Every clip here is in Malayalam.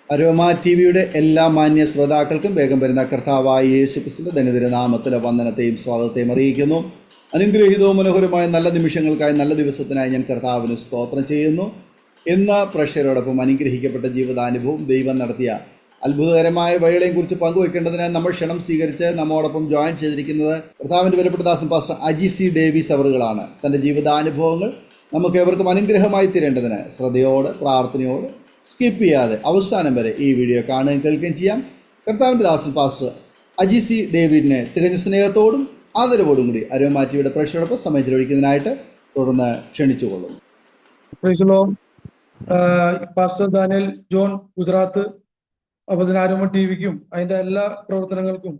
അരോമ ടി വിയുടെ എല്ലാ മാന്യ ശ്രോതാക്കൾക്കും വേഗം വരുന്ന കർത്താവായ യേശു ക്രിസ്തുവിന്റെ ധന്യതിര നാമത്തിലെ വന്ദനത്തെയും സ്വാഗതത്തെയും അറിയിക്കുന്നു. അനുഗ്രഹീതവും മനോഹരമായ നല്ല നിമിഷങ്ങൾക്കായി, നല്ല ദിവസത്തിനായി ഞാൻ കർത്താവിന് സ്തോത്രം ചെയ്യുന്നു. ഇന്ന് പ്രേക്ഷകരോടൊപ്പം അനുഗ്രഹിക്കപ്പെട്ട ജീവിതാനുഭവം, ദൈവം നടത്തിയ അത്ഭുതകരമായ വഴികളെയും കുറിച്ച് പങ്കുവെക്കേണ്ടതിന് നമ്മൾ ക്ഷണം സ്വീകരിച്ച് നമ്മോടൊപ്പം ജോയിൻ ചെയ്തിരിക്കുന്നത് കർത്താവിൻ്റെ വിലപ്പെട്ട ദാസൻ പാസ്റ്റർ അജി സി ഡേവിസ് അവറുകളാണ്. തൻ്റെ ജീവിതാനുഭവങ്ങൾ നമുക്ക് ഏവർക്കും അനുഗ്രഹമായി തീരേണ്ടതിന് ശ്രദ്ധയോട്, പ്രാർത്ഥനയോട്, സ്കിപ്പ് ചെയ്യാതെ അവസാനം വരെ ഈ വീഡിയോ കാണുകയും കേൾക്കുകയും ചെയ്യാം. കർത്താവിൻ്റെ ദാസൻ പാസ്റ്റർ അജി സി ഡേവിഡിനെ തികഞ്ഞ സ്നേഹത്തോടും ആദരവോടും കൂടി അരോമ ടിവിയുടെ പ്രേക്ഷകരോടൊപ്പം സമയം ചെലവഴിക്കുന്നതിനായിട്ട് തുടർന്ന് ക്ഷണിച്ചുകൊള്ളുന്നു. Pastor Daniel John Gujarat Aroma T വിക്കും അതിന്റെ എല്ലാ പ്രവർത്തനങ്ങൾക്കും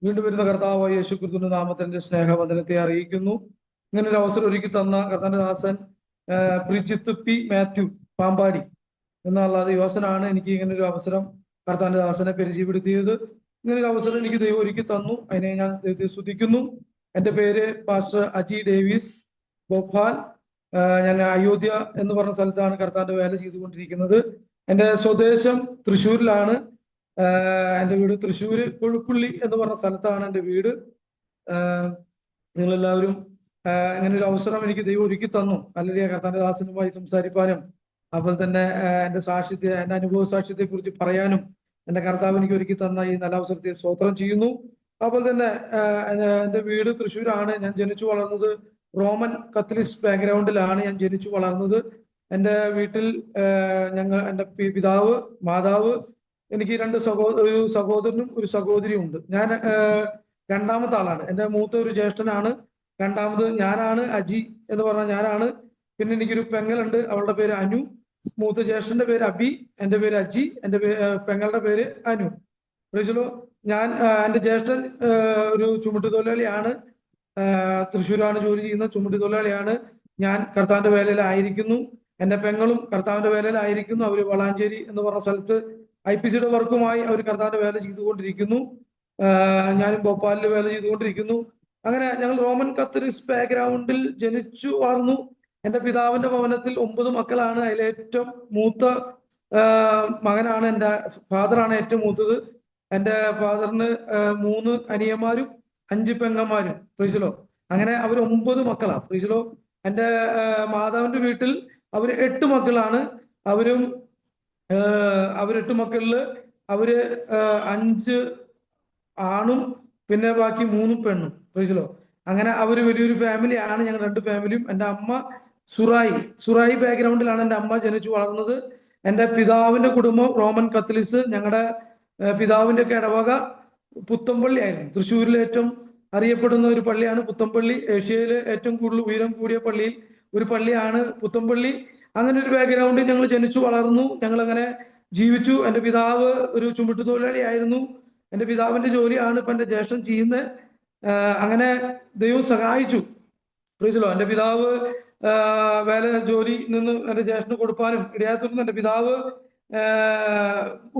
വീണ്ടും വരുന്ന കർത്താവായ യേശു ക്രിസ്തുവിന്റെ നാമത്തിന്റെ സ്നേഹവന്ദനത്തെ അറിയിക്കുന്നു. ഇങ്ങനെ ഒരു അവസരം ഒരുക്കി തന്ന കർത്താവിന്റെ ദാസൻ പ്രിജിത്ത് പി മാത്യു പാമ്പാടി എന്നുള്ള ദൈവസനാണ് എനിക്ക് ഇങ്ങനെ ഒരു അവസരം കർത്താവിന്റെ ദാസനെ പരിചയപ്പെടുത്തിയത്. ഇങ്ങനെ ഒരു അവസരം എനിക്ക് ദൈവം ഒരുക്കി തന്നു, അതിനെ ഞാൻ ദൈവത്തെ സ്തുതിക്കുന്നു. എൻ്റെ പേര് പാസ്റ്റർ അജി ഡേവിസ് ഭോപ്പാൽ. ഞാൻ അയോധ്യ എന്ന് പറഞ്ഞ സ്ഥലത്താണ് കർത്താവിന്റെ വേല ചെയ്തുകൊണ്ടിരിക്കുന്നത്. എൻ്റെ സ്വദേശം തൃശ്ശൂരിലാണ്. എൻ്റെ വീട് തൃശ്ശൂര് കൊഴുപ്പുള്ളി എന്ന് പറഞ്ഞ സ്ഥലത്താണ് എൻ്റെ വീട്. നിങ്ങളെല്ലാവരും ഇങ്ങനെ ഒരു അവസരം എനിക്ക് ദൈവം ഒരുക്കി തന്നു. അല്ലെങ്കിൽ കർത്താവിന്റെ ദാസനുമായി സംസാരിക്കാനും അതുപോലെ തന്നെ എൻ്റെ അനുഭവ സാക്ഷ്യത്തെ കുറിച്ച് പറയാനും എൻ്റെ കർത്താവ് എനിക്ക് ഒരുക്കി തന്ന ഈ നല്ല അവസരത്തെ സ്തോത്രം ചെയ്യുന്നു. അതുപോലെ തന്നെ എൻ്റെ വീട് തൃശ്ശൂരാണ്. ഞാൻ ജനിച്ചു വളർന്നത് റോമൻ കത്തലിക് ബാക്ക്ഗ്രൗണ്ടിലാണ് ഞാൻ ജനിച്ചു വളർന്നത്. എൻ്റെ വീട്ടിൽ എൻ്റെ പിതാവ്, മാതാവ്, എനിക്ക് ഒരു സഹോദരനും ഒരു സഹോദരിയും ഉണ്ട്. ഞാൻ രണ്ടാമത്തെ ആളാണ്. എൻ്റെ മൂത്ത ഒരു ജ്യേഷ്ഠനാണ്. രണ്ടാമത് ഞാനാണ്, അജി എന്ന് പറഞ്ഞ ഞാനാണ്. പിന്നെ എനിക്കൊരു പെങ്ങളുണ്ട്, അവളുടെ പേര് അനു. മൂത്ത ജ്യേഷ്ഠന്റെ പേര് അബി, എൻ്റെ പേര് അജി, എൻ്റെ പെങ്ങളുടെ പേര് അനു. പ്രൈസലോ. എൻ്റെ ജ്യേഷ്ഠൻ ഒരു ചുമട്ടുതൊഴിലാളിയാണ്. തൃശ്ശൂരാണ് ജോലി ചെയ്യുന്ന ചുമട്ടുതൊഴിലാളിയാണ്. ഞാൻ കർത്താവിന്റെ വേലയിലായിരിക്കുന്നു. എൻ്റെ പെങ്ങളും കർത്താവിന്റെ വേലയിലായിരിക്കുന്നു. അവർ വളാഞ്ചേരി എന്ന് പറഞ്ഞ സ്ഥലത്ത് IPCയുടെ വർക്കുമായി അവർ കർത്താവിന്റെ വേല ചെയ്തുകൊണ്ടിരിക്കുന്നു. ഞാനും ഭോപ്പാലിൽ വേല ചെയ്തുകൊണ്ടിരിക്കുന്നു. അങ്ങനെ ഞങ്ങൾ റോമൻ കത്തലിക് ബാക്ക്ഗ്രൗണ്ടിൽ ജനിച്ചു വളർന്നു. എൻ്റെ പിതാവിന്റെ ഭവനത്തിൽ 9 മക്കളാണ്. അതിലെ ഏറ്റവും മൂത്ത മകനാണ് എൻ്റെ ഫാദറാണ് ഏറ്റവും മൂത്തത്. എൻ്റെ ഫാദറിന് 3 അനിയന്മാരും 5 പെങ്ങന്മാരും. പ്രീശലോ. അങ്ങനെ അവർ 9 മക്കളാണ്. പ്രീശലോ. എൻ്റെ മാതാവിന്റെ വീട്ടിൽ അവർ 8 മക്കളാണ്. അവർ 8 മക്കളില് 5 ആണും പിന്നെ ബാക്കി 3 പെണ്ണും. പ്രീശലോ. അങ്ങനെ അവർ വലിയൊരു ഫാമിലിയാണ്. ഞങ്ങൾ 2 ഫാമിലിയും. എൻ്റെ അമ്മ സുറായി ബാക്ക്ഗ്രൗണ്ടിലാണ് എൻ്റെ അമ്മ ജനിച്ചു വളർന്നത്. എൻ്റെ പിതാവിന്റെ കുടുംബം റോമൻ കത്തലിക്സ്. ഞങ്ങളുടെ പിതാവിന്റെ ഒക്കെ ഇടവക പുത്തമ്പള്ളി ആയിരുന്നു. തൃശ്ശൂരിലെ ഏറ്റവും അറിയപ്പെടുന്ന ഒരു പള്ളിയാണ് പുത്തമ്പള്ളി. ഏഷ്യയിലെ ഏറ്റവും കൂടുതൽ ഉയരം കൂടിയ പള്ളിയിൽ ഒരു പള്ളിയാണ് പുത്തമ്പള്ളി. അങ്ങനെ ഒരു ബാക്ക്ഗ്രൗണ്ടിൽ ഞങ്ങൾ ജനിച്ചു വളർന്നു. ഞങ്ങൾ അങ്ങനെ ജീവിച്ചു. എൻ്റെ പിതാവ് ഒരു ചുമട്ടുതൊഴിലാളി ആയിരുന്നു. എൻ്റെ പിതാവിന്റെ ജോലിയാണ് ഇപ്പൊ എൻ്റെ ജ്യേഷ്ഠൻ ചെയ്യുന്നത്. അങ്ങനെ ദൈവം സഹായിച്ചു. പ്രീസലോ. എൻ്റെ പിതാവ് ജോലി നിന്ന് എൻ്റെ ജ്യേഷ്ഠന് കൊടുക്കാനും ഇടയാത്തുന്നു. എൻ്റെ പിതാവ്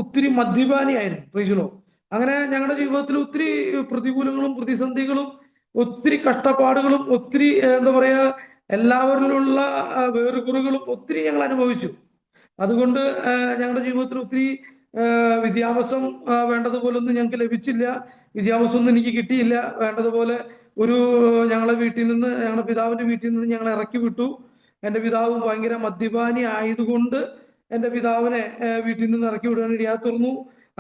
ഒത്തിരി മദ്യപാനിയായിരുന്നു. പ്രീസലോ. അങ്ങനെ ഞങ്ങളുടെ ജീവിതത്തിൽ ഒത്തിരി പ്രതികൂലങ്ങളും പ്രതിസന്ധികളും ഒത്തിരി കഷ്ടപ്പാടുകളും ഒത്തിരി എന്താ പറയാ എല്ലാവരിലുള്ള വേറുകുറുകളും ഒത്തിരി ഞങ്ങൾ അനുഭവിച്ചു. അതുകൊണ്ട് ഞങ്ങളുടെ ജീവിതത്തിൽ ഒത്തിരി വിദ്യാഭ്യാസം വേണ്ടതുപോലൊന്നും ഞങ്ങൾക്ക് ലഭിച്ചില്ല. വിദ്യാഭ്യാസമൊന്നും എനിക്ക് കിട്ടിയില്ല. വേണ്ടതുപോലെ ഞങ്ങളുടെ പിതാവിന്റെ വീട്ടിൽ നിന്ന് ഞങ്ങളെ ഇറക്കി വിട്ടു. എൻ്റെ പിതാവ് ഭയങ്കര മദ്യപാനി ആയതുകൊണ്ട് എൻ്റെ പിതാവിനെ വീട്ടിൽ നിന്ന് ഇറക്കി വിടാൻ ഇടയാത്തുന്നു.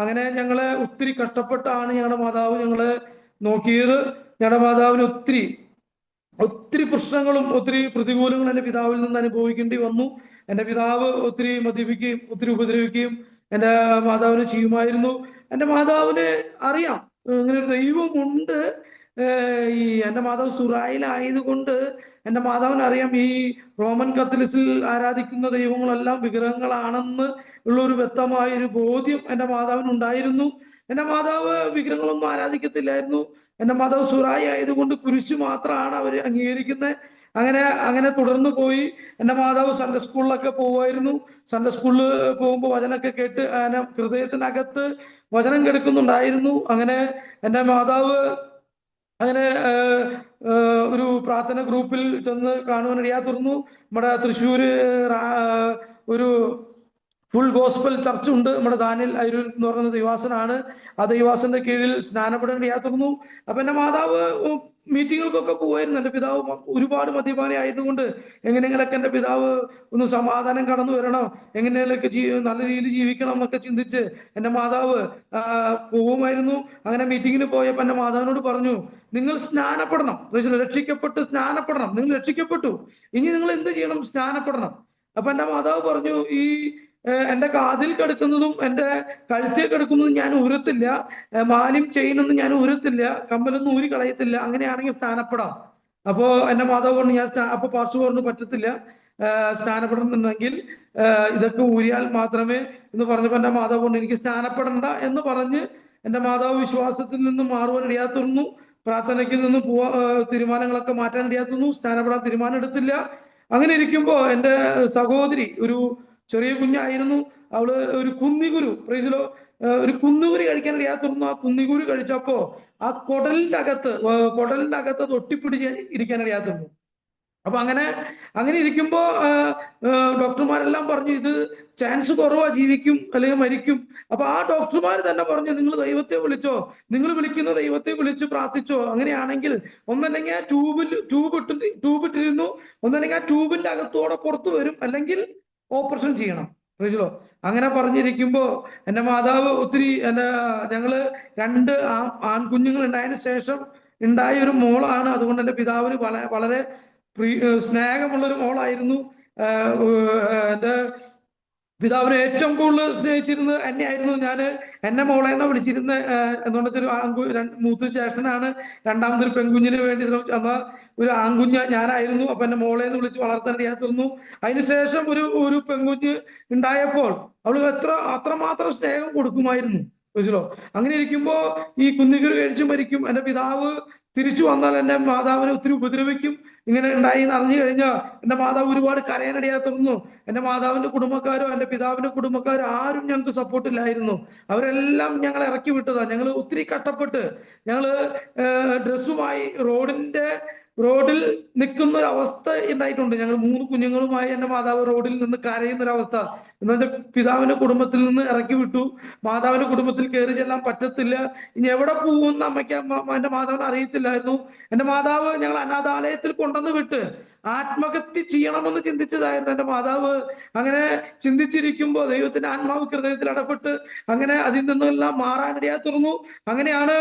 അങ്ങനെ ഞങ്ങളെ ഒത്തിരി കഷ്ടപ്പെട്ടാണ് ഞങ്ങളുടെ മാതാവ് ഞങ്ങളെ നോക്കിയത്. ഞങ്ങളുടെ മാതാവിന് ഒത്തിരി പ്രശ്നങ്ങളും ഒത്തിരി പ്രതികൂലങ്ങളും എൻ്റെ പിതാവിൽ നിന്ന് അനുഭവിക്കേണ്ടി വന്നു. എൻ്റെ പിതാവ് ഒത്തിരി മദ്യപിക്കുകയും ഒത്തിരി ഉപദ്രവിക്കുകയും എൻ്റെ മാതാവിനെ ചെയ്യുമായിരുന്നു. എൻ്റെ മാതാവിന് അറിയാം അങ്ങനെ ഒരു ദൈവമുണ്ട്. എൻ്റെ മാതാവ് സുറായിലായതുകൊണ്ട് എൻ്റെ മാതാവിന് അറിയാം ഈ റോമൻ കത്തലിക്സിൽ ആരാധിക്കുന്ന ദൈവങ്ങളെല്ലാം വിഗ്രഹങ്ങളാണെന്ന് ഉള്ള ഒരു വ്യക്തമായൊരു ബോധ്യം എൻ്റെ മാതാവിനുണ്ടായിരുന്നു. എൻ്റെ മാതാവ് വിഗ്രഹങ്ങളൊന്നും ആരാധിക്കത്തില്ലായിരുന്നു. എൻ്റെ മാതാവ് സുറായി ആയതുകൊണ്ട് കുരിശ് മാത്രമാണ് അവർ അംഗീകരിക്കുന്നത്. അങ്ങനെ തുടർന്ന് പോയി. എൻ്റെ മാതാവ് സൺഡേ സ്കൂളിലൊക്കെ പോകുമായിരുന്നു. സൺഡേ സ്കൂളിൽ പോകുമ്പോൾ വചനമൊക്കെ കേട്ട് അങ്ങനെ ഹൃദയത്തിനകത്ത് വചനം കേൾക്കുന്നുണ്ടായിരുന്നു. അങ്ങനെ എൻ്റെ മാതാവ് അങ്ങനെ ഒരു പ്രാർത്ഥന ഗ്രൂപ്പിൽ ചെന്ന് കാണുവാൻ ഇടയാ തുറന്നു. നമ്മുടെ തൃശ്ശൂര് ഒരു ഫുൾ ഗോസ്പൽ ചർച്ച് ഉണ്ട് നമ്മുടെ ദാനിൽ അരൂർ എന്ന് പറയുന്ന ദൈവാസനാണ്. ആ ദൈവാസന്റെ കീഴിൽ സ്നാനപ്പെടേണ്ട യാത്രന്നു. അപ്പൊ എന്റെ മാതാവ് മീറ്റിങ്ങുകൾക്കൊക്കെ പോവായിരുന്നു. എൻ്റെ പിതാവ് ഒരുപാട് മദ്യപാനി ആയതുകൊണ്ട് എങ്ങനെയെങ്കിലൊക്കെ എൻ്റെ പിതാവ് ഒന്ന് സമാധാനം കടന്നു വരണം, എങ്ങനെയൊക്കെ നല്ല രീതിയിൽ ജീവിക്കണം എന്നൊക്കെ ചിന്തിച്ച് എൻ്റെ മാതാവ് പോവുമായിരുന്നു. അങ്ങനെ മീറ്റിങ്ങിന് പോയപ്പോൾ എൻ്റെ മാതാവിനോട് പറഞ്ഞു, നിങ്ങൾ സ്നാനപ്പെടണം, രക്ഷിക്കപ്പെട്ട് സ്നാനപ്പെടണം, നിങ്ങൾ രക്ഷിക്കപ്പെട്ടു, ഇനി നിങ്ങൾ എന്ത് ചെയ്യണം? സ്നാനപ്പെടണം. അപ്പൊ എൻ്റെ മാതാവ് പറഞ്ഞു, ഈ എൻ്റെ കാതിൽ കിടക്കുന്നതും എൻ്റെ കഴുത്തിൽ കിടക്കുന്നതും ഞാൻ ഊരത്തില്ല, മാലയും ചെയിനൊന്നും ഞാൻ ഊരത്തില്ല, കമ്മലൊന്നും ഊരി കളയത്തില്ല, അങ്ങനെയാണെങ്കിൽ സ്നാനപ്പെടാം. അപ്പോ എൻ്റെ മാതാവ് പറഞ്ഞു, അപ്പൊ പാർശ്വ പറഞ്ഞു പറ്റത്തില്ല, സ്നാനപ്പെടണമെന്നുണ്ടെങ്കിൽ ഇതൊക്കെ ഊരിയാൽ മാത്രമേ എന്ന് പറഞ്ഞപ്പോൾ എൻ്റെ മാതാവ് പറഞ്ഞു, എനിക്ക് സ്നാനപ്പെടണ്ട എന്ന് പറഞ്ഞ് എൻ്റെ മാതാവ് വിശ്വാസത്തിൽ നിന്ന് മാറുവാൻ ഇടയാത്തുന്നു. പ്രാർത്ഥനയ്ക്ക് നിന്ന് തീരുമാനങ്ങളൊക്കെ മാറ്റാൻ ഇടയാത്തുന്നു. സ്നാനപ്പെടാൻ തീരുമാനം എടുത്തില്ല. അങ്ങനെ ഇരിക്കുമ്പോ എൻ്റെ സഹോദരി, ഒരു ചെറിയ കുഞ്ഞായിരുന്നു, അവള് ഒരു കുന്നിക്കുരു, പ്രൈസിലോ, ഒരു കുന്നുകുരി കഴിക്കാൻ ഇടയാത്തുന്നു. ആ കുന്നിക്കുരു കഴിച്ചപ്പോ ആ കുടലിന്റെ അകത്ത് അത് ഒട്ടിപ്പിടിച്ച് ഇരിക്കാൻ ഇടയാത്തുന്നു. അപ്പൊ അങ്ങനെ ഇരിക്കുമ്പോ ഡോക്ടർമാരെല്ലാം പറഞ്ഞു, ഇത് ചാൻസ് കുറവാ, ജീവിക്കും അല്ലെങ്കിൽ മരിക്കും. അപ്പൊ ആ ഡോക്ടർമാർ തന്നെ പറഞ്ഞു, നിങ്ങൾ ദൈവത്തെ വിളിച്ചോ, നിങ്ങൾ വിളിക്കുന്ന ദൈവത്തെ വിളിച്ച് പ്രാർത്ഥിച്ചോ, അങ്ങനെയാണെങ്കിൽ ഒന്നല്ലെങ്കിൽ ആ ട്യൂബ് ഇട്ടിരുന്നു, ഒന്നല്ലെങ്കിൽ ആ ട്യൂബിന്റെ അകത്തോടെ പുറത്തു വരും, അല്ലെങ്കിൽ ഓപ്പറേഷൻ ചെയ്യണം. പ്രൈസിലോ. അങ്ങനെ പറഞ്ഞിരിക്കുമ്പോ എൻ്റെ മാതാവ് ഞങ്ങള് 2 ആൺകുഞ്ഞുങ്ങൾ ഉണ്ടായതിനു ശേഷം ഉണ്ടായ ഒരു മോളാണ്. അതുകൊണ്ട് എൻ്റെ പിതാവിന് വളരെ സ്നേഹമുള്ളൊരു മോളായിരുന്നു. എൻ്റെ പിതാവിനെ ഏറ്റവും കൂടുതൽ സ്നേഹിച്ചിരുന്നത് എന്നെയായിരുന്നു. എന്നെ മോളെ എന്നാ വിളിച്ചിരുന്നത്. എന്നുവെച്ചൊരു മൂത്ത ജ്യേഷ്ഠനാണ്, രണ്ടാമതൊരു പെൺകുഞ്ഞിന് വേണ്ടി എന്നാൽ ഒരു ആൺകുഞ്ഞ് ഞാനായിരുന്നു. അപ്പൊ എന്നെ മോളെ എന്ന് വിളിച്ച് വളർത്തേണ്ടിയായിരുന്നു. അതിനുശേഷം ഒരു പെൺകുഞ്ഞ് ഉണ്ടായപ്പോൾ അവൾ അത്രമാത്രം സ്നേഹം കൊടുക്കുമായിരുന്നു. മനസ്സിലോ. അങ്ങനെ ഇരിക്കുമ്പോ ഈ കുന്നിക്കുരു കഴിച്ചു മരിക്കും. എൻ്റെ പിതാവ് തിരിച്ചു വന്നാൽ എൻ്റെ മാതാവിനെ ഒത്തിരി ഉപദ്രവിക്കും. ഇങ്ങനെ ഉണ്ടായി എന്ന് അറിഞ്ഞു കഴിഞ്ഞാൽ എൻ്റെ മാതാവ് ഒരുപാട് കരയാനിടയാത്തുന്നു. എൻ്റെ മാതാവിന്റെ കുടുംബക്കാരോ എൻ്റെ പിതാവിന്റെ കുടുംബക്കാരോ ആരും ഞങ്ങൾക്ക് സപ്പോർട്ടില്ലായിരുന്നു. അവരെല്ലാം ഞങ്ങളെ ഇറക്കി വിട്ടതാ. ഞങ്ങൾ ഒത്തിരി കഷ്ടപ്പെട്ട് ഞങ്ങള് ഡ്രസ്സുമായി റോഡിൽ നിൽക്കുന്ന ഒരു അവസ്ഥ ഉണ്ടായിട്ടുണ്ട്. ഞങ്ങൾ 3 കുഞ്ഞുങ്ങളുമായി എൻ്റെ മാതാവ് റോഡിൽ നിന്ന് കരയുന്ന ഒരു അവസ്ഥ. എന്ന് വെച്ചാൽ പിതാവിന്റെ കുടുംബത്തിൽ നിന്ന് ഇറക്കി വിട്ടു, മാതാവിന്റെ കുടുംബത്തിൽ കയറി ചെല്ലാൻ പറ്റത്തില്ല, ഇനി എവിടെ പോകുമെന്ന് എൻ്റെ മാതാവിനെ അറിയത്തില്ലായിരുന്നു. എൻ്റെ മാതാവ് ഞങ്ങൾ അനാഥാലയത്തിൽ കൊണ്ടുവന്ന് വിട്ട് ആത്മഹത്യ ചെയ്യണമെന്ന് ചിന്തിച്ചതായിരുന്നു എൻ്റെ മാതാവ്. അങ്ങനെ ചിന്തിച്ചിരിക്കുമ്പോൾ ദൈവത്തിന്റെ ആത്മാവ് ഹൃദയത്തിൽ ഇടപെട്ട് അങ്ങനെ അതിൽ നിന്നെല്ലാം മാറാനിടയാ തുറന്നു. അങ്ങനെയാണ്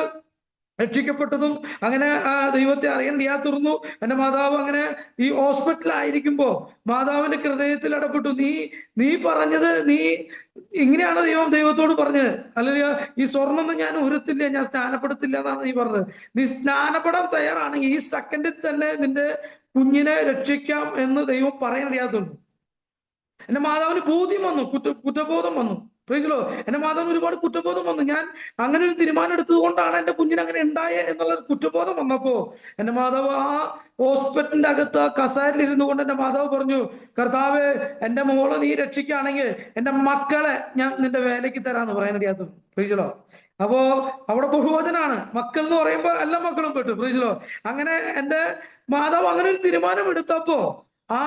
രക്ഷിക്കപ്പെട്ടതും. അങ്ങനെ ദൈവത്തെ അറിയാൻ ഇടയാത്തുറന്നു. എൻ്റെ മാതാവ് അങ്ങനെ ഈ ഹോസ്പിറ്റലായിരിക്കുമ്പോ മാതാവിന്റെ ഹൃദയത്തിൽ ഇടപെട്ടു. നീ പറഞ്ഞത്, നീ ഇങ്ങനെയാണ് ദൈവത്തോട് പറഞ്ഞത്, അല്ലെങ്കിൽ ഈ സ്വർണ്ണൊന്നും ഞാൻ ഉരത്തില്ല, ഞാൻ സ്നാനപ്പെടുത്തില്ല എന്നാണ് നീ പറഞ്ഞത്. നീ സ്നാനപ്പെടാൻ തയ്യാറാണെങ്കിൽ ഈ സെക്കൻഡിൽ തന്നെ നിന്റെ കുഞ്ഞിനെ രക്ഷിക്കാം എന്ന് ദൈവം പറയാൻ ഇടയാത്തുള്ളൂ. എൻ്റെ മാതാവിന് ബോധ്യം വന്നു, കുറ്റബോധം വന്നു. പ്രൈസിലോ. എൻ്റെ മാതാവിന് ഒരുപാട് കുറ്റബോധം വന്നു. ഞാൻ അങ്ങനെ ഒരു തീരുമാനം എടുത്തത് കൊണ്ടാണ് എൻ്റെ കുഞ്ഞിന് അങ്ങനെ ഉണ്ടായത് എന്നുള്ള കുറ്റബോധം വന്നപ്പോ എൻ്റെ മാതാവ് ആ ഹോസ്പിറ്റലിന്റെ അകത്ത് ആ കസേരയിൽ ഇരുന്നു കൊണ്ട് എൻ്റെ മാതാവ് പറഞ്ഞു, കർത്താവേ, എൻ്റെ മോളെ നീ രക്ഷിക്കുകയാണെങ്കിൽ എൻ്റെ മക്കളെ ഞാൻ നിന്റെ വേലയ്ക്ക് തരാന്ന് പറയാൻ ഇടയാത്തു. പ്രൈസിലോ. അപ്പോ അവിടെ ബഹുവചനാണ്. മക്കൾ എന്ന് പറയുമ്പോ എല്ലാ മക്കളും പെട്ടു. പ്രൈസിലോ. അങ്ങനെ എൻ്റെ മാതാവ് അങ്ങനെ ഒരു തീരുമാനം എടുത്തപ്പോ ആ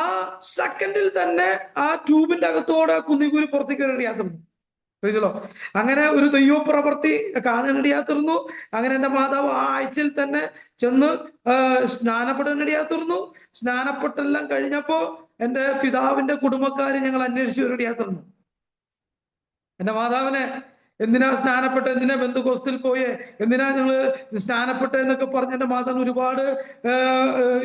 സെക്കൻഡിൽ തന്നെ ആ ട്യൂബിന്റെ അകത്തോടെ കുന്നിക്കുരു പുറത്തേക്ക് വരേണ്ടിയാത്തുന്നു. പ്രൈസിലോ. അങ്ങനെ ഒരു ദൈവപ്രവൃത്തി കാണാനിടയാത്തുന്നു. അങ്ങനെ എൻ്റെ മാതാവ് ആ ആഴ്ചയിൽ തന്നെ ചെന്ന് സ്നാനപ്പെടാനിടയാത്തുന്നു. സ്നാനപ്പെട്ടെല്ലാം കഴിഞ്ഞപ്പോ എൻ്റെ പിതാവിന്റെ കുടുംബക്കാര് ഞങ്ങൾ അന്വേഷിച്ച് വരേണ്ടിയാത്തുന്നു. എൻ്റെ മാതാവിനെ എന്തിനാ സ്നാനപ്പെട്ട, എന്തിനാ ബന്ധുക്കോസ്തിൽ പോയേ, എന്തിനാ ഞങ്ങള് സ്നാനപ്പെട്ട എന്നൊക്കെ പറഞ്ഞ് എൻ്റെ മാതാവിന് ഒരുപാട്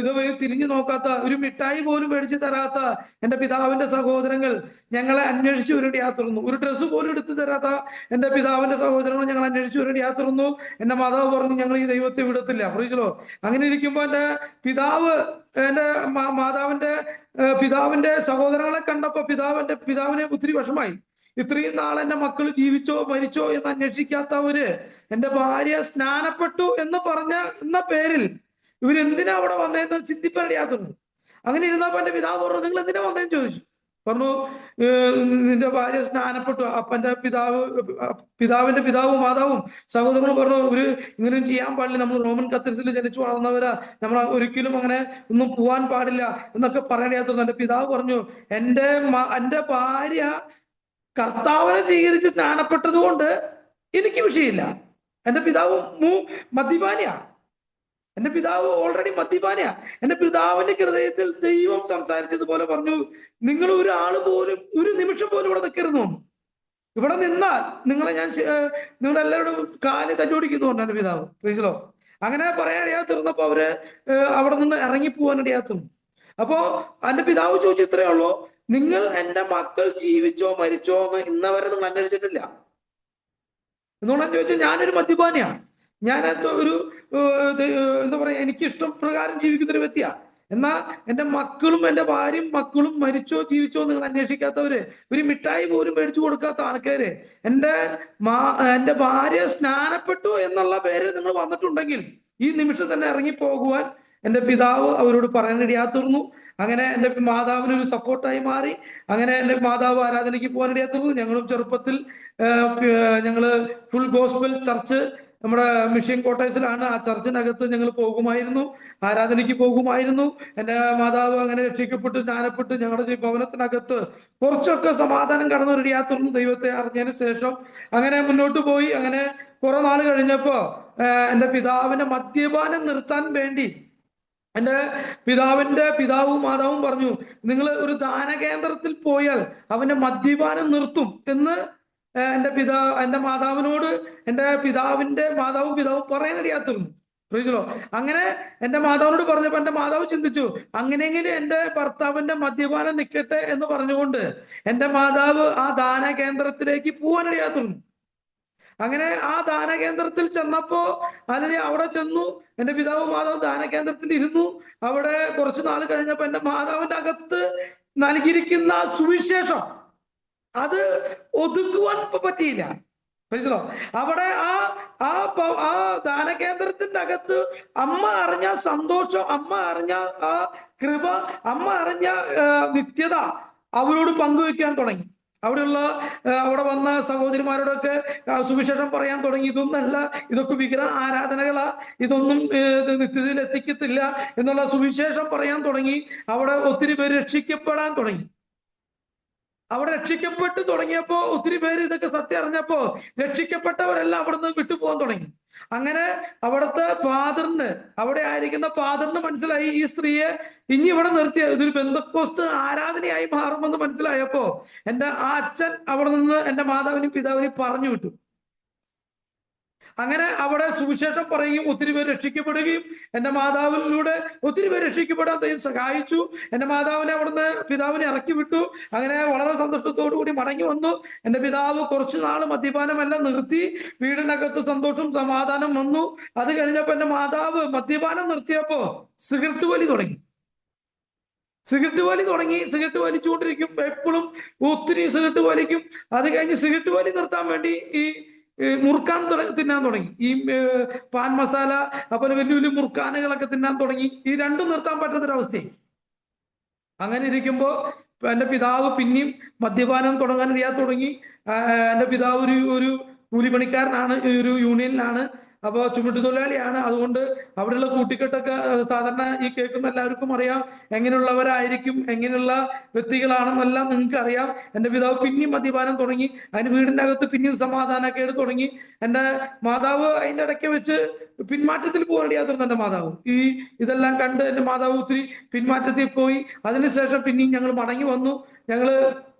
ഇതുവരെ തിരിഞ്ഞു നോക്കാത്ത, ഒരു മിഠായി പോലും മേടിച്ചു തരാത്ത എൻ്റെ പിതാവിന്റെ സഹോദരങ്ങൾ ഞങ്ങളെ അന്വേഷിച്ചു വരേണ്ടിയാത്തുന്നു. ഒരു ഡ്രസ്സ് പോലും എടുത്തു തരാത്ത എൻ്റെ പിതാവിന്റെ സഹോദരങ്ങൾ ഞങ്ങൾ അന്വേഷിച്ചു വരേണ്ടിയാത്തുന്നു. എൻ്റെ മാതാവ് പറഞ്ഞു, ഞങ്ങൾ ഈ ദൈവത്തെ വിടത്തില്ല. അറിയിച്ചല്ലോ. അങ്ങനെ ഇരിക്കുമ്പോ എൻ്റെ പിതാവിന്റെ സഹോദരങ്ങളെ കണ്ടപ്പോ പിതാവിനെ ഒത്തിരി വിഷമായി. ഇത്രയും നാൾ എൻ്റെ മക്കൾ ജീവിച്ചോ മരിച്ചോ എന്ന് അന്വേഷിക്കാത്തവര് എൻ്റെ ഭാര്യ സ്നാനപ്പെട്ടു എന്ന പേരിൽ ഇവരെന്തിനാ അവിടെ വന്നതെന്ന് ചിന്തിപ്പാൻ ഇടയാത്തുന്നു. അങ്ങനെ ഇരുന്നപ്പോ എൻ്റെ പിതാവ് പറഞ്ഞു, നിങ്ങൾ എന്തിനാ വന്നതെന്ന് ചോദിച്ചു. പറഞ്ഞു, നിന്റെ ഭാര്യ സ്നാനപ്പെട്ടു. അപ്പൊ എൻ്റെ പിതാവിന്റെ പിതാവും മാതാവും സഹോദരനും പറഞ്ഞു, ഇവര് ഇങ്ങനെയും ചെയ്യാൻ പാടില്ല, നമ്മൾ റോമൻ കത്തീഡ്രലിൽ ജനിച്ചു വളർന്നവരാ, നമ്മൾ ഒരിക്കലും അങ്ങനെ ഒന്നും പോവാൻ പാടില്ല എന്നൊക്കെ പറയാൻ ഇടയാത്തുന്നു. എൻ്റെ പിതാവ് പറഞ്ഞു, എൻ്റെ ഭാര്യ കർത്താവിനെ സ്വീകരിച്ച് സ്നാനപ്പെട്ടത് കൊണ്ട് എനിക്ക് വിഷയമില്ല. എൻ്റെ പിതാവ് മദ്യപാനിയാ. എൻ്റെ പിതാവ് ഓൾറെഡി മദ്യപാനിയാ. എൻ്റെ പിതാവിന്റെ ഹൃദയത്തിൽ ദൈവം സംസാരിച്ചതുപോലെ പറഞ്ഞു, നിങ്ങൾ ഒരാൾ പോലും ഒരു നിമിഷം പോലും ഇവിടെ നിൽക്കരുന്നു. ഇവിടെ നിന്നാൽ നിങ്ങളെ ഞാൻ നിങ്ങളുടെ എല്ലാവരും കാല് തല്ലുപിടിക്കുന്നു പറഞ്ഞു എൻ്റെ പിതാവ്. പ്രീസിലോ അങ്ങനെ പറയാൻ ഇടയാത്തിരുന്നപ്പോ അവര് അവിടെ നിന്ന് ഇറങ്ങിപ്പോവാൻ ഇടയാത്തിരുന്നു. അപ്പോ എൻ്റെ പിതാവ് ചോദിച്ചു, ഇത്രയേ ഉള്ളൂ, നിങ്ങൾ എൻ്റെ മക്കൾ ജീവിച്ചോ മരിച്ചോ എന്ന് ഇന്നവരെ നിങ്ങൾ അന്വേഷിച്ചിട്ടില്ല എന്നുകൊണ്ട് ചോദിച്ചാൽ ഞാനൊരു മദ്യപാനിയാണ്. ഞാൻ ഒരു എന്താ പറയാ, എനിക്ക് ഇഷ്ടം പ്രകാരം ജീവിക്കുന്ന ഒരു വ്യക്തിയാ. എന്നാ എൻ്റെ മക്കളും എൻ്റെ ഭാര്യയും മക്കളും മരിച്ചോ ജീവിച്ചോ നിങ്ങൾ അന്വേഷിക്കാത്തവര്, ഒരു മിഠായി പോലും മേടിച്ചു കൊടുക്കാത്ത ആൾക്കാര്, എൻ്റെ ഭാര്യ സ്നാനപ്പെട്ടു എന്നുള്ള പേര് നിങ്ങൾ വന്നിട്ടുണ്ടെങ്കിൽ ഈ നിമിഷം തന്നെ ഇറങ്ങി പോകുവാൻ എൻ്റെ പിതാവ് അവരോട് പറയാനിടയാത്തുന്നു. അങ്ങനെ എൻ്റെ മാതാവിന് ഒരു സപ്പോർട്ടായി മാറി. അങ്ങനെ എൻ്റെ മാതാവ് ആരാധനയ്ക്ക് പോകാനിടയാത്തുന്നു. ഞങ്ങളും ചെറുപ്പത്തിൽ ഞങ്ങള് ഫുൾ ഗോസ്പൽ ചർച്ച് നമ്മുടെ മിഷൻ ക്വാർട്ടേഴ്സിലാണ്. ആ ചർച്ചിനകത്ത് ഞങ്ങൾ പോകുമായിരുന്നു, ആരാധനയ്ക്ക് പോകുമായിരുന്നു. എൻ്റെ മാതാവ് അങ്ങനെ രക്ഷിക്കപ്പെട്ട് സ്നാനപ്പെട്ട് ഞങ്ങളുടെ ഭവനത്തിനകത്ത് കുറച്ചൊക്കെ സമാധാനം കടന്നു റെഡിയാത്തുന്നു ദൈവത്തെ അറിഞ്ഞതിന് ശേഷം. അങ്ങനെ മുന്നോട്ട് പോയി. അങ്ങനെ കുറെ നാൾ കഴിഞ്ഞപ്പോ എൻ്റെ പിതാവിന്റെ മദ്യപാനം നിർത്താൻ വേണ്ടി എൻ്റെ പിതാവിന്റെ പിതാവും മാതാവും പറഞ്ഞു, നിങ്ങൾ ഒരു ദാനകേന്ദ്രത്തിൽ പോയാൽ അവന്റെ മദ്യപാനം നിർത്തും എന്ന് എൻ്റെ മാതാവിനോട് എൻ്റെ പിതാവിന്റെ മാതാവും പിതാവും പറയാനിടയാത്തിരുന്നു. പ്രീതിലോ അങ്ങനെ എൻ്റെ മാതാവിനോട് പറഞ്ഞപ്പോ എൻ്റെ മാതാവ് ചിന്തിച്ചു, അങ്ങനെയെങ്കിലും എൻ്റെ ഭർത്താവിന്റെ മദ്യപാനം നിൽക്കട്ടെ എന്ന് പറഞ്ഞുകൊണ്ട് എൻ്റെ മാതാവ് ആ ദാനകേന്ദ്രത്തിലേക്ക് പോകാനിടയാത്തിരുന്നു. അങ്ങനെ ആ ദാനകേന്ദ്രത്തിൽ ചെന്നപ്പോ അവിടെ ചെന്നു. എൻ്റെ പിതാവ് മാതാവ് ദാനകേന്ദ്രത്തിൽ ഇരുന്നു. അവിടെ കുറച്ചു നാൾ കഴിഞ്ഞപ്പോ എൻ്റെ മാതാവിന്റെ അകത്ത് നൽകിയിരിക്കുന്ന സുവിശേഷം അത് ഒതുക്കുവാൻ പറ്റിയില്ല. അവിടെ ആ ദാനകേന്ദ്രത്തിന്റെ അകത്ത് അമ്മ അറിഞ്ഞ സന്തോഷം, അമ്മ അറിഞ്ഞ ആ കൃപ, അമ്മ അറിഞ്ഞ നിത്യത അവരോട് പങ്കുവെക്കാൻ തുടങ്ങി. അവിടെ വന്ന സഹോദരിമാരോടൊക്കെ സുവിശേഷം പറയാൻ തുടങ്ങി. ഇതൊന്നല്ല, ഇതൊക്കെ വിഗ്രഹ ആരാധനകളാ, ഇതൊന്നും നിത്യതയിൽ എത്തിക്കത്തില്ല എന്നുള്ള സുവിശേഷം പറയാൻ തുടങ്ങി. അവിടെ ഒത്തിരി പേര് രക്ഷിക്കപ്പെടാൻ തുടങ്ങി. അവിടെ രക്ഷിക്കപ്പെട്ട് തുടങ്ങിയപ്പോ ഒത്തിരി പേര് ഇതൊക്കെ സത്യം അറിഞ്ഞപ്പോ രക്ഷിക്കപ്പെട്ടവരെല്ലാം അവിടെ നിന്ന് വിട്ടുപോകാൻ തുടങ്ങി. അങ്ങനെ അവിടുത്തെ അവിടെ ആയിരിക്കുന്ന ഫാദറിന് മനസ്സിലായി ഈ സ്ത്രീയെ ഇനി ഇവിടെ നിർത്തിയ ഇതൊരു പെന്തക്കോസ്ത് ആരാധനയായി മാറുമെന്ന് മനസ്സിലായപ്പോ ആ അച്ഛൻ അവിടെ നിന്ന് എൻ്റെ മാതാവിനും പിതാവിനും പറഞ്ഞു വിട്ടു. അങ്ങനെ അവിടെ സുവിശേഷം പറയുകയും ഒത്തിരി പേര് രക്ഷിക്കപ്പെടുകയും എൻ്റെ മാതാവിലൂടെ ഒത്തിരി പേര് രക്ഷിക്കപ്പെടാൻ ദൈവം സഹായിച്ചു. എൻ്റെ മാതാവിനെ അവിടുന്ന് പിതാവിനെ ഇറക്കി വിട്ടു. അങ്ങനെ വളരെ സന്തോഷത്തോടു കൂടി മടങ്ങി വന്നു. എൻ്റെ പിതാവ് കുറച്ചു നാൾ മദ്യപാനമെല്ലാം നിർത്തി. വീടിനകത്ത് സന്തോഷം സമാധാനം വന്നു. അത് കഴിഞ്ഞപ്പോ എൻ്റെ മാതാവ് മദ്യപാനം നിർത്തിയപ്പോ സിഗരറ്റ് വലി തുടങ്ങി. സിഗരറ്റ് വലിച്ചുകൊണ്ടിരിക്കും. എപ്പോഴും ഒത്തിരി സിഗരറ്റ് വലിക്കും. അത് കഴിഞ്ഞ് സിഗരറ്റ് വലി നിർത്താൻ വേണ്ടി ഈ മുറുക്കാൻ തിന്നാൻ തുടങ്ങി. ഈ പാൻ മസാല അതുപോലെ വലിയ വലിയ മുറുക്കാനുകളൊക്കെ തിന്നാൻ തുടങ്ങി. ഈ രണ്ടും നിർത്താൻ പറ്റാത്തൊരവസ്ഥയായി. അങ്ങനെ ഇരിക്കുമ്പോ എൻ്റെ പിതാവ് പിന്നെയും മദ്യപാനം തുടങ്ങാൻ തുടങ്ങി. എൻ്റെ പിതാവ് ഒരു കൂലിപ്പണിക്കാരനാണ്, ഒരു യൂണിയനിലാണ്. അപ്പോൾ ചുമട്ടുതൊഴിലാളിയാണ്. അതുകൊണ്ട് അവിടെയുള്ള കൂട്ടിക്കെട്ടൊക്കെ സാധാരണ ഈ കേൾക്കുന്ന എല്ലാവർക്കും അറിയാം എങ്ങനെയുള്ളവരായിരിക്കും, എങ്ങനെയുള്ള വ്യക്തികളാണെന്നെല്ലാം നിങ്ങൾക്ക് അറിയാം. എൻ്റെ പിതാവ് പിന്നെയും മദ്യപാനം തുടങ്ങി. അതിന് വീടിൻ്റെ അകത്ത് പിന്നെയും സമാധാനക്കേട് തുടങ്ങി. എൻ്റെ മാതാവ് അതിൻ്റെ ഇടയ്ക്ക് വെച്ച് പിന്മാറ്റത്തിൽ പോകേണ്ടിയായിരുന്നു. എൻ്റെ മാതാവ് ഇതെല്ലാം കണ്ട് എൻ്റെ മാതാവ് ഒത്തിരി പിന്മാറ്റത്തിൽ പോയി. അതിനുശേഷം പിന്നെയും ഞങ്ങൾ മടങ്ങി വന്നു. ഞങ്ങള്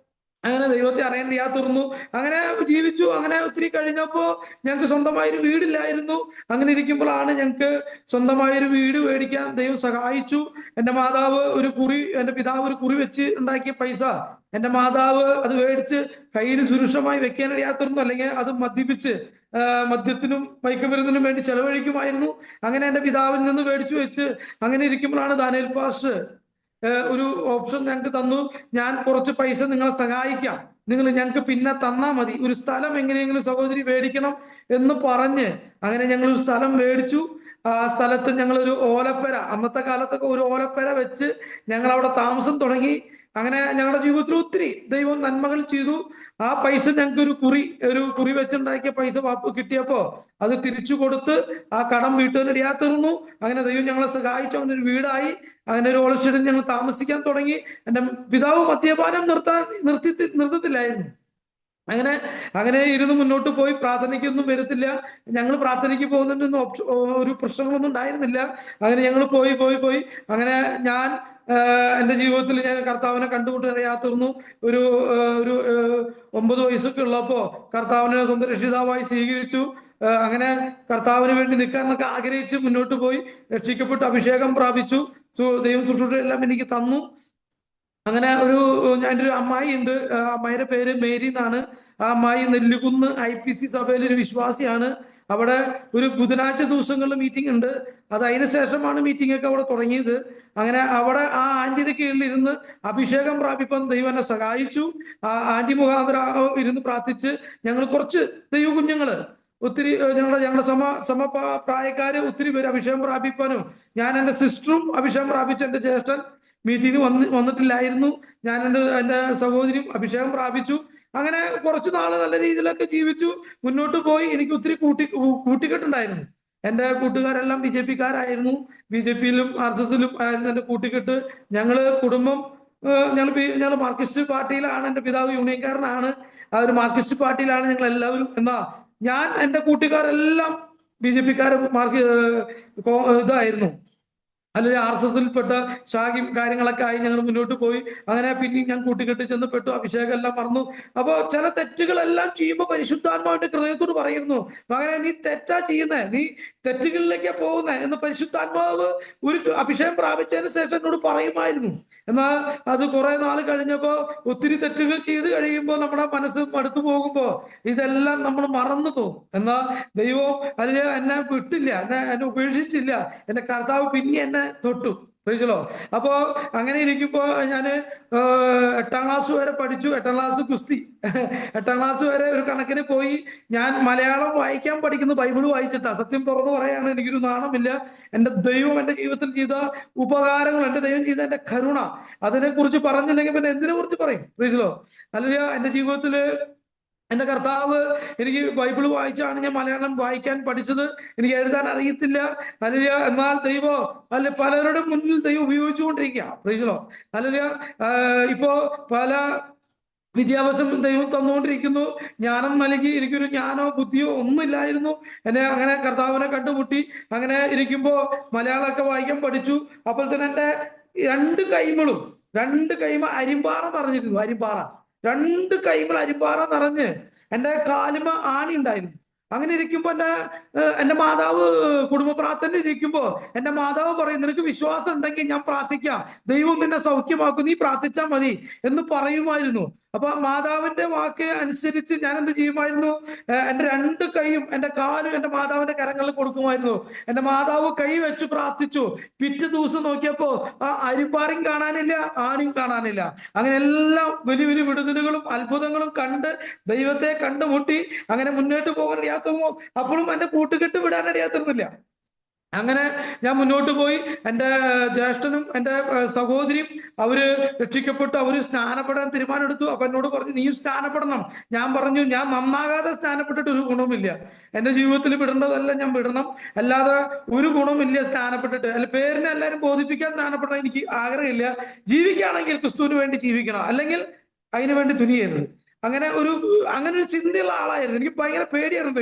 അങ്ങനെ ദൈവത്തെ അറിയാൻ തീർന്നു. അങ്ങനെ ജീവിച്ചു. അങ്ങനെ ഒത്തിരി കഴിഞ്ഞപ്പോൾ ഞങ്ങൾക്ക് സ്വന്തമായൊരു വീടില്ലായിരുന്നു. അങ്ങനെ ഇരിക്കുമ്പോഴാണ് ഞങ്ങൾക്ക് സ്വന്തമായൊരു വീട് മേടിക്കാൻ ദൈവം സഹായിച്ചു. എൻ്റെ മാതാവ് എൻ്റെ പിതാവ് ഒരു കുറി വെച്ച് ഉണ്ടാക്കിയ പൈസ എൻ്റെ മാതാവ് അത് മേടിച്ച് കയ്യിൽ സുരക്ഷമായി വെക്കാൻ തീർന്നു. അല്ലെങ്കിൽ അത് മദ്യത്തിനും മയക്കുമരുന്നിനും വേണ്ടി ചെലവഴിക്കുമായിരുന്നു. അങ്ങനെ എൻ്റെ പിതാവിൽ നിന്ന് മേടിച്ചു വെച്ച് അങ്ങനെ ഇരിക്കുമ്പോഴാണ് ദാനിയേൽ പാസ്റ്റർ ഒരു ഓപ്ഷൻ ഞങ്ങൾക്ക് തന്നു. ഞാൻ കുറച്ച് പൈസ നിങ്ങളെ സഹായിക്കാം, നിങ്ങൾ ഞങ്ങൾക്ക് പിന്നെ തന്നാ മതി, ഒരു സ്ഥലം എങ്ങനെയെങ്കിലും സഹോദരി മേടിക്കണം എന്ന് പറഞ്ഞ് അങ്ങനെ ഞങ്ങൾ ഒരു സ്ഥലം മേടിച്ചു. ആ സ്ഥലത്ത് ഞങ്ങളൊരു ഓലപ്പര, അന്നത്തെ കാലത്തൊക്കെ ഒരു ഓലപ്പര വെച്ച് ഞങ്ങൾ അവിടെ താമസം തുടങ്ങി. അങ്ങനെ ഞങ്ങളുടെ ജീവിതത്തിൽ ഒത്തിരി ദൈവം നന്മകൾ ചെയ്തു. ആ പൈസ ഞങ്ങൾക്ക് ഒരു കുറി വെച്ചുണ്ടാക്കിയ പൈസ കിട്ടിയപ്പോ അത് തിരിച്ചു കൊടുത്ത് ആ കടം വീട്ടുവാനിടയാത്തിരുന്നു. അങ്ങനെ ദൈവം ഞങ്ങളെ സഹായിച്ചു. അങ്ങനെ ഒരു വീടായി. അങ്ങനെ ഒരു ഓളഷീഡിൽ ഞങ്ങൾ താമസിക്കാൻ തുടങ്ങി. എൻ്റെ പിതാവ് മദ്യപാനം നിർത്തത്തില്ലായിരുന്നു. അങ്ങനെ അങ്ങനെ ഇരുന്ന് മുന്നോട്ട് പോയി. പ്രാർത്ഥനയ്ക്കൊന്നും വരത്തില്ല. ഞങ്ങൾ പ്രാർത്ഥനയ്ക്ക് പോകുന്നതിനൊന്നും ഒരു പ്രശ്നങ്ങളൊന്നും ഉണ്ടായിരുന്നില്ല. അങ്ങനെ ഞങ്ങൾ പോയി പോയി പോയി അങ്ങനെ ഞാൻ എൻ്റെ ജീവിതത്തിൽ ഞാൻ കർത്താവിനെ കണ്ടുമുട്ടാൻ തീർന്നു. ഒരു 9 വയസ്സൊക്കെ ഉള്ളപ്പോൾ കർത്താവിനെ സ്വന്തം രക്ഷിതാവായി സ്വീകരിച്ചു. അങ്ങനെ കർത്താവിന് വേണ്ടി നിൽക്കാൻ എന്നൊക്കെ ആഗ്രഹിച്ച് മുന്നോട്ട് പോയി. രക്ഷിക്കപ്പെട്ട് അഭിഷേകം പ്രാപിച്ചു. ദൈവം ശുശ്രൂഷ എല്ലാം എനിക്ക് തന്നു. അങ്ങനെ എൻ്റെ ഒരു അമ്മായി ഉണ്ട്. ആ അമ്മായിയുടെ പേര് മേരി എന്നാണ്. ആ അമ്മായി നെല്ലിക്കുന്ന് IPC സഭയിലെ ഒരു വിശ്വാസിയാണ്. അവിടെ ഒരു ബുധനാഴ്ച ദിവസങ്ങളിൽ മീറ്റിംഗ് ഉണ്ട്. അത് അതിന് ശേഷമാണ് മീറ്റിംഗ് ഒക്കെ അവിടെ തുടങ്ങിയത്. അങ്ങനെ അവിടെ ആ ആന്റിയുടെ കീഴിൽ ഇരുന്ന് അഭിഷേകം പ്രാപിപ്പാൻ ദൈവം എന്നെ സഹായിച്ചു. ആ ആന്റി മുഖാന്തരം ഇരുന്ന് പ്രാർത്ഥിച്ച് ഞങ്ങൾ കുറച്ച് ദൈവ കുഞ്ഞുങ്ങള് ഒത്തിരി ഞങ്ങളുടെ സമപ്രായക്കാര് ഒത്തിരി പേര് അഭിഷേകം പ്രാപിപ്പാനും, ഞാൻ എൻ്റെ സിസ്റ്ററും അഭിഷേകം പ്രാപിച്ചു. എൻ്റെ ജ്യേഷ്ഠൻ മീറ്റിംഗ് വന്നിട്ടില്ലായിരുന്നു. ഞാൻ എൻ്റെ സഹോദരിയും അഭിഷേകം പ്രാപിച്ചു. അങ്ങനെ കുറച്ചു നാള് നല്ല രീതിയിലൊക്കെ ജീവിച്ചു മുന്നോട്ട് പോയി. എനിക്ക് ഒത്തിരി കൂട്ടിക്കെട്ടുണ്ടായിരുന്നു. എൻ്റെ കൂട്ടുകാരെല്ലാം BJP-ക്കാരായിരുന്നു. BJP-യിലും RSS-ലും ആയിരുന്നു എൻ്റെ കൂട്ടിക്കെട്ട്. ഞങ്ങള് കുടുംബം ഞങ്ങൾ മാർക്സിസ്റ്റ് പാർട്ടിയിലാണ്. എൻ്റെ പിതാവ് യൂണിയൻകാരനാണ്. ആ ഒരു മാർക്സിസ്റ്റ് പാർട്ടിയിലാണ് ഞങ്ങൾ എല്ലാവരും. എന്നാ ഞാൻ എൻ്റെ കൂട്ടുകാരെല്ലാം BJP-ക്കാരും ഇതായിരുന്നു, അല്ലെങ്കിൽ RSS-ൽപ്പെട്ട ശാഖയും കാര്യങ്ങളൊക്കെ ആയി ഞങ്ങൾ മുന്നോട്ട് പോയി. അങ്ങനെ പിന്നെ ഞാൻ കൂട്ടിക്കെട്ടി ചെന്നപ്പെട്ടു. അഭിഷേകം എല്ലാം മറന്നു. അപ്പോൾ ചില തെറ്റുകളെല്ലാം ചെയ്യുമ്പോൾ പരിശുദ്ധാത്മാവിന്റെ ഹൃദയത്തോട് പറയുന്നു, മകനെ നീ തെറ്റാ ചെയ്യുന്നേ, നീ തെറ്റുകളിലേക്കാ പോകുന്നേ എന്ന് പരിശുദ്ധാത്മാവ് ഒരു അഭിഷേകം പ്രാപിച്ചതിന് ശേഷം എന്നോട് പറയുമായിരുന്നു. എന്നാൽ അത് കുറെ നാൾ കഴിഞ്ഞപ്പോൾ ഒത്തിരി തെറ്റുകൾ ചെയ്ത് കഴിയുമ്പോൾ നമ്മുടെ മനസ്സ് മടുത്തു പോകുമ്പോൾ ഇതെല്ലാം നമ്മൾ മറന്നു പോകും. എന്നാൽ ദൈവം അതിൽ എന്നെ വിട്ടില്ല, എന്നെ ഉപേക്ഷിച്ചില്ല. എന്റെ കർത്താവ് പിന്നെ എന്നെ തൊട്ടു. പ്രൈസലോ. അപ്പോ അങ്ങനെ ഇരിക്കുമ്പോ ഞാന് 8ാം ക്ലാസ് വരെ പഠിച്ചു. 8ാം ക്ലാസ് ഗുസ്തി 8ാം ക്ലാസ് വരെ ഒരു കണക്കിന് പോയി. ഞാൻ മലയാളം വായിക്കാൻ പഠിക്കുന്നു ബൈബിള് വായിച്ചിട്ടാ. സത്യം തുറന്നു പറയാണ്, എനിക്കൊരു നാണമില്ല. എൻ്റെ ദൈവം എൻ്റെ ജീവിതത്തിൽ ചെയ്ത ഉപകാരങ്ങൾ, എൻ്റെ ദൈവം ചെയ്ത എൻ്റെ കരുണ, അതിനെ കുറിച്ച് പറഞ്ഞില്ലെങ്കിൽ പിന്നെ എന്തിനെ കുറിച്ച് പറയും. പ്രൈസലോ. അല്ലെങ്കിൽ എൻ്റെ ജീവിതത്തില് എൻ്റെ കർത്താവ് എനിക്ക് ബൈബിൾ വായിച്ചാണ് ഞാൻ മലയാളം വായിക്കാൻ പഠിച്ചത്. എനിക്ക് എഴുതാൻ അറിയത്തില്ല. അല്ലെങ്കിൽ എന്നാൽ ദൈവം പലരുടെ മുന്നിൽ ദൈവം ഉപയോഗിച്ചുകൊണ്ടിരിക്കുക. പ്രൈസലോ. അല്ലെങ്കിൽ ഇപ്പോ പല വിദ്യാഭ്യാസം ദൈവം തന്നുകൊണ്ടിരിക്കുന്നു. ജ്ഞാനം നൽകി. എനിക്കൊരു ജ്ഞാനോ ബുദ്ധിയോ ഒന്നുമില്ലായിരുന്നു. എന്നെ അങ്ങനെ കർത്താവിനെ കണ്ടുമുട്ടി. അങ്ങനെ ഇരിക്കുമ്പോ മലയാളമൊക്കെ വായിക്കാൻ പഠിച്ചു. അപ്പോൾ തന്നെ എൻ്റെ രണ്ട് കൈമ അരിമ്പാറ നിറഞ്ഞിരുന്നു. അരിമ്പാറ 2 കൈമൾ അരിമ്പാറ നിറഞ്ഞ് എൻ്റെ കാലുമ ആണി ഉണ്ടായിരുന്നു. അങ്ങനെ ഇരിക്കുമ്പോ എൻ്റെ മാതാവ് കുടുംബ പ്രാർത്ഥന ഇരിക്കുമ്പോ എൻ്റെ മാതാവ് പറയും, നിനക്ക് വിശ്വാസം ഉണ്ടെങ്കിൽ ഞാൻ പ്രാർത്ഥിക്കാം, ദൈവം നിന്നെ സൗഖ്യമാക്കും, നീ പ്രാർത്ഥിച്ചാൽ മതി എന്ന് പറയുമായിരുന്നു. അപ്പൊ മാതാവിന്റെ വാക്ക് അനുസരിച്ച് ഞാൻ എന്ത് ചെയ്യുമായിരുന്നു? എൻ്റെ 2 കൈയും എൻ്റെ കാലും എൻ്റെ മാതാവിന്റെ കരങ്ങളിൽ കൊടുക്കുമായിരുന്നു. എൻ്റെ മാതാവ് കൈ വെച്ച് പ്രാർത്ഥിച്ചു. പിറ്റേ ദിവസം നോക്കിയപ്പോ ആ അരിമ്പാറയും കാണാനില്ല, ആണിയും കാണാനില്ല. അങ്ങനെ എല്ലാം വലിയ വലിയ വിടുതലുകളും അത്ഭുതങ്ങളും കണ്ട് ദൈവത്തെ കണ്ടുമുട്ടി. അങ്ങനെ മുന്നോട്ട് പോകാൻ ഇടയാത്തുമോ, അപ്പോഴും എൻ്റെ കൂട്ടുകെട്ട് വിടാൻ ഇടയാത്തുന്നില്ല. അങ്ങനെ ഞാൻ മുന്നോട്ട് പോയി. എൻ്റെ ജ്യേഷ്ഠനും എൻ്റെ സഹോദരിയും അവര് രക്ഷിക്കപ്പെട്ടു. അവര് സ്നാനപ്പെടാൻ തീരുമാനമെടുത്തു. അപ്പൊ എന്നോട് പറഞ്ഞു, നീയും സ്നാനപ്പെടണം. ഞാൻ പറഞ്ഞു, ഞാൻ നന്നാകാതെ സ്നാനപ്പെട്ടിട്ട് ഒരു ഗുണവുമില്ല. എൻ്റെ ജീവിതത്തിൽ വിടേണ്ടതെല്ലാം ഞാൻ വിടണം, അല്ലാതെ ഒരു ഗുണമില്ല സ്നാനപ്പെട്ടിട്ട്. അല്ല, പേരിനെ എല്ലാവരും ബോധിപ്പിക്കാൻ സ്നാനപ്പെടാൻ എനിക്ക് ആഗ്രഹമില്ല. ജീവിക്കുകയാണെങ്കിൽ ക്രിസ്തുവിന് വേണ്ടി ജീവിക്കണം, അല്ലെങ്കിൽ അതിനു വേണ്ടി തുനിയരുത്. അങ്ങനെ ഒരു ചിന്തയുള്ള ആളായിരുന്നു. എനിക്ക് ഭയങ്കര പേടിയായിരുന്നു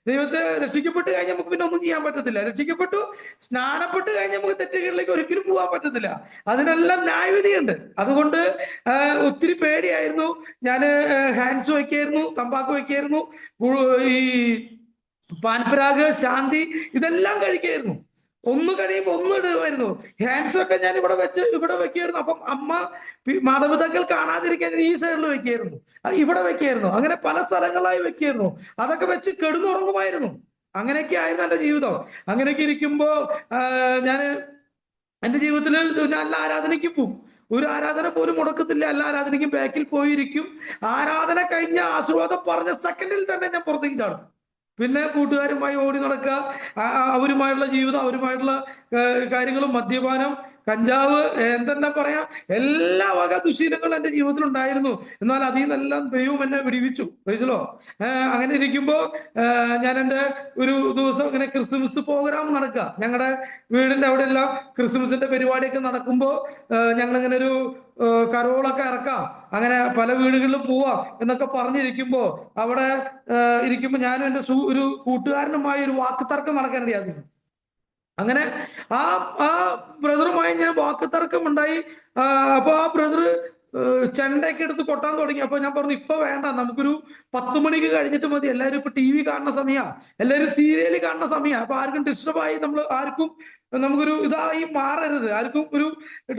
ദൈവത്തെ രക്ഷിക്കപ്പെട്ട് കഴിഞ്ഞാൽ നമുക്ക് പിന്നെ ഒന്നും ചെയ്യാൻ പറ്റത്തില്ല. രക്ഷിക്കപ്പെട്ടു, സ്നാനപ്പെട്ട് കഴിഞ്ഞാൽ നമുക്ക് തെറ്റുകളിലേക്ക് ഒരിക്കലും പോകാൻ പറ്റത്തില്ല. അതിനെല്ലാം ന്യായവിധിയുണ്ട്. അതുകൊണ്ട് ഒത്തിരി പേടിയായിരുന്നു. ഞാൻ ഹാൻഡ്സ് വയ്ക്കായിരുന്നു, തമ്പാക്ക് വയ്ക്കായിരുന്നു, ഈ പാൻപരാഗ്, ശാന്തി ഇതെല്ലാം കഴിക്കായിരുന്നു. ഒന്ന് കഴിയുമ്പോൾ ഒന്ന് ഇടുമായിരുന്നു. ഹാൻഡ്സ് ഒക്കെ ഞാൻ ഇവിടെ വെക്കായിരുന്നു. അപ്പം അമ്മ മാതാപിതാക്കൾ കാണാതിരിക്കാൻ ഈ സൈഡിൽ വെക്കായിരുന്നു, ഇവിടെ വെക്കായിരുന്നു. അങ്ങനെ പല സ്ഥലങ്ങളായി വെക്കായിരുന്നു. അതൊക്കെ വെച്ച് കിടന്നുറങ്ങുമായിരുന്നു. അങ്ങനെയൊക്കെ ആയിരുന്നു എൻ്റെ ജീവിതം. അങ്ങനെയൊക്കെ ഇരിക്കുമ്പോ ഞാൻ എൻ്റെ ജീവിതത്തിൽ ഞാൻ എല്ലാ ആരാധനയ്ക്കും പോവും. ഒരു ആരാധന പോലും മുടക്കത്തില്ല. എല്ലാ ആരാധനയ്ക്കും ബാക്കിൽ പോയിരിക്കും. ആരാധന കഴിഞ്ഞ ആശീർവാദം പറഞ്ഞ സെക്കൻഡിൽ തന്നെ ഞാൻ പുറത്തേക്ക് ചാടും. പിന്നെ കൂട്ടുകാരുമായി ഓടി നടക്കുക, അവരുമായുള്ള ജീവിതം, അവരുമായിട്ടുള്ള കാര്യങ്ങളും, മദ്യപാനം, കഞ്ചാവ്, എന്തെന്നാ പറയാ, എല്ലാ വക ദുശീലങ്ങളും എന്റെ ജീവിതത്തിൽ ഉണ്ടായിരുന്നു. എന്നാൽ അതിൽ നിന്നെല്ലാം ദൈവം എന്നെ വിടിവിച്ചു. പ്രൈസലോ. അങ്ങനെ ഇരിക്കുമ്പോ ഞാൻ എൻ്റെ ഒരു ദിവസം ഇങ്ങനെ ക്രിസ്മസ് പ്രോഗ്രാം നടക്കുക, ഞങ്ങളുടെ വീടിന്റെ അവിടെ എല്ലാം ക്രിസ്മസിന്റെ പരിപാടിയൊക്കെ നടക്കുമ്പോൾ ഞങ്ങളിങ്ങനെ ഒരു കരോളൊക്കെ ഇറക്കാം, അങ്ങനെ പല വീടുകളിലും പോവാം എന്നൊക്കെ പറഞ്ഞിരിക്കുമ്പോ അവിടെ ഇരിക്കുമ്പോ ഞാനും എൻ്റെ ഒരു കൂട്ടുകാരനുമായി ഒരു വാക്കുതർക്കം നടക്കാനിടയായിരുന്നു. അങ്ങനെ ആ ആ ബ്രദറുമായി ഞാൻ വാക്കുതർക്കം ഉണ്ടായി. അപ്പൊ ആ ബ്രദർ ചെണ്ടയൊക്കെ എടുത്ത് കൊട്ടാൻ തുടങ്ങി. അപ്പൊ ഞാൻ പറഞ്ഞു, ഇപ്പൊ വേണ്ട, നമുക്കൊരു 10 മണിക്ക് കഴിഞ്ഞിട്ട് മതി, എല്ലാവരും ഇപ്പൊ ടി വി കാണുന്ന സമയമാ, എല്ലാവരും സീരിയൽ കാണുന്ന സമയമാ, അപ്പൊ ആർക്കും ഡിസ്റ്റർബായി നമുക്കൊരു ഇതായി മാറരുത്, ആർക്കും ഒരു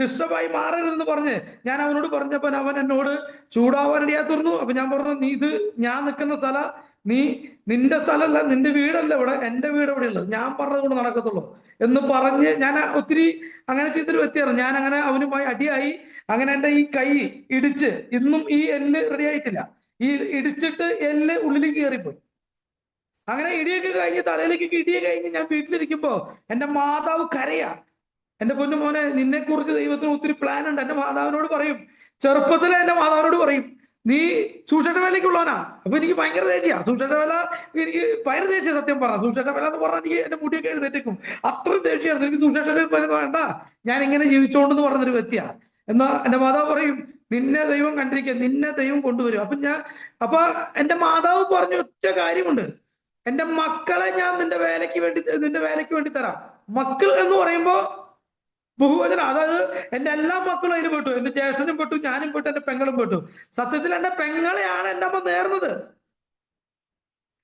ഡിസ്റ്റർബായി മാറരുതെന്ന് പറഞ്ഞ് ഞാൻ അവനോട് പറഞ്ഞപ്പോ അവൻ എന്നോട് ചൂടാവാനിടയാത്തുന്നു. അപ്പൊ ഞാൻ പറഞ്ഞു, ഞാൻ നിൽക്കുന്ന സ്ഥലം, നിന്റെ സ്ഥലമല്ല, നിന്റെ വീടല്ല ഇവിടെ, എന്റെ വീട് എവിടെ ഉള്ളത്, ഞാൻ പറഞ്ഞത് കൊണ്ട് നടക്കത്തുള്ളൂ എന്ന് പറഞ്ഞ് ഞാൻ ഒത്തിരി അങ്ങനെ ചെയ്തൊരു വ്യക്തിയാണ് ഞാൻ. അങ്ങനെ അവനുമായി അടിയായി. അങ്ങനെ എൻ്റെ ഈ കൈ ഇടിച്ച്, ഇന്നും ഈ എല്ല് റെഡി ആയിട്ടില്ല, ഈ ഇടിച്ചിട്ട് എല്ല് ഉള്ളിലേക്ക് കയറിപ്പോയി. അങ്ങനെ ഇടിയൊക്കെ കഴിഞ്ഞ്, തലയിലേക്ക് ഇടിയെ കഴിഞ്ഞ് ഞാൻ വീട്ടിലിരിക്കുമ്പോ എൻ്റെ മാതാവ് കരയാ. എന്റെ പൊന്നു മോനെ, നിന്നെ കുറിച്ച് ദൈവത്തിന് ഒത്തിരി പ്ലാൻ ഉണ്ട്. എന്റെ മാതാവിനോട് പറയും, ചെറുപ്പത്തിലെ എന്റെ മാതാവിനോട് പറയും, നീ സൂക്ഷേട്ട വേലയ്ക്കുള്ളവനാ. അപ്പൊ എനിക്ക് ഭയങ്കര ദേഷ്യ, സൂക്ഷേട്ട വേല എനിക്ക് ഭയങ്കര ദേഷ്യ. സത്യം പറഞ്ഞ സൂക്ഷേട്ട വേല എന്ന് പറഞ്ഞാൽ എനിക്ക് എന്റെ മുടിയൊക്കെ എഴുന്നേറ്റേക്കും, അത്രയും ദേഷ്യമായിരുന്നു എനിക്ക്. സൂക്ഷേട്ട വേണ്ട, ഞാൻ ഇങ്ങനെ ജീവിച്ചോണ്ടെന്ന് പറഞ്ഞൊരു വ്യക്തിയാ. എന്നാ എന്റെ മാതാവ് പറയും, നിന്നെ ദൈവം കണ്ടിരിക്കുക, നിന്നെ ദൈവം കൊണ്ടുവരും. അപ്പൊ എന്റെ മാതാവ് പറഞ്ഞ ഒറ്റ കാര്യമുണ്ട്, എന്റെ മക്കളെ ഞാൻ നിന്റെ വേലയ്ക്ക് വേണ്ടി തരാം. മക്കൾ എന്ന് പറയുമ്പോ ബഹുവചനം, അതായത് എന്റെ എല്ലാ മക്കളും അതിന് പെട്ടു, എന്റെ ജ്യേഷ്ഠനും പെട്ടു, ഞാനും പെട്ടു, എന്റെ പെങ്ങളും പെട്ടു. സത്യത്തിൽ എന്റെ പെങ്ങളെയാണ് എന്റെ അമ്മ നേർന്നത്,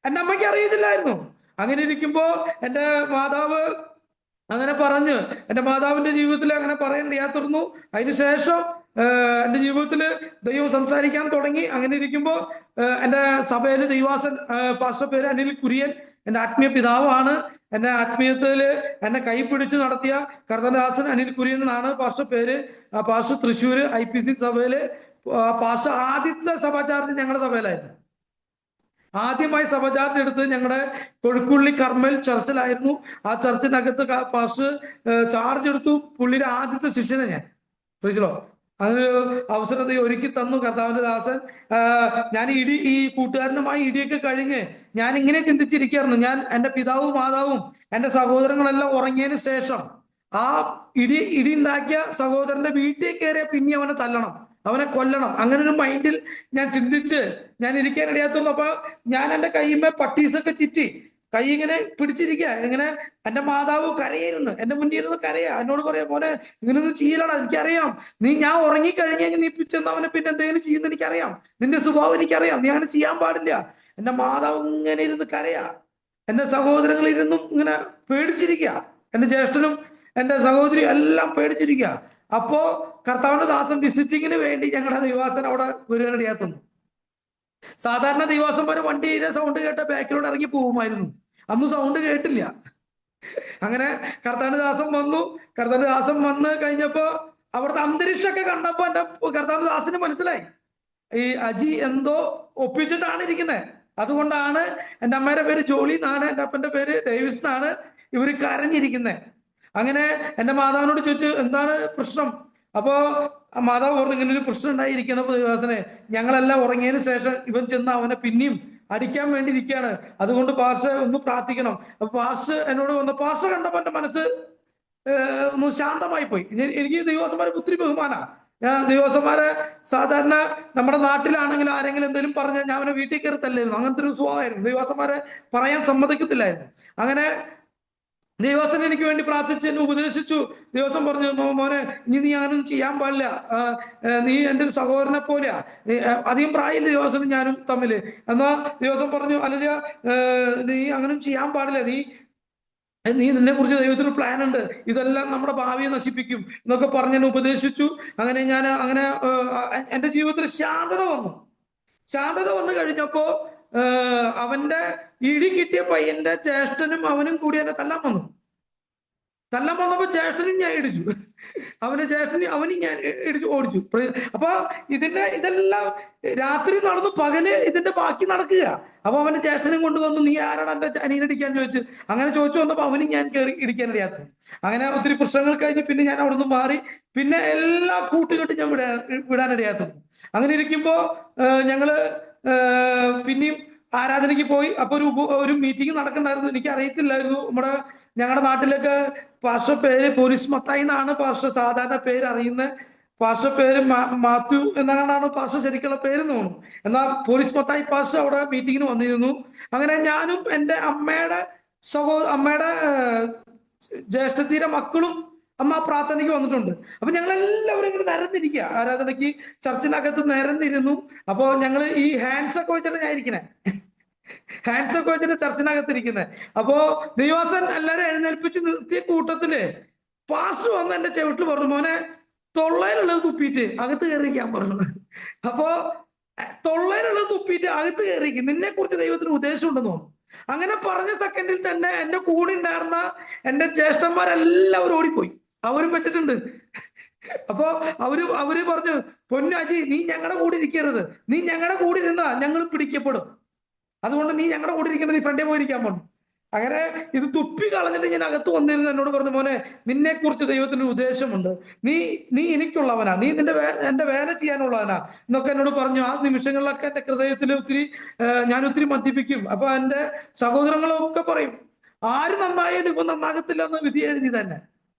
എന്റെ അമ്മയ്ക്ക് അറിയത്തില്ലായിരുന്നു. അങ്ങനെ ഇരിക്കുമ്പോ എന്റെ മാതാവ് അങ്ങനെ പറഞ്ഞു, എന്റെ മാതാവിന്റെ ജീവിതത്തിൽ അങ്ങനെ പറയാനിടയാത്തുന്നു. അതിനുശേഷം എൻ്റെ ജീവിതത്തിൽ ദൈവം സംസാരിക്കാൻ തുടങ്ങി. അങ്ങനെ ഇരിക്കുമ്പോൾ എൻ്റെ സഭയിൽ ദൈവാസൻ പാസ്റ്റർ പേര് അനിൽ കുര്യൻ, എൻ്റെ ആത്മീയ പിതാവാണ്. എന്നെ ആത്മീയത്തിൽ എന്നെ കൈപിടിച്ച് നടത്തിയ കർത്തദാസൻ അനിൽ കുര്യൻ എന്നാണ് പാസ്റ്റർ പേര്. പാസ്റ്റർ തൃശ്ശൂർ IPC സഭയില് പാസ്റ്റർ. ആദ്യത്തെ സഭാ ചാർജ് ഞങ്ങളുടെ സഭയിലായിരുന്നു. ആദ്യമായി സഭ ചാർജ് എടുത്ത് ഞങ്ങളുടെ കൊഴുക്കുള്ളി കർമ്മൽ ചർച്ചിലായിരുന്നു. ആ ചർച്ചിനകത്ത് പാസ്റ്റർ ചാർജ് എടുത്തു. പുള്ളിയുടെ ആദ്യത്തെ ശിഷ്യനെ ഞാൻ. മനസ്സിലോ, അതിനൊരു അവസരം ഒരുക്കി തന്നു കർത്താവിന്റെ ദാസൻ. ഞാൻ ഈ കൂട്ടുകാരനുമായി ഇടിയൊക്കെ കഴിഞ്ഞ് ഞാൻ ഇങ്ങനെ ചിന്തിച്ചിരിക്കുകയായിരുന്നു. ഞാൻ എൻ്റെ പിതാവും മാതാവും എൻ്റെ സഹോദരങ്ങളെല്ലാം ഉറങ്ങിയതിന് ശേഷം ആ ഇടി ഉണ്ടാക്കിയ സഹോദരന്റെ വീട്ടിൽ കയറിയ പിന്നെ അവനെ തല്ലണം, അവനെ കൊല്ലണം, അങ്ങനെ ഒരു മൈൻഡിൽ ഞാൻ ചിന്തിച്ച് ഞാൻ ഇരിക്കാനിടയാത്തുള്ളൂ. അപ്പൊ ഞാൻ എൻ്റെ കൈമേ പട്ടീസൊക്കെ ചുറ്റി കൈ ഇങ്ങനെ പിടിച്ചിരിക്കുക. ഇങ്ങനെ എൻ്റെ മാതാവ് കരയായിരുന്നു, എൻ്റെ മുന്നിൽ ഇരുന്ന് കരയാ. എന്നോട് പറയാ, മോനെ ഇങ്ങനൊന്നും ചെയ്യലടാ, എനിക്കറിയാം, ഞാൻ ഉറങ്ങിക്കഴിഞ്ഞെങ്കിൽ നീ ചെന്നവനെ പിന്നെ എന്തെങ്കിലും ചെയ്യുന്ന എനിക്കറിയാം, നിന്റെ സ്വഭാവം എനിക്കറിയാം, നീ അങ്ങനെ ചെയ്യാൻ പാടില്ല. എൻ്റെ മാതാവ് ഇങ്ങനെ ഇരുന്ന് കരയാ. എൻ്റെ സഹോദരങ്ങൾ ഇരുന്നും ഇങ്ങനെ പേടിച്ചിരിക്കുക, എൻ്റെ ജ്യേഷ്ഠനും എൻ്റെ സഹോദരി എല്ലാം പേടിച്ചിരിക്കുക. അപ്പോ കർത്താവിന്റെ ദാസൻ വിസിറ്റിങ്ങിന് വേണ്ടി ഞങ്ങളുടെ ദൈവാസൻ അവിടെ വരുവാനിടയാത്തുന്നു. സാധാരണ ദൈവാസന്മാര് വണ്ടിയിലെ സൗണ്ട് കേട്ട ബാക്കിലോട്ട് ഇറങ്ങി പോകുമായിരുന്നു, അന്ന് സൗണ്ട് കേട്ടില്ല. അങ്ങനെ കർത്താവിന്റെ ദാസൻ വന്നു. കർത്താവിന്റെ ദാസൻ വന്ന് കഴിഞ്ഞപ്പോ അവിടുത്തെ അന്തരീക്ഷമൊക്കെ കണ്ടപ്പോ എൻ്റെ കർത്താവിന്റെ ദാസന് മനസ്സിലായി, ഈ അജി എന്തോ ഒപ്പിച്ചിട്ടാണ് ഇരിക്കുന്നത്. അതുകൊണ്ടാണ്, എൻ്റെ അമ്മയുടെ പേര് ജോളി എന്നാണ്, എൻ്റെ അപ്പന്റെ പേര് ഡേവിസ് എന്നാണ്, ഇവർ കരഞ്ഞിരിക്കുന്നത്. അങ്ങനെ എൻ്റെ മാതാവിനോട് ചോദിച്ചു, എന്താണ് പ്രശ്നം? അപ്പോ മാതാവ് പറഞ്ഞു, ഇങ്ങനെ ഒരു പ്രശ്നം ഉണ്ടായിരിക്കണം ദൈവദാസനെ, ഞങ്ങളെല്ലാം ഉറങ്ങിയതിന് ശേഷം ഇവൻ ചെന്ന് അവനെ പിന്നെയും അടിക്കാൻ വേണ്ടി ഇരിക്കുകയാണ്, അതുകൊണ്ട് പാസ്റ്റർ ഒന്ന് പ്രാർത്ഥിക്കണം. അപ്പൊ പാസ്റ്റർ എന്നോട് വന്നു. പാസ്റ്റർ കണ്ടപ്പോ എൻ്റെ മനസ്സ് ഒന്ന് ശാന്തമായി പോയി. എനിക്ക് ദൈവദാസന്മാരെ ഒത്തിരി ബഹുമാനാ. ഞാൻ ദൈവദാസന്മാരെ സാധാരണ നമ്മുടെ നാട്ടിലാണെങ്കിൽ ആരെങ്കിലും എന്തെങ്കിലും പറഞ്ഞാൽ ഞാൻ അവനെ വീട്ടിൽ കയറി തല്ലായിരുന്നു, അങ്ങനത്തെ ഒരു സ്വഭാവമായിരുന്നു. ദൈവദാസന്മാരെ പറയാൻ സമ്മതിക്കത്തില്ലായിരുന്നു. അങ്ങനെ ദൈവദാസൻ എനിക്ക് വേണ്ടി പ്രാർത്ഥിച്ച് എന്നെ ഉപദേശിച്ചു. ദൈവദാസൻ പറഞ്ഞു, മോനെ ഇനി നീ അങ്ങനൊന്നും ചെയ്യാൻ പാടില്ല, നീ എൻ്റെ ഒരു സഹോദരനെ പോലെയാ, അധികം പ്രായമില്ല ദൈവദാസനും ഞാനും തമ്മില്. എന്നാ ദൈവദാസൻ പറഞ്ഞു, അല്ല നീ അങ്ങനൊന്നും ചെയ്യാൻ പാടില്ല, നിന്നെ കുറിച്ച് ദൈവത്തിന് പ്ലാൻ ഉണ്ട്, ഇതെല്ലാം നമ്മുടെ ഭാവിയെ നശിപ്പിക്കും എന്നൊക്കെ പറഞ്ഞ് എന്നെ ഉപദേശിച്ചു. അങ്ങനെ ഞാൻ എൻ്റെ ജീവിതത്തിൽ ശാന്തത വന്നു കഴിഞ്ഞപ്പോ അവന്റെ ഇടി കിട്ടിയ പയ്യന്റെ ജ്യേഷ്ഠനും അവനും കൂടി എന്നെ തല്ലാൻ വന്നു. തല്ലാൻ വന്നപ്പോ ജ്യേഷ്ഠനും ഞാൻ ഇടിച്ചു. അവനും ഞാൻ ഇടിച്ചു ഓടിച്ചു. അപ്പൊ ഇതെല്ലാം രാത്രി നടന്നു, പകല് ഇതിന്റെ ബാക്കി നടക്കുക. അപ്പൊ അവന്റെ ജ്യേഷ്ഠനും കൊണ്ടുവന്നു, നീ ആരാണ് എന്റെ അനിയനടിക്കാൻ ചോദിച്ചു. അങ്ങനെ ചോദിച്ചു വന്നപ്പോ അവനും ഞാൻ കയറി ഇടിക്കാൻ ഇടയാത്തത്. അങ്ങനെ ഒത്തിരി പ്രശ്നങ്ങൾ കഴിഞ്ഞ് പിന്നെ ഞാൻ അവിടുന്ന് മാറി. പിന്നെ എല്ലാ കൂട്ടുകെട്ടും ഞാൻ വിടാനിടയാത്തത്. അങ്ങനെ ഇരിക്കുമ്പോ ഞങ്ങള് പിന്നെയും ആരാധനയ്ക്ക് പോയി. അപ്പൊ ഒരു മീറ്റിംഗ് നടക്കണ്ടായിരുന്നു. എനിക്ക് അറിയത്തില്ലായിരുന്നു. ഞങ്ങളുടെ നാട്ടിലൊക്കെ പാസ്റ്റർ പേര് പോലീസ് മത്തായി എന്നാണ് പാസ്റ്റർ സാധാരണ പേര് അറിയുന്നത്. പാസ്റ്റർ പേര് മാത്യു എന്നാണ് പാസ്റ്റർ ശരിക്കുള്ള പേര് തോന്നുന്നു. എന്നാൽ പോലീസ് മത്തായി പാസ്റ്റർ അവിടെ മീറ്റിങ്ങിന് വന്നിരുന്നു. അങ്ങനെ ഞാനും എൻ്റെ അമ്മയുടെ അമ്മയുടെ ജ്യേഷ്ഠത്തിയുടെ മക്കളും അമ്മ പ്രാർത്ഥനയ്ക്ക് വന്നിട്ടുണ്ട്. അപ്പൊ ഞങ്ങൾ എല്ലാവരും ഇങ്ങനെ നിരന്നിരിക്കുക, ആരാധനയ്ക്ക് ചർച്ചിനകത്ത് നിരന്നിരുന്നു. അപ്പോ ഞങ്ങൾ ഈ ഹാൻഡ്സ് ഒക്കെ വെച്ചിട്ട് ഞാൻ ഇരിക്കണേ, ഹാൻഡ്സ് ഒക്കെ വെച്ചിട്ട് ചർച്ചിനകത്തിരിക്കുന്നത്. അപ്പോ ദൈവാസൻ എല്ലാരും എഴുന്നേൽപ്പിച്ച് നിർത്തിയ കൂട്ടത്തില് പാസ്റ്റർ വന്ന് എന്റെ ചെവിട്ടിൽ പറഞ്ഞു, മോനെ തൊള്ളയിലുള്ളത് തുപ്പിയിട്ട് അകത്ത് കയറിയിരിക്കാൻ പറഞ്ഞു. അപ്പോ തൊള്ളയിലുള്ളത് തുപ്പിയിട്ട് അകത്ത് കയറിയിരിക്കും, നിന്നെ കുറിച്ച് ദൈവത്തിന് ഉദ്ദേശം ഉണ്ടെന്ന് തോന്നുന്നു. അങ്ങനെ പറഞ്ഞ സെക്കൻഡിൽ തന്നെ എന്റെ കൂടെ ഉണ്ടായിരുന്ന എന്റെ ജ്യേഷ്ഠന്മാരെല്ലാവരും ഓടിപ്പോയി, അവരും വെച്ചിട്ടുണ്ട്. അപ്പോ അവര് പറഞ്ഞു, പൊന്നാജി നീ ഞങ്ങളുടെ കൂടെ ഇരിക്കരുത്, നീ ഞങ്ങളുടെ കൂടെ ഇരുന്നാ ഞങ്ങൾ പിടിക്കപ്പെടും, അതുകൊണ്ട് നീ ഞങ്ങളുടെ കൂടെ ഇരിക്കേണ്ടത് നീ ഫ്രണ്ടേ പോയിരിക്കാൻ പറഞ്ഞു. അങ്ങനെ ഇത് തുപ്പി കളഞ്ഞിട്ട് ഞാൻ അകത്ത് വന്നിരുന്നു. എന്നോട് പറഞ്ഞു, മോനെ നിന്നെ കുറിച്ച് ദൈവത്തിന് ഉദ്ദേശമുണ്ട്, നീ എനിക്കുള്ളവനാ, നീ എന്റെ വേല ചെയ്യാനുള്ളവനാ എന്നൊക്കെ എന്നോട് പറഞ്ഞു. ആ നിമിഷങ്ങളിലൊക്കെ എന്റെ ഹൃദയത്തിൽ ഞാൻ ഒത്തിരി മദ്യപിക്കും. അപ്പൊ എന്റെ സഹോദരങ്ങളൊക്കെ പറയും, ആര് നന്നായാലും ഇപ്പൊ നന്നാകത്തില്ല എന്ന് വിധി എഴുതി തന്നെ.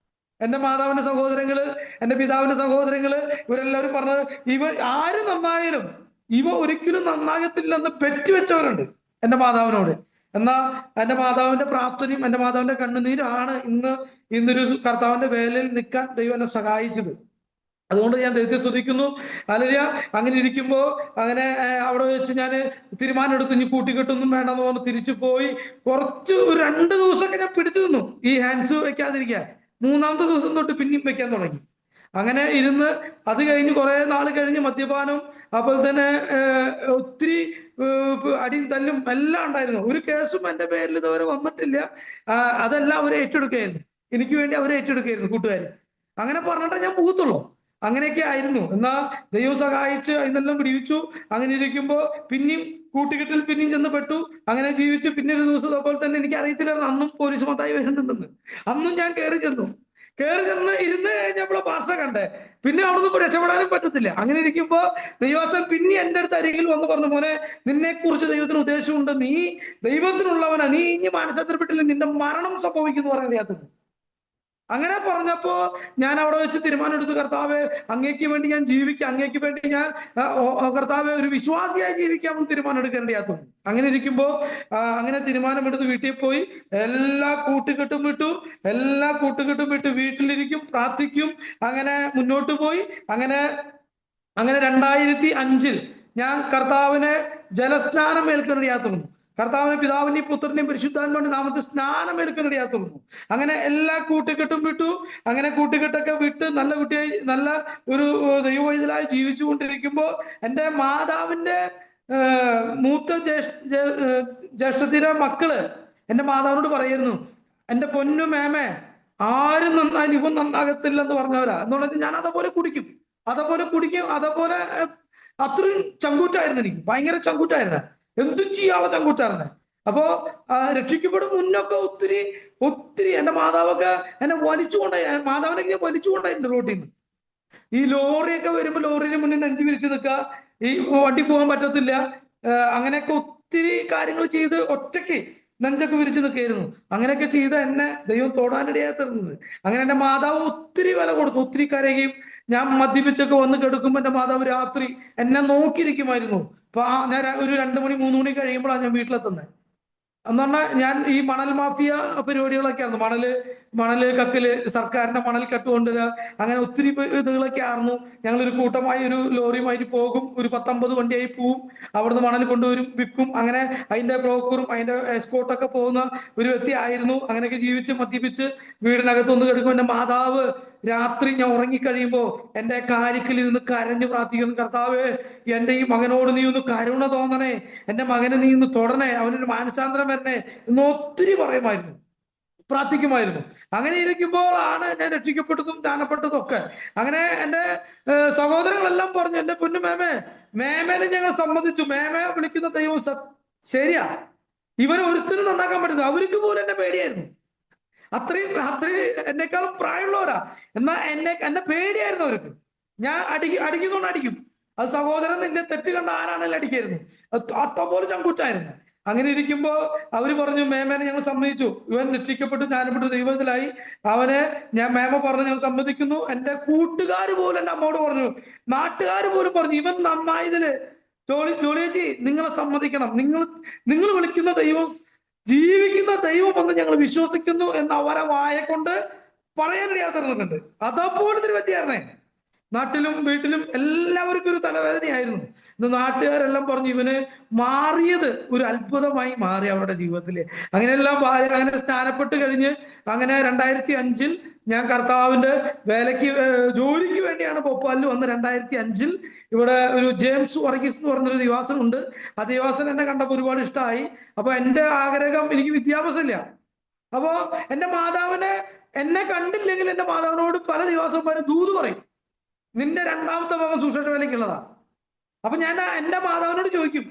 എന്റെ മാതാവിന്റെ സഹോദരങ്ങള്, എന്റെ പിതാവിന്റെ സഹോദരങ്ങള്, ഇവരെല്ലാവരും പറഞ്ഞത് ആര് നന്നായാലും ഇവ ഒരിക്കലും നന്നാകത്തില്ലെന്ന് പെറ്റുവെച്ചവരുണ്ട് എന്റെ മാതാവിനോട്. എന്നാ എന്റെ മാതാവിന്റെ പ്രാർത്ഥനയും എന്റെ മാതാവിന്റെ കണ്ണുനീരാണ് ഇന്നൊരു കർത്താവിന്റെ വേലയിൽ നിൽക്കാൻ ദൈവം എന്നെ സഹായിച്ചത്. അതുകൊണ്ട് ഞാൻ ദൈവത്തെ സ്തുതിക്കുന്നു. ഹല്ലേലൂയ. അങ്ങനെ ഇരിക്കുമ്പോ അങ്ങനെ അവിടെ വെച്ച് ഞാൻ തീരുമാനം എടുത്തു, ഇനി കൂട്ടിക്കെട്ടൊന്നും വേണ്ടെന്ന് പറഞ്ഞ് തിരിച്ചു പോയി. ഒരു 2 ദിവസമൊക്കെ ഞാൻ പിടിച്ചു നിന്നു ഈ ഹാൻഡ്സ് വെക്കാതിരിക്കാൻ. 3-ാമത്തെ ദിവസം തൊട്ട് പിന്നെയും വെക്കാൻ തുടങ്ങി. അങ്ങനെ ഇരുന്ന് അത് കഴിഞ്ഞ് കുറെ നാൾ കഴിഞ്ഞ് മദ്യപാനം, അപ്പോൾ തന്നെ ഒത്തിരി അടിയും തല്ലും എല്ലാം ഉണ്ടായിരുന്നു. ഒരു കേസും എന്റെ പേരിൽ ഇതുവരെ വന്നിട്ടില്ല. അതെല്ലാം അവരെ ഏറ്റെടുക്കുകയായിരുന്നു, എനിക്ക് വേണ്ടി അവരെ ഏറ്റെടുക്കുകയായിരുന്നു കൂട്ടുകാർ. അങ്ങനെ പറഞ്ഞിട്ടേ ഞാൻ പോകത്തുള്ളൂ. അങ്ങനെയൊക്കെ ആയിരുന്നു. എന്നാ ദൈവം സഹായിച്ച് അതിനെല്ലാം വിടിവിച്ചു. അങ്ങനെ ഇരിക്കുമ്പോ പിന്നെയും കൂട്ടുകെട്ടിൽ പിന്നെയും ചെന്ന് പെട്ടു. അങ്ങനെ ജീവിച്ചു. പിന്നെ ഒരു ദിവസം അതുപോലെ തന്നെ എനിക്ക് അറിയത്തില്ലായിരുന്നു അന്നും പോലീസ് മത്തായി വരുന്നുണ്ടെന്ന്. അന്നും ഞാൻ കയറി ചെന്ന് ഇരുന്ന് കഴിഞ്ഞപ്പോൾ ഭാഷ കണ്ടേ, പിന്നെ അവിടുന്ന് രക്ഷപ്പെടാനും പറ്റത്തില്ല. അങ്ങനെ ഇരിക്കുമ്പോ ദൈവാസൻ പിന്നെ എന്റെ അടുത്ത് അരികിൽ വന്ന് പറഞ്ഞു, മോനെ നിന്നെ കുറിച്ച് ദൈവത്തിന് ഉദ്ദേശമുണ്ട്, നീ ദൈവത്തിനുള്ളവനാ, നീ ഇനി മാനസാന്തരപ്പെട്ടില്ല, നിന്റെ മരണം സംഭവിക്കുന്നു പറയാൻ. അങ്ങനെ പറഞ്ഞപ്പോ ഞാൻ അവിടെ വെച്ച് തീരുമാനം എടുത്തു, കർത്താവെ അങ്ങേക്ക് വേണ്ടി ഞാൻ ജീവിക്കാം, അങ്ങേക്ക് വേണ്ടി ഞാൻ കർത്താവെ ഒരു വിശ്വാസിയായി ജീവിക്കാമെന്ന് തീരുമാനം എടുക്കേണ്ടയാത്തു. അങ്ങനെ ഇരിക്കുമ്പോ അങ്ങനെ തീരുമാനമെടുത്ത് വീട്ടിൽ പോയി എല്ലാ കൂട്ടുകെട്ടും വിട്ടു വീട്ടിലിരിക്കും, പ്രാർത്ഥിക്കും. അങ്ങനെ മുന്നോട്ട് പോയി. അങ്ങനെ 2005 ഞാൻ കർത്താവിനെ ജലസ്നാനം ഏൽക്കാനിടയാത്തുന്നു. കർത്താവിനെ പിതാവിന്റെയും പുത്രന്റെയും പരിശുദ്ധാത്മാവിന്റെ നാമത്തിൽ സ്നാനം ഏൽക്കാനിടയാത്തുന്നു. അങ്ങനെ എല്ലാ കൂട്ടുകെട്ടും വിട്ടു. അങ്ങനെ കൂട്ടുകെട്ടൊക്കെ വിട്ട് നല്ല കുട്ടിയായി, നല്ല ഒരു ദൈവവൈതലായി ജീവിച്ചു കൊണ്ടിരിക്കുമ്പോ എൻ്റെ മാതാവിന്റെ മൂത്ത ജ്യേഷ്ഠത്തിയുടെ മക്കള് എൻ്റെ മാതാവിനോട് പറയായിരുന്നു, എൻ്റെ പൊന്നു മേമേ, ആരും നന്നായി ഇവൻ നന്നാകത്തില്ലെന്ന് പറഞ്ഞവരാ. എന്നുള്ളത് ഞാൻ അതേപോലെ കുടിക്കും. അതേപോലെ അത്രയും ചങ്കൂറ്റായിരുന്നു എനിക്ക്, ഭയങ്കര ചങ്കൂറ്റായിരുന്നു, എന്തും ചെയ്യാനുള്ള ചങ്കൂറ്റായിരുന്നു. അപ്പോ രക്ഷിക്കപ്പെടും മുന്നൊക്കെ ഒത്തിരി എൻ്റെ മാതാവൊക്കെ എന്നെ മാതാവിനെ വലിച്ചുകൊണ്ടായിരുന്നു റോട്ടിൽ നിന്ന്. ഈ ലോറിയൊക്കെ വരുമ്പോൾ ലോറിയുടെ മുന്നിൽ നെഞ്ചു വിരിച്ചു നിൽക്കുക, ഈ വണ്ടി പോകാൻ പറ്റത്തില്ല, അങ്ങനെയൊക്കെ ഒത്തിരി കാര്യങ്ങൾ ചെയ്ത് ഒറ്റയ്ക്ക് നെഞ്ചൊക്കെ വിരിച്ചു നിൽക്കുകയായിരുന്നു. അങ്ങനെയൊക്കെ ചെയ്ത് എന്നെ ദൈവം തൊടാനിടയായി തരുന്നത്. അങ്ങനെ എൻ്റെ മാതാവ് ഒത്തിരി വില കൊടുത്തു, ഒത്തിരി കരയുകയും. ഞാൻ മദ്യപിച്ചൊക്കെ വന്ന് കിടക്കുമ്പോൾ എൻ്റെ മാതാവ് രാത്രി എന്നെ നോക്കിയിരിക്കുമായിരുന്നു. അപ്പൊ ഞാൻ ഒരു 2 മണി 3 മണി കഴിയുമ്പോഴാണ് ഞാൻ വീട്ടിലെത്തുന്നത്. എന്ന് പറഞ്ഞാൽ ഞാൻ ഈ മണൽ മാഫിയ പരിപാടികളൊക്കെ ആയിരുന്നു, മണല് കക്കല്, സർക്കാരിന്റെ മണൽ കട്ടുകൊണ്ടുവരിക, അങ്ങനെ ഒത്തിരി ഇതുകളൊക്കെ ആയിരുന്നു. ഞങ്ങളൊരു കൂട്ടമായി ഒരു ലോറിയുമായിട്ട് പോകും, ഒരു 10-50 വണ്ടിയായി പോവും, അവിടുന്ന് മണൽ കൊണ്ടുവരും, വിൽക്കും. അങ്ങനെ അതിന്റെ ബ്രോക്കറും അതിന്റെ എക്സ്പോർട്ടൊക്കെ പോകുന്ന ഒരു വ്യക്തി ആയിരുന്നു. അങ്ങനെയൊക്കെ ജീവിച്ച് മദ്യപിച്ച് വീടിനകത്തൊന്ന് കിടക്കും. എൻ്റെ മാതാവ് രാത്രി ഞാൻ ഉറങ്ങിക്കഴിയുമ്പോ എൻ്റെ കാലിക്കൽ ഇരുന്ന് കരഞ്ഞു പ്രാർത്ഥിക്കുന്നു, കർത്താവേ എൻ്റെ ഈ മകനോട് നീ ഒന്ന് കരുണ തോന്നണേ, എൻ്റെ മകനെ നീ ഒന്ന് തൊടണേ, അവനൊരു മാനസാന്തരം വരണേ എന്ന് ഒത്തിരി പറയുമായിരുന്നു. പ്രാർത്ഥിക്കുമായിരുന്നു. അങ്ങനെ ഇരിക്കുമ്പോൾ ആണ് ഞാൻ രക്ഷിക്കപ്പെട്ടതും ധ്യാനപ്പെട്ടതും ഒക്കെ. അങ്ങനെ എൻ്റെ സഹോദരങ്ങളെല്ലാം പറഞ്ഞു, എൻ്റെ പൊന്നു മേമേനെ ഞങ്ങൾ സമ്മതിച്ചു, മേമയെ വിളിക്കുന്ന ദൈവം ശരിയാ, ഇവനെ ഒരുത്തരും നന്നാക്കാൻ പറ്റുന്നു. അവർക്ക് പോലും എന്നെ പേടിയായിരുന്നു. അത്രയും എന്നെക്കാളും പ്രായമുള്ളവരാ. എന്നാ എന്നെ പേടിയായിരുന്നു അവർക്ക്. ഞാൻ അടിക്കുന്നോണ്ട് അടിക്കും. അത് സഹോദരൻ നിന്റെ തെറ്റ് കണ്ട ആരാണെങ്കിലും അടിക്കായിരുന്നു. അത്രപോലെ ചങ്കൂറ്റായിരുന്നു. അങ്ങനെ ഇരിക്കുമ്പോ അവര് പറഞ്ഞു, മേമേനെ ഞങ്ങൾ സമ്മതിച്ചു, ഇവൻ രക്ഷിക്കപ്പെട്ടു ജ്ഞാനപ്പെട്ടു ദൈവത്തിലായി, മേമ പറഞ്ഞു ഞങ്ങൾ സമ്മതിക്കുന്നു. എന്റെ കൂട്ടുകാർ പോലും എന്റെ അമ്മോട് പറഞ്ഞു, നാട്ടുകാർ പോലും പറഞ്ഞു, ഇവൻ നന്നായതില് ജോളിയേച്ചി നിങ്ങളെ സമ്മതിക്കണം, നിങ്ങൾ വിളിക്കുന്ന ദൈവം ജീവിക്കുന്ന ദൈവം എന്ന് ഞങ്ങൾ വിശ്വസിക്കുന്നു എന്ന് അവരെ വായ കൊണ്ട് പറയാനിടയാതെ തീർന്നിട്ടുണ്ട്. അതപ്പോലത്തെ ഒരു വ്യക്തിയായിരുന്നേ. നാട്ടിലും വീട്ടിലും എല്ലാവർക്കും ഒരു തലവേദനയായിരുന്നു. ഇന്ന് നാട്ടുകാരെല്ലാം പറഞ്ഞു ഇവന് മാറിയത് ഒരു അത്ഭുതമായി മാറി അവരുടെ ജീവിതത്തില്. അങ്ങനെയെല്ലാം അങ്ങനെ സ്നാനപ്പെട്ട് കഴിഞ്ഞ് അങ്ങനെ 2005 ഞാൻ കർത്താവിന്റെ ജോലിക്ക് വേണ്ടിയാണ് ഭോപ്പാലിൽ വന്ന് 2005 ഇവിടെ ഒരു ജെയിംസ് വർഗീസ് എന്ന് പറഞ്ഞൊരു ദിവാസനുണ്ട്. ആ ദിവാസൻ എന്നെ കണ്ടപ്പോൾ ഒരുപാട് ഇഷ്ടമായി. അപ്പൊ എൻ്റെ ആഗ്രഹം, എനിക്ക് വിദ്യാഭ്യാസമില്ല. അപ്പോ എൻ്റെ മാതാവിനെ എന്നെ കണ്ടില്ലെങ്കിൽ എൻ്റെ മാതാവിനോട് പല ദിവാസന്മാരും ദൂത് പറയും, നിന്റെ രണ്ടാമത്തെ മകൻ സുശേഷ വേലയ്ക്കുള്ളതാ. അപ്പൊ ഞാൻ എൻ്റെ മാതാവിനോട് ചോദിക്കും,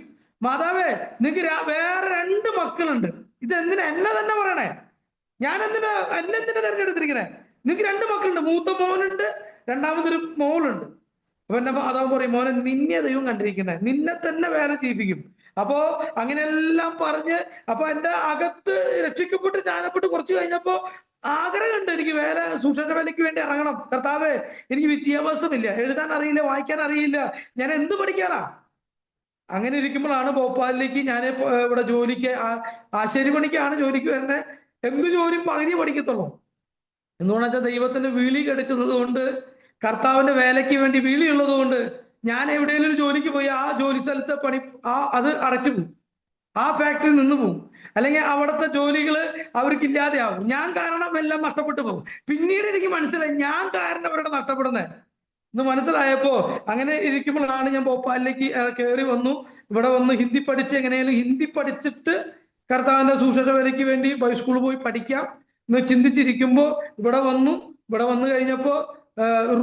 മാതാവേ നിനക്ക് വേറെ 2 മക്കളുണ്ട്, ഇതെന്തിനാ എന്നെ തന്നെ പറയണേ, എന്നെ തെരഞ്ഞെടുത്തിരിക്കണേ? നിനക്ക് 2 മക്കളുണ്ട്, മൂത്ത മോനുണ്ട്, രണ്ടാമതൊരു മോളുണ്ട്. അപ്പൊ എന്റെ മാതാവ് പറയും, മോനെ നിന്നെ ദൈവം കണ്ടിരിക്കുന്നത്, നിന്നെ തന്നെ വേല ചെയ്യിപ്പിക്കും. അപ്പോ അങ്ങനെയെല്ലാം പറഞ്ഞ് അപ്പൊ എൻ്റെ അകത്ത് രക്ഷിക്കപ്പെട്ട് ജ്ഞാനപ്പെട്ട് കുറച്ച് കഴിഞ്ഞപ്പോ ആഗ്രഹമുണ്ട്, എനിക്ക് സുശേഷ വേലയ്ക്ക് വേണ്ടി ഇറങ്ങണം. കർത്താവേ എനിക്ക് വിദ്യാഭ്യാസമില്ല, എഴുതാൻ അറിയില്ല, വായിക്കാൻ അറിയില്ല, ഞാൻ എന്ത് പഠിക്കാനാ? അങ്ങനെ ഇരിക്കുമ്പോഴാണ് ഭോപ്പാലിലേക്ക് ഞാൻ ഇവിടെ ജോലിക്ക് ആശാരി പണിക്കാണ് ജോലിക്ക് വരുന്നത്. എന്ത് ജോലിയും പകുതി പഠിക്കത്തുള്ളൂ. എന്തുകൊണ്ടാ വെച്ചാൽ ദൈവത്തിന്റെ വിളി കെടുക്കുന്നത് കൊണ്ട്, കർത്താവിന്റെ വേലയ്ക്ക് വേണ്ടി വിളിയുള്ളത് കൊണ്ട് ഞാൻ എവിടെയെങ്കിലും ഒരു ജോലിക്ക് പോയി ആ ജോലി സ്ഥലത്തെ അത് അടച്ചു പോകും, ആ ഫാക്ടറി നിന്ന് പോകും, അല്ലെങ്കിൽ അവിടുത്തെ ജോലികള് അവർക്കില്ലാതെയാവും. ഞാൻ കാരണം എല്ലാം നഷ്ടപ്പെട്ടു പോകും. പിന്നീട് എനിക്ക് മനസ്സിലായി ഞാൻ കാരണം അവരുടെ നഷ്ടപ്പെടുന്നത് എന്ന് മനസ്സിലായപ്പോ അങ്ങനെ ഇരിക്കുമ്പോഴാണ് ഞാൻ ഭോപ്പാലിലേക്ക് കയറി വന്നു. ഇവിടെ വന്ന് ഹിന്ദി പഠിച്ച് എങ്ങനെയാലും ഹിന്ദി പഠിച്ചിട്ട് കർത്താവിന്റെ സുശേഷ വേലയ്ക്ക് വേണ്ടി സ്കൂളിൽ പോയി പഠിക്കാം എന്ന് ചിന്തിച്ചിരിക്കുമ്പോ ഇവിടെ വന്നു കഴിഞ്ഞപ്പോ ഒരു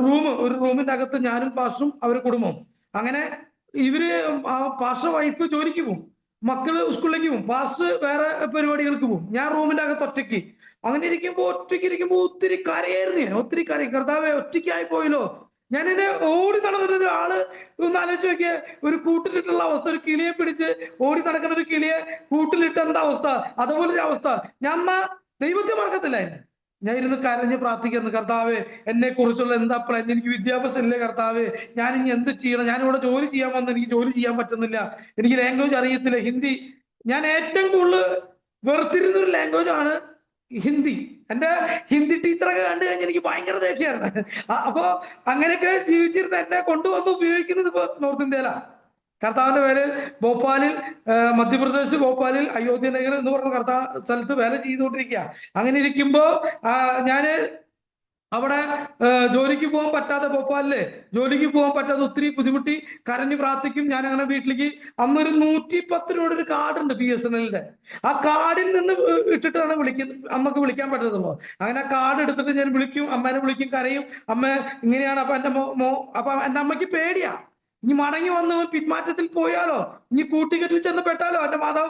റൂമിന്റെ അകത്ത് ഞാനും പാസ്റ്ററും അവരുടെ കുടുംബവും. അങ്ങനെ ഇവര് പാസ്റ്റർ വൈഫ് ജോലിക്ക് പോകും, മക്കള് സ്കൂളിലേക്ക് പോകും, പാസ്റ്റർ വേറെ പരിപാടികൾക്ക് പോകും, ഞാൻ റൂമിന്റെ അകത്ത് ഒറ്റയ്ക്ക്. അങ്ങനെ ഒറ്റയ്ക്ക് ഇരിക്കുമ്പോ ഒത്തിരി കരയായിരുന്നു ഞാൻ, ഒത്തിരി കരയും. കർത്താവേ ഒറ്റയ്ക്കായി പോയല്ലോ. ഞാൻ എന്നെ ഓടി നടന്നിട്ട് ആള് ഒന്ന് ആലോചിച്ച് നോക്കിയ, ഒരു കൂട്ടിലിട്ടുള്ള അവസ്ഥ, ഒരു കിളിയെ പിടിച്ച് ഓടി നടക്കുന്ന ഒരു കിളിയെ കൂട്ടിലിട്ട എന്താ അവസ്ഥ, അതുപോലെ ഒരു അവസ്ഥ. ഞാൻ ദൈവത്തെ മറക്കത്തില്ലായിരുന്നു. ഞാൻ ഇരുന്ന് കരഞ്ഞ് പ്രാർത്ഥിക്കുന്നു, കർത്താവേ എന്നെ കുറിച്ചുള്ള എന്താ പ്ലാൻ, എനിക്ക് വിദ്യാഭ്യാസം ഇല്ലേ കർത്താവേ, ഞാൻ ഇനി എന്ത് ചെയ്യണം, ഞാനിവിടെ ജോലി ചെയ്യാൻ വന്ന് എനിക്ക് ജോലി ചെയ്യാൻ പറ്റുന്നില്ല, എനിക്ക് ലാംഗ്വേജ് അറിയത്തില്ല ഹിന്ദി. ഞാൻ ഏറ്റവും കൂടുതൽ വെറുത്തിരുന്ന ഒരു ലാംഗ്വേജ് ആണ് ഹിന്ദി. എൻ്റെ ഹിന്ദി ടീച്ചറൊക്കെ കണ്ടു കഴിഞ്ഞാൽ എനിക്ക് ഭയങ്കര ദേഷ്യമായിരുന്നു. അപ്പോ അങ്ങനെയൊക്കെ ജീവിച്ചിരുന്ന എന്നെ കൊണ്ടുവന്ന് ഉപയോഗിക്കുന്നത് ഇപ്പൊ നോർത്ത് ഇന്ത്യയിലാണ്. കർത്താവിന്റെ പേരിൽ ഭോപ്പാലിൽ, മധ്യപ്രദേശ് ഭോപ്പാലിൽ അയോധ്യ നഗർ എന്ന് പറഞ്ഞ സ്ഥലത്ത് വേല ചെയ്തുകൊണ്ടിരിക്കുക. അങ്ങനെ ഇരിക്കുമ്പോ ഞാന് അവിടെ ജോലിക്ക് പോകാൻ പറ്റാതെ, ഭോപ്പാലില് ജോലിക്ക് പോകാൻ പറ്റാതെ ഒത്തിരി ബുദ്ധിമുട്ടി കരഞ്ഞു പ്രാർത്ഥിക്കും. ഞാൻ അങ്ങനെ വീട്ടിലേക്ക് അന്നൊരു 110 രൂപയുടെ ഒരു കാർഡ് ഉണ്ട് BSNLന്റെ. ആ കാർഡിൽ നിന്ന് ഇട്ടിട്ടാണ് അമ്മക്ക് വിളിക്കാൻ പറ്റത്തുള്ളൂ. അങ്ങനെ ആ കാർഡ് എടുത്തിട്ട് ഞാൻ വിളിക്കും, അമ്മേനെ വിളിക്കും, കരയും, അമ്മ ഇങ്ങനെയാണ്. അപ്പൊ എന്റെ അമ്മയ്ക്ക് പേടിയാ, ഇനി മടങ്ങി വന്ന് പിന്മാറ്റത്തിൽ പോയാലോ, ഇനി കൂട്ടിക്കെട്ടിൽ ചെന്ന് പെട്ടാലോ. എന്റെ മാതാവ്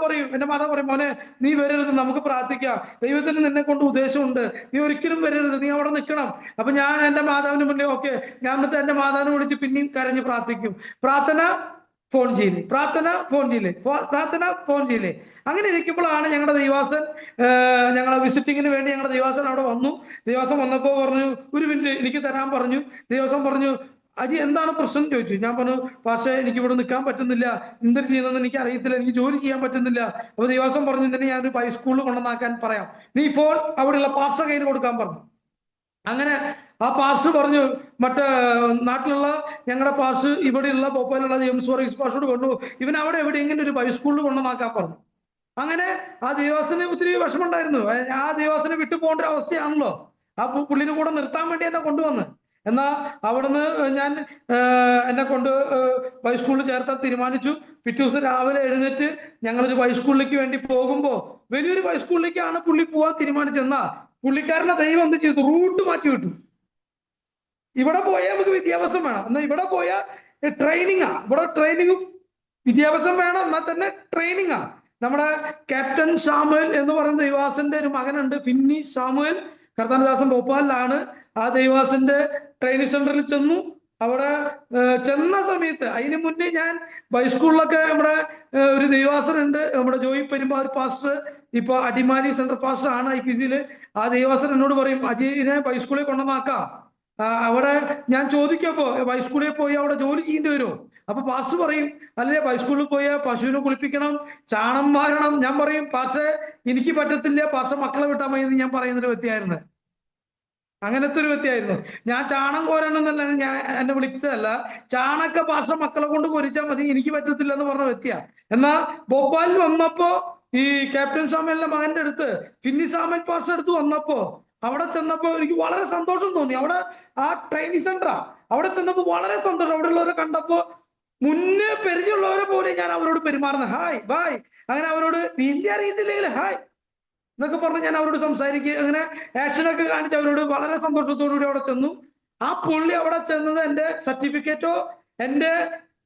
പറയും മോനെ നീ വരരുത്, നമുക്ക് പ്രാർത്ഥിക്കാം, ദൈവത്തിന് നിന്നെ കൊണ്ട് ഉദ്ദേശമുണ്ട്, നീ ഒരിക്കലും വരരുത്, നീ അവിടെ നിൽക്കണം. അപ്പൊ ഞാൻ എന്റെ മാതാവിന് മുന്നേ ഞാൻ എന്നിട്ട് എന്റെ മാതാവിനെ വിളിച്ച് പിന്നെയും കരഞ്ഞ് പ്രാർത്ഥിക്കും. പ്രാർത്ഥന ഫോൺ ചെയ്യില്ലേ. അങ്ങനെ ഇരിക്കുമ്പോഴാണ് ഞങ്ങളുടെ ദൈവാസൻ, ഞങ്ങളെ വിസിറ്റിങ്ങിന് വേണ്ടി ഞങ്ങളുടെ ദൈവാസൻ അവിടെ വന്നു. ദൈവാസൻ വന്നപ്പോൾ പറഞ്ഞു, ഒരു മിനിറ്റ് എനിക്ക് തരാൻ പറഞ്ഞു. ദൈവാസൻ പറഞ്ഞു, അജി എന്താണ് പ്രശ്നം ചോദിച്ചു. ഞാൻ പറഞ്ഞു, പക്ഷേ എനിക്ക് ഇവിടെ നിൽക്കാൻ പറ്റുന്നില്ല, എന്തൊരു ചെയ്യണമെന്ന് എനിക്ക് അറിയത്തില്ല, എനിക്ക് ജോലി ചെയ്യാൻ പറ്റുന്നില്ല. അപ്പൊ ദൈവാസം പറഞ്ഞു, തന്നെ ഞാനൊരു ഹൈസ്കൂളിൽ കൊണ്ടുവന്നാക്കാൻ പറയാം, നീ ഫോൺ അവിടെയുള്ള പാസ്റ്റർ കയ്യിൽ കൊടുക്കാൻ പറഞ്ഞു. അങ്ങനെ ആ പാസ്റ്റർ പറഞ്ഞു, മറ്റേ നാട്ടിലുള്ള ഞങ്ങളുടെ പാസ്റ്റർ ഇവിടെയുള്ള ഭോപ്പാലുള്ള ജെയിംസ് വർഗീസ് പാസ്റ്ററോട് കൊണ്ടു, ഇവൻ അവിടെ എവിടെയെങ്കിലും ഒരു ഹൈസ്കൂളിൽ കൊണ്ടുവന്നാക്കാൻ പറഞ്ഞു. അങ്ങനെ ആ ദേവാസന് ഒത്തിരി വിഷമമുണ്ടായിരുന്നു. ആ ദേവാസനെ വിട്ടു പോകേണ്ട ഒരു അവസ്ഥയാണല്ലോ. ആ പുള്ളിനെ കൂടെ നിർത്താൻ വേണ്ടി എന്നെ കൊണ്ടുവന്ന്. എന്നാൽ അവിടുന്ന് ഞാൻ എന്നെ കൊണ്ട് ഹൈസ്കൂളിൽ ചേർത്താൻ തീരുമാനിച്ചു. പിറ്റേ ദിവസം രാവിലെ എഴുന്നേറ്റ് ഞങ്ങളൊരു ഹൈസ്കൂളിലേക്ക് വേണ്ടി പോകുമ്പോൾ വലിയൊരു ഹൈസ്കൂളിലേക്കാണ് പുള്ളി പോകാൻ തീരുമാനിച്ചെന്നാ പുള്ളിക്കാരനെ ദൈവം എന്ത് ചെയ്തു? റൂട്ട് മാറ്റി വിട്ടു. ഇവിടെ പോയാൽ നമുക്ക് വിദ്യാഭ്യാസം വേണം, എന്നാൽ ഇവിടെ പോയാൽ ട്രെയിനിങ്ങാ. ഇവിടെ ട്രെയിനിങ്ങും വിദ്യാഭ്യാസം വേണം, എന്നാൽ തന്നെ ട്രെയിനിങ്ങാ. നമ്മുടെ ക്യാപ്റ്റൻ സാമുവൽ എന്ന് പറയുന്ന ദൈവാസന്റെ ഒരു മകനുണ്ട്, ഫിന്നി സാമുവൽ. കർത്താനദാസൻ ഭോപ്പാലിലാണ്. ആ ദൈവാസന്റെ ട്രെയിനിങ് സെന്ററിൽ ചെന്നു. അവിടെ ചെന്ന സമയത്ത് അതിന് മുന്നേ ഞാൻ ഹൈസ്കൂളിലൊക്കെ നമ്മുടെ ഒരു ദൈവാസനുണ്ട്, നമ്മുടെ ജോയി പെരുമ്പാവൂർ പാസ്റ്റർ, ഇപ്പൊ അടിമാലി സെൻട്രൽ പാസ്റ്റർ ആണ് IPCയില്. ആ ദൈവാസൻ എന്നോട് പറയും, അജിനെ ഹൈസ്കൂളിൽ കൊണ്ടുവന്നാക്കാം. അവിടെ ഞാൻ ചോദിക്കപ്പോ ഹൈസ്കൂളിൽ പോയി അവിടെ ജോലി ചെയ്യേണ്ടി വരുമോ? അപ്പൊ പാസ്റ്റർ പറയും, അല്ലേ ഹൈസ്കൂളിൽ പോയാൽ പശുവിനെ കുളിപ്പിക്കണം, ചാണം വാരണം. ഞാൻ പറയും, പാസ്റ്റർ എനിക്ക് പറ്റത്തില്ല, പാസ്റ്റർ മക്കളെ വിട്ടാൽ മതി എന്ന് ഞാൻ പറയുന്നൊരു വ്യക്തിയായിരുന്നു. അങ്ങനത്തെ ഒരു വ്യക്തിയായിരുന്നു ഞാൻ. ചാണം കോരണം എന്നല്ല ഞാൻ, എന്നെ വിളിച്ചതല്ല. ചാണക പാസ്റ്റർ മക്കളെ കൊണ്ട് കൊരിച്ചാൽ മതി, എനിക്ക് പറ്റത്തില്ല എന്ന് പറഞ്ഞ വ്യക്തിയാ. എന്നാ ഭോപ്പാലിൽ വന്നപ്പോ ഈ ക്യാപ്റ്റൻ സാമുവലിന്റെ മകന്റെ അടുത്ത് ഫിന്നി സാമുവൽ പാസ്റ്റർ അടുത്ത് വന്നപ്പോ അവിടെ ചെന്നപ്പോ എനിക്ക് വളരെ സന്തോഷം തോന്നി. അവിടെ ആ ട്രെയിനിങ് സെന്ററാ. അവിടെ ചെന്നപ്പോ വളരെ സന്തോഷം. അവിടെ ഉള്ളവരെ കണ്ടപ്പോ മുന്നേ പരിചയമുള്ളവരെ പോലെ ഞാൻ അവരോട് പെരുമാറുന്നത്. ഹായ് ബായ്, അങ്ങനെ അവരോട് നീന്തി അറിയത്തില്ലെങ്കിൽ ഹായ് എന്നൊക്കെ പറഞ്ഞ് ഞാൻ അവരോട് സംസാരിക്കുക, അങ്ങനെ ആക്ഷനൊക്കെ കാണിച്ച് അവരോട് വളരെ സന്തോഷത്തോടു കൂടി അവിടെ ചെന്നു. ആ പുള്ളി അവിടെ ചെന്നത് എൻ്റെ സർട്ടിഫിക്കറ്റോ എൻ്റെ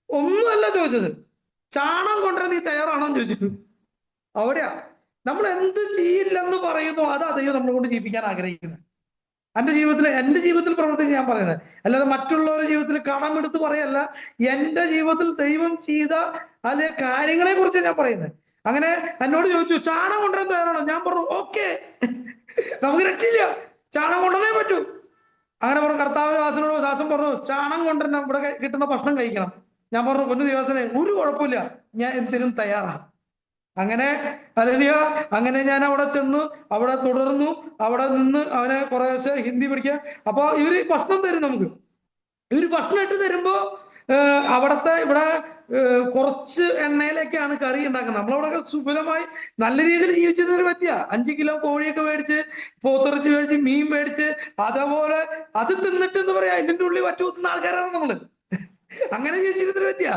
ഒന്നുമല്ല ചോദിച്ചത്, ചാണം കൊണ്ടുവരാൻ നീ തയ്യാറാണോ എന്ന് ചോദിച്ചു. അവിടെയാ നമ്മൾ എന്ത് ചെയ്യില്ലെന്ന് പറയുന്നു, അതാ ദൈവം നമ്മളെ കൊണ്ട് ചെയ്യിപ്പിക്കാൻ ആഗ്രഹിക്കുന്നത്. എൻ്റെ ജീവിതത്തിൽ പ്രവർത്തിച്ച് ഞാൻ പറയുന്നത്, അല്ലാതെ മറ്റുള്ളവരുടെ ജീവിതത്തിൽ കടമെടുത്ത് പറയല്ല. എൻ്റെ ജീവിതത്തിൽ ദൈവം ചെയ്ത അല്ലെ കാര്യങ്ങളെ കുറിച്ച് ഞാൻ പറയുന്നത്. അങ്ങനെ എന്നോട് ചോദിച്ചു, ചാണം കൊണ്ടുവരാൻ തയ്യാറാണോ? ഞാൻ പറഞ്ഞു ഓക്കെ, നമുക്ക് രക്ഷയില്ല, ചാണം കൊണ്ടുവന്നേ പറ്റൂ. അങ്ങനെ പറഞ്ഞു. ദാസൻ പറഞ്ഞു, ചാണം കൊണ്ടുവരണം, ഇവിടെ കിട്ടുന്ന ഭക്ഷണം കഴിക്കണം. ഞാൻ പറഞ്ഞു, പൊന്നു ദിവസനെ ഒരു കുഴപ്പമില്ല, ഞാൻ എന്തിനും തയ്യാറാ. അങ്ങനെ ഹല്ലേലൂയ. അങ്ങനെ ഞാൻ അവിടെ ചെന്നു, അവിടെ തുടർന്നു. അവിടെ നിന്ന് അവനെ കുറേശ്ശെ ഹിന്ദി പഠിക്കുക. അപ്പൊ ഇവര് ഭക്ഷണം തരും നമുക്ക്. ഇവര് ഭക്ഷണം ഇട്ട് തരുമ്പോ ഇവിടെ കുറച്ച് എണ്ണയിലേക്കാണ് കറി ഉണ്ടാക്കുന്നത്. നമ്മളവിടെ സുലഭമായി നല്ല രീതിയിൽ ജീവിച്ചിരുന്ന ഒരു വ്യക്തിയാ. 5 കിലോ കോഴിയൊക്കെ മേടിച്ച്, പോത്തിറച്ചി മേടിച്ച്, മീൻ മേടിച്ച്, അതേപോലെ അത് തിന്നിട്ട് എന്താ പറയാ, ഇതിന്റെ ഉള്ളിൽ വറ്റുകുത്തുന്ന ആൾക്കാരാണ് നമ്മള്. അങ്ങനെ ജീവിച്ചിരുന്നൊരു വ്യക്തിയാ.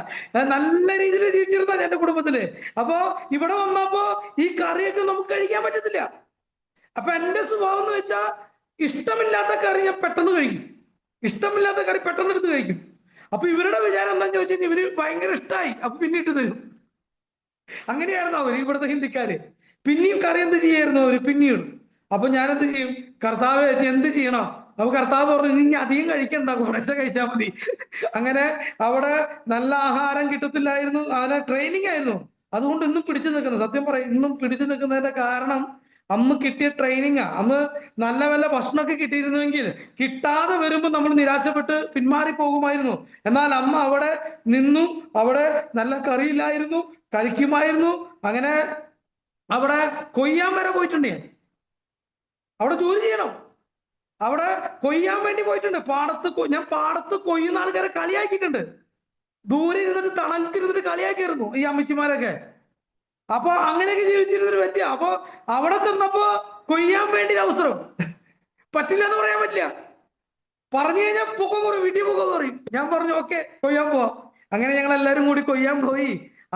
നല്ല രീതിയിൽ ജീവിച്ചിരുന്ന എന്റെ കുടുംബത്തില്. അപ്പോ ഇവിടെ വന്നപ്പോ ഈ കറിയൊക്കെ നമുക്ക് കഴിക്കാൻ പറ്റത്തില്ല. അപ്പൊ എന്റെ സ്വഭാവം എന്ന് വെച്ചാൽ ഇഷ്ടമില്ലാത്ത കറി ഞാൻ പെട്ടെന്ന് കഴിക്കും. ഇഷ്ടമില്ലാത്ത കറി പെട്ടെന്ന് എടുത്ത് കഴിക്കും. അപ്പൊ ഇവരുടെ വിചാരം എന്താന്ന് ചോദിച്ചു കഴിഞ്ഞാൽ ഇവര് ഭയങ്കര ഇഷ്ടമായി, അപ്പൊ പിന്നെ ഇട്ട് തരും. അങ്ങനെയായിരുന്നു അവര്, ഇവിടുത്തെ ഹിന്ദിക്കാര്. പിന്നെയും കറി എന്ത് ചെയ്യായിരുന്നു അവര്, പിന്നെയും. അപ്പൊ ഞാൻ എന്ത് ചെയ്യും, കർത്താവ് എന്ത് ചെയ്യണം? അപ്പൊ കർത്താവ് പറഞ്ഞു, നീ അധികം കഴിക്കണ്ട, കുറച്ച് കഴിച്ചാൽ മതി. അങ്ങനെ അവിടെ നല്ല ആഹാരം കിട്ടത്തില്ലായിരുന്നു. അങ്ങനെ ട്രെയിനിങ് ആയിരുന്നു. അതുകൊണ്ട് ഇന്നും പിടിച്ചു നിൽക്കുന്നത്, സത്യം പറയും, ഇന്നും പിടിച്ചു നിൽക്കുന്നതിന്റെ കാരണം അന്ന് കിട്ടിയ ട്രെയിനിങ്ങാ. അന്ന് നല്ല വല്ല ഭക്ഷണമൊക്കെ കിട്ടിയിരുന്നുവെങ്കിൽ കിട്ടാതെ വരുമ്പോൾ നമ്മൾ നിരാശപ്പെട്ട് പിന്മാറി പോകുമായിരുന്നു. എന്നാൽ അന്ന് അവിടെ നിന്നു. അവിടെ നല്ല കറിയില്ലായിരുന്നു, കഴിക്കുമായിരുന്നു. അങ്ങനെ അവിടെ കൊയ്യാൻ വരെ പോയിട്ടുണ്ട് ഞാൻ. അവിടെ ജോലി ചെയ്യണം, അവിടെ കൊയ്യാൻ വേണ്ടി പോയിട്ടുണ്ട്. ഞാൻ പാടത്ത് കൊയ്യുന്ന ആൾക്കാരെ കളിയാക്കിയിട്ടുണ്ട്. ദൂരെ ഇരുന്നിട്ട് തണലത്തിരുന്നിട്ട് കളിയാക്കിയിരുന്നു ഈ അമ്മച്ചിമാരൊക്കെ. അപ്പൊ അങ്ങനെയൊക്കെ ജീവിച്ചിരുന്നൊരു വ്യക്തിയാ. അപ്പൊ അവിടെ ചെന്നപ്പോ കൊയ്യാൻ വേണ്ടി അവസരം പറ്റില്ല എന്ന് പറയാൻ പറ്റില്ല. പറഞ്ഞു കഴിഞ്ഞാൽ പൊക്കം പറയും, വീട്ടിൽ പൊക്കം പറയും. ഞാൻ പറഞ്ഞു ഓക്കെ, കൊയ്യാൻ പോവാം. അങ്ങനെ ഞങ്ങൾ എല്ലാവരും കൂടി കൊയ്യാൻ പോയി.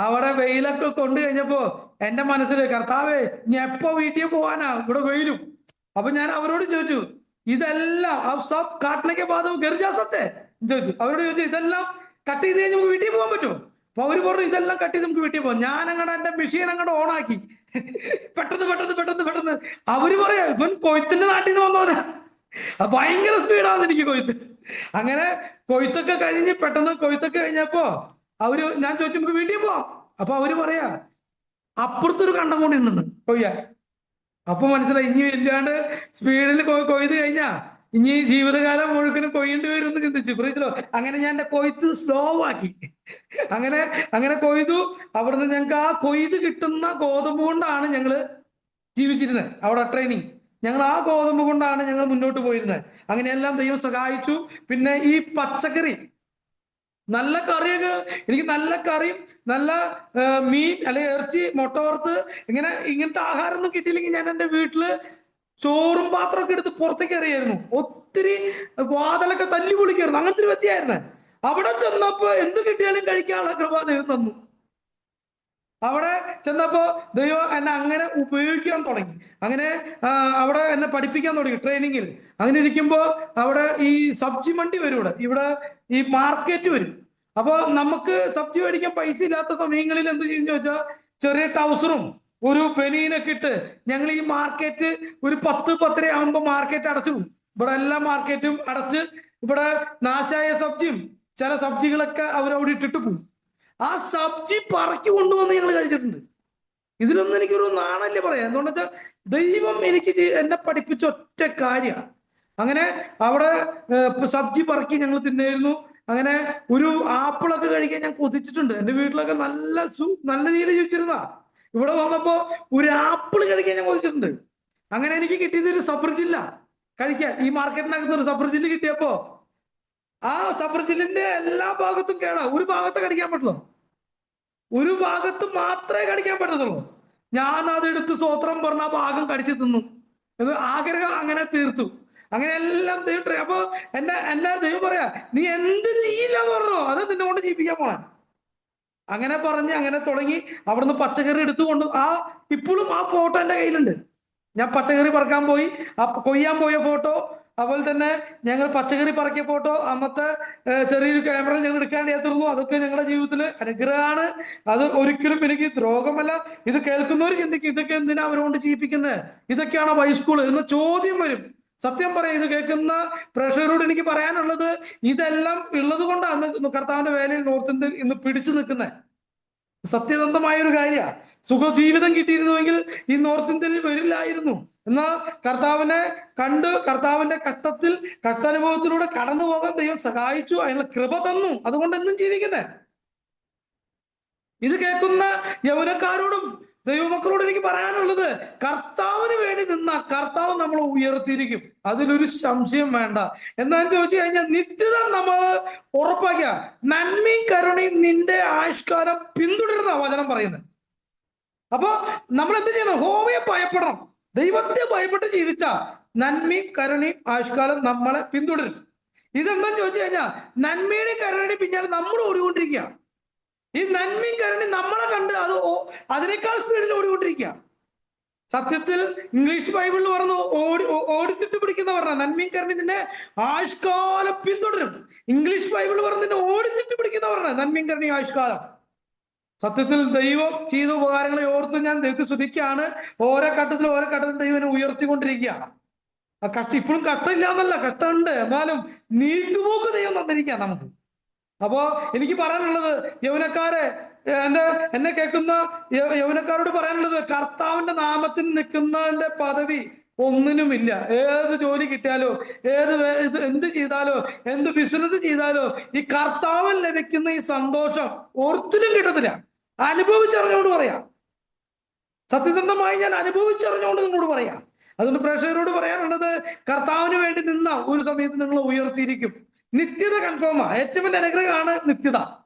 അവിടെ വെയിലൊക്കെ കൊണ്ടു കഴിഞ്ഞപ്പോ എന്റെ മനസ്സിൽ, കർത്താവേ ഞാൻ എപ്പോ വീട്ടിൽ പോവാനാ, ഇവിടെ വെയിലും. അപ്പൊ ഞാൻ അവരോട് ചോദിച്ചു, ഇതെല്ലാം സബ് കാട്ടനയ്ക്ക് ബാധം ഗർജാസത്തെ ചോദിച്ചു. അവരോട് ചോദിച്ചു, ഇതെല്ലാം കട്ട് ചെയ്ത് കഴിഞ്ഞ് നമുക്ക് വീട്ടിൽ പോകാൻ പറ്റുമോ? അപ്പൊ അവര് പറഞ്ഞു, ഇതെല്ലാം കട്ട് ചെയ്ത് നമുക്ക് വീട്ടിൽ പോകാം. ഞാൻ അങ്ങോട്ട് എന്റെ മെഷീൻ അങ്ങോട്ട് ഓണാക്കി. പെട്ടെന്ന് അവര് പറയാ, ഇവൻ കൊയ്ത്തിന്റെ നാട്ടിൽ നിന്ന് വന്നവനാ, ഭയങ്കര സ്പീഡാണ് എനിക്ക് കൊയ്ത്ത്. അങ്ങനെ കൊയ്ത്തൊക്കെ കഴിഞ്ഞ് കൊയ്ത്തൊക്കെ കഴിഞ്ഞപ്പോ ഞാൻ ചോദിച്ചു, നമുക്ക് വീട്ടിൽ പോവാം. അപ്പൊ അവര് പറയാ, അപ്പുറത്തൊരു കണ്ടം കൂടി ഉണ്ടെന്ന് കൊയ്യാൻ. അപ്പൊ മനസ്സിലായി, ഇനി ഇല്ലാണ്ട് സ്പീഡിൽ കൊയ്ത് കഴിഞ്ഞാ ഇനി ജീവിതകാലം മുഴുവനും കൊയ്യേണ്ടി വരും എന്ന് ചിന്തിച്ചു. പ്രീസിലോ. അങ്ങനെ ഞാൻ എന്റെ കൊയ്ത്ത് സ്ലോ ആക്കി. അങ്ങനെ കൊയ്തു. അവിടുന്ന് ഞങ്ങൾക്ക് ആ കൊയ്ത് കിട്ടുന്ന ഗോതമ്പ് കൊണ്ടാണ് ഞങ്ങള് ജീവിച്ചിരുന്നത്. അവിടെ ട്രെയിനിങ്, ഞങ്ങൾ ആ ഗോതമ്പ് കൊണ്ടാണ് ഞങ്ങൾ മുന്നോട്ട് പോയിരുന്നത്. അങ്ങനെയെല്ലാം ദൈവം സഹായിച്ചു. പിന്നെ ഈ പച്ചക്കറി, നല്ല കറിയൊക്കെ, എനിക്ക് നല്ല കറിയും നല്ല മീൻ അല്ലെ ഇറച്ചി, മുട്ട വറുത്ത്, ഇങ്ങനത്തെ ആഹാരം ഒന്നും കിട്ടിയില്ലെങ്കിൽ ഞാൻ എൻ്റെ വീട്ടില് ചോറും പാത്രമൊക്കെ എടുത്ത് പുറത്തേക്ക് എറിയായിരുന്നു. ഒത്തിരി വാതിലൊക്കെ തല്ലി പൊളിക്കായിരുന്നു. അങ്ങനത്തെ ഒരു വ്യക്തിയായിരുന്നു. അവിടെ ചെന്നപ്പോ എന്ത് കിട്ടിയാലും കഴിക്കാനുള്ള കൃപ ദൈവം തന്നു. അവിടെ ചെന്നപ്പോ ദൈവം എന്നെ അങ്ങനെ ഉപയോഗിക്കാൻ തുടങ്ങി. അങ്ങനെ അവിടെ എന്നെ പഠിപ്പിക്കാൻ തുടങ്ങി ട്രെയിനിങ്ങിൽ. അങ്ങനെ ഇരിക്കുമ്പോ അവിടെ ഈ സബ്ജി മണ്ടി വരും. ഇവിടെ ഈ മാർക്കറ്റ് വരും. അപ്പൊ നമുക്ക് സബ്ജി മേടിക്കാൻ പൈസ ഇല്ലാത്ത സമയങ്ങളിൽ എന്ത് ചെയ്യും ചോദിച്ചാൽ, ചെറിയ ട്രൗസറും ഒരു ബനിയനൊക്കെ ഇട്ട് ഞങ്ങൾ ഈ മാർക്കറ്റ് ഒരു 10-10:30 ആകുമ്പോ മാർക്കറ്റ് അടച്ചു പോകും. ഇവിടെ എല്ലാ മാർക്കറ്റും അടച്ച് ഇവിടെ നാശായ സബ്ജിയും ചില സബ്ജികളൊക്കെ അവരവിടെ ഇട്ടിട്ട് പോകും. ആ സബ്ജി പറക്കി കൊണ്ടുവന്ന് ഞങ്ങൾ കഴിച്ചിട്ടുണ്ട്. ഇതിലൊന്നും എനിക്കൊരു നാണല്ലേ പറയാം. എന്തുകൊണ്ടെന്ന് വെച്ചാൽ ദൈവം എനിക്ക് എന്നെ പഠിപ്പിച്ച ഒറ്റ കാര്യമാണ്. അങ്ങനെ അവിടെ സബ്ജി പറക്കി ഞങ്ങൾ തിന്നായിരുന്നു. അങ്ങനെ ഒരു ആപ്പിളൊക്കെ കഴിക്കാൻ ഞാൻ കൊതിച്ചിട്ടുണ്ട്. എൻ്റെ വീട്ടിലൊക്കെ നല്ല രീതിയിൽ ജീവിച്ചിരുന്ന. ഇവിടെ വന്നപ്പോ ഒരു ആപ്പിൾ കഴിക്കാൻ ഞാൻ കൊതിച്ചിട്ടുണ്ട്. അങ്ങനെ എനിക്ക് കിട്ടിയത് ഒരു സഫർജില്ല കഴിക്കാൻ. ഈ മാർക്കറ്റിനകത്ത് ഒരു സഫർജില്ല് കിട്ടിയപ്പോ ആ സഫർജില്ലിന്റെ എല്ലാ ഭാഗത്തും കേടാ. ഒരു ഭാഗത്ത് കടിക്കാൻ പറ്റുള്ളൂ, ഒരു ഭാഗത്ത് മാത്രമേ കടിക്കാൻ പറ്റത്തുള്ളൂ. ഞാൻ അതെടുത്ത് സ്വോത്രം പറഞ്ഞ ആ ഭാഗം കടിച്ചു തിന്നു. ഇത് ആഗ്രഹം അങ്ങനെ തീർത്തു. അങ്ങനെ എല്ലാം തീർട്ടേ. അപ്പൊ എന്നെ ദൈവം പറയാ, നീ എന്ത് ചെയ്യില്ല എന്ന് പറഞ്ഞോ, അത് നിന്നെ കൊണ്ട് ചെയ്യിപ്പിക്കാൻ പോണേ. അങ്ങനെ പറഞ്ഞ് അങ്ങനെ തുടങ്ങി. അവിടുന്ന് പച്ചക്കറി എടുത്തുകൊണ്ട് ഇപ്പോഴും ആ ഫോട്ടോ എൻ്റെ കയ്യിലുണ്ട്. ഞാൻ പച്ചക്കറി പറക്കാൻ പോയി, കൊയ്യാൻ പോയ ഫോട്ടോ, അതുപോലെ തന്നെ ഞങ്ങൾ പച്ചക്കറി പറക്കിയ ഫോട്ടോ, അന്നത്തെ ചെറിയൊരു ക്യാമറയിൽ ഞങ്ങൾ എടുക്കാൻ തീർന്നു. അതൊക്കെ ഞങ്ങളുടെ ജീവിതത്തിൽ അനുഗ്രഹമാണ്. അത് ഒരിക്കലും എനിക്ക് ദ്രോഹമല്ല. ഇത് കേൾക്കുന്നവർ ചിന്തിക്കും, ഇതൊക്കെ എന്തിനാ അവരോട് ചെയ്യിപ്പിക്കുന്നത്, ഇതൊക്കെയാണോ ഹൈസ്കൂള് എന്ന ചോദ്യം വരും. സത്യം പറയാം, ഇത് കേൾക്കുന്ന പ്രേക്ഷകരോട് എനിക്ക് പറയാനുള്ളത്, ഇതെല്ലാം ഉള്ളത് കൊണ്ടാണ് കർത്താവിന്റെ വേലയിൽ നോർത്ത് ഇന്ത്യയിൽ ഇന്ന് പിടിച്ചു നിൽക്കുന്നത്. സത്യസന്ധമായ ഒരു കാര്യമാണ്. സുഖജീവിതം കിട്ടിയിരുന്നുവെങ്കിൽ ഈ നോർത്ത് ഇന്ത്യയിൽ വരില്ലായിരുന്നു. എന്നാൽ കർത്താവിനെ കണ്ട് കർത്താവിന്റെ കഷ്ടാനുഭവത്തിലൂടെ കടന്നു പോകാൻ ദൈവം സഹായിച്ചു, അതിനുള്ള കൃപ തന്നു. അതുകൊണ്ട് എന്നും ജീവിക്കുന്നേ. ഇത് കേൾക്കുന്ന യൗവനക്കാരോടും ദൈവമക്കളോട് എനിക്ക് പറയാനുള്ളത്, കർത്താവിന് വേണ്ടി നിന്ന കർത്താവ് നമ്മളെ ഉയർത്തിയിരിക്കും. അതിലൊരു സംശയം വേണ്ട. എന്താന്ന് ചോദിച്ചു കഴിഞ്ഞാൽ, നിത്യത നമ്മൾ ഉറപ്പാക്കുക. നന്മയും കരുണയും നിന്റെ ആയുഷ്കാലം പിന്തുടരുന്ന വചനം പറയുന്നത്. അപ്പൊ നമ്മൾ എന്ത് ചെയ്യണം? യഹോവയെ ഭയപ്പെടണം. ദൈവത്തെ ഭയപ്പെട്ട് ജീവിച്ച നന്മയും കരുണയും ആയുഷ്കാലം നമ്മളെ പിന്തുടരും. ഇതെന്താന്ന് ചോദിച്ചു കഴിഞ്ഞാൽ, നന്മയുടെയും കരുണയുടെയും പിന്നാലെ നമ്മൾ ഓടിക്കൊണ്ടിരിക്കുക. ഈ നന്മയും കരുണയും നമ്മളെ കണ്ട് അതിനേക്കാൾ സ്പീഡിൽ ഓടിക്കൊണ്ടിരിക്കുക. സത്യത്തിൽ ഇംഗ്ലീഷ് ബൈബിളിൽ പറഞ്ഞു, ഓടിത്തിട്ട് പിടിക്കുന്ന പറഞ്ഞ നന്മയും കരുണയും നിന്നെ ആയുഷ്കാലം പിന്തുടരും. ഇംഗ്ലീഷ് ബൈബിൾ പറഞ്ഞു നിന്നെ ഓടിത്തിട്ട് പിടിക്കുന്ന പറഞ്ഞ നന്മയും കരുണയും ആയുഷ്കാലം. സത്യത്തിൽ ദൈവം ചെയ്ത ഉപകാരങ്ങളെ ഓർത്ത് ഞാൻ ദൈവത്തെ സ്തുതിക്കുകയാണ്. ഓരോ ഘട്ടത്തിൽ ദൈവനെ ഉയർത്തിക്കൊണ്ടിരിക്കുകയാണ്. ഇപ്പോഴും കഷ്ടമില്ല എന്നല്ല, കഷ്ടമുണ്ട്. എന്നാലും നീക്കുപോക്ക് ദൈവം തന്നിരിക്കുക നമുക്ക്. അപ്പോ എനിക്ക് പറയാനുള്ളത്, യൗവനക്കാരെ, എന്നെ കേൾക്കുന്ന യൗവനക്കാരോട് പറയാനുള്ളത്, കർത്താവിന്റെ നാമത്തിൽ നിൽക്കുന്നതിന്റെ പദവി ഒന്നിനുമില്ല. ഏത് ജോലി കിട്ടിയാലോ, എന്ത് ചെയ്താലോ, എന്ത് ബിസിനസ് ചെയ്താലോ, ഈ കർത്താവിൽ ലഭിക്കുന്ന ഈ സന്തോഷം ഒരിക്കലും കിട്ടത്തില്ല. അനുഭവിച്ചറിഞ്ഞുകൊണ്ട് പറയാം. സത്യസന്ധമായി ഞാൻ അനുഭവിച്ചറിഞ്ഞുകൊണ്ട് നിങ്ങളോട് പറയാം. അതുകൊണ്ട് പ്രേക്ഷകരോട് പറയാനുള്ളത്, കർത്താവിന് വേണ്ടി നിന്ന ഒരു സമയത്ത് നിങ്ങൾ ഉയർത്തിയിരിക്കും. നിത്യത കൺഫേമാ. ഏറ്റവും വലിയ അനുഗ്രഹമാണ് നിത്യത.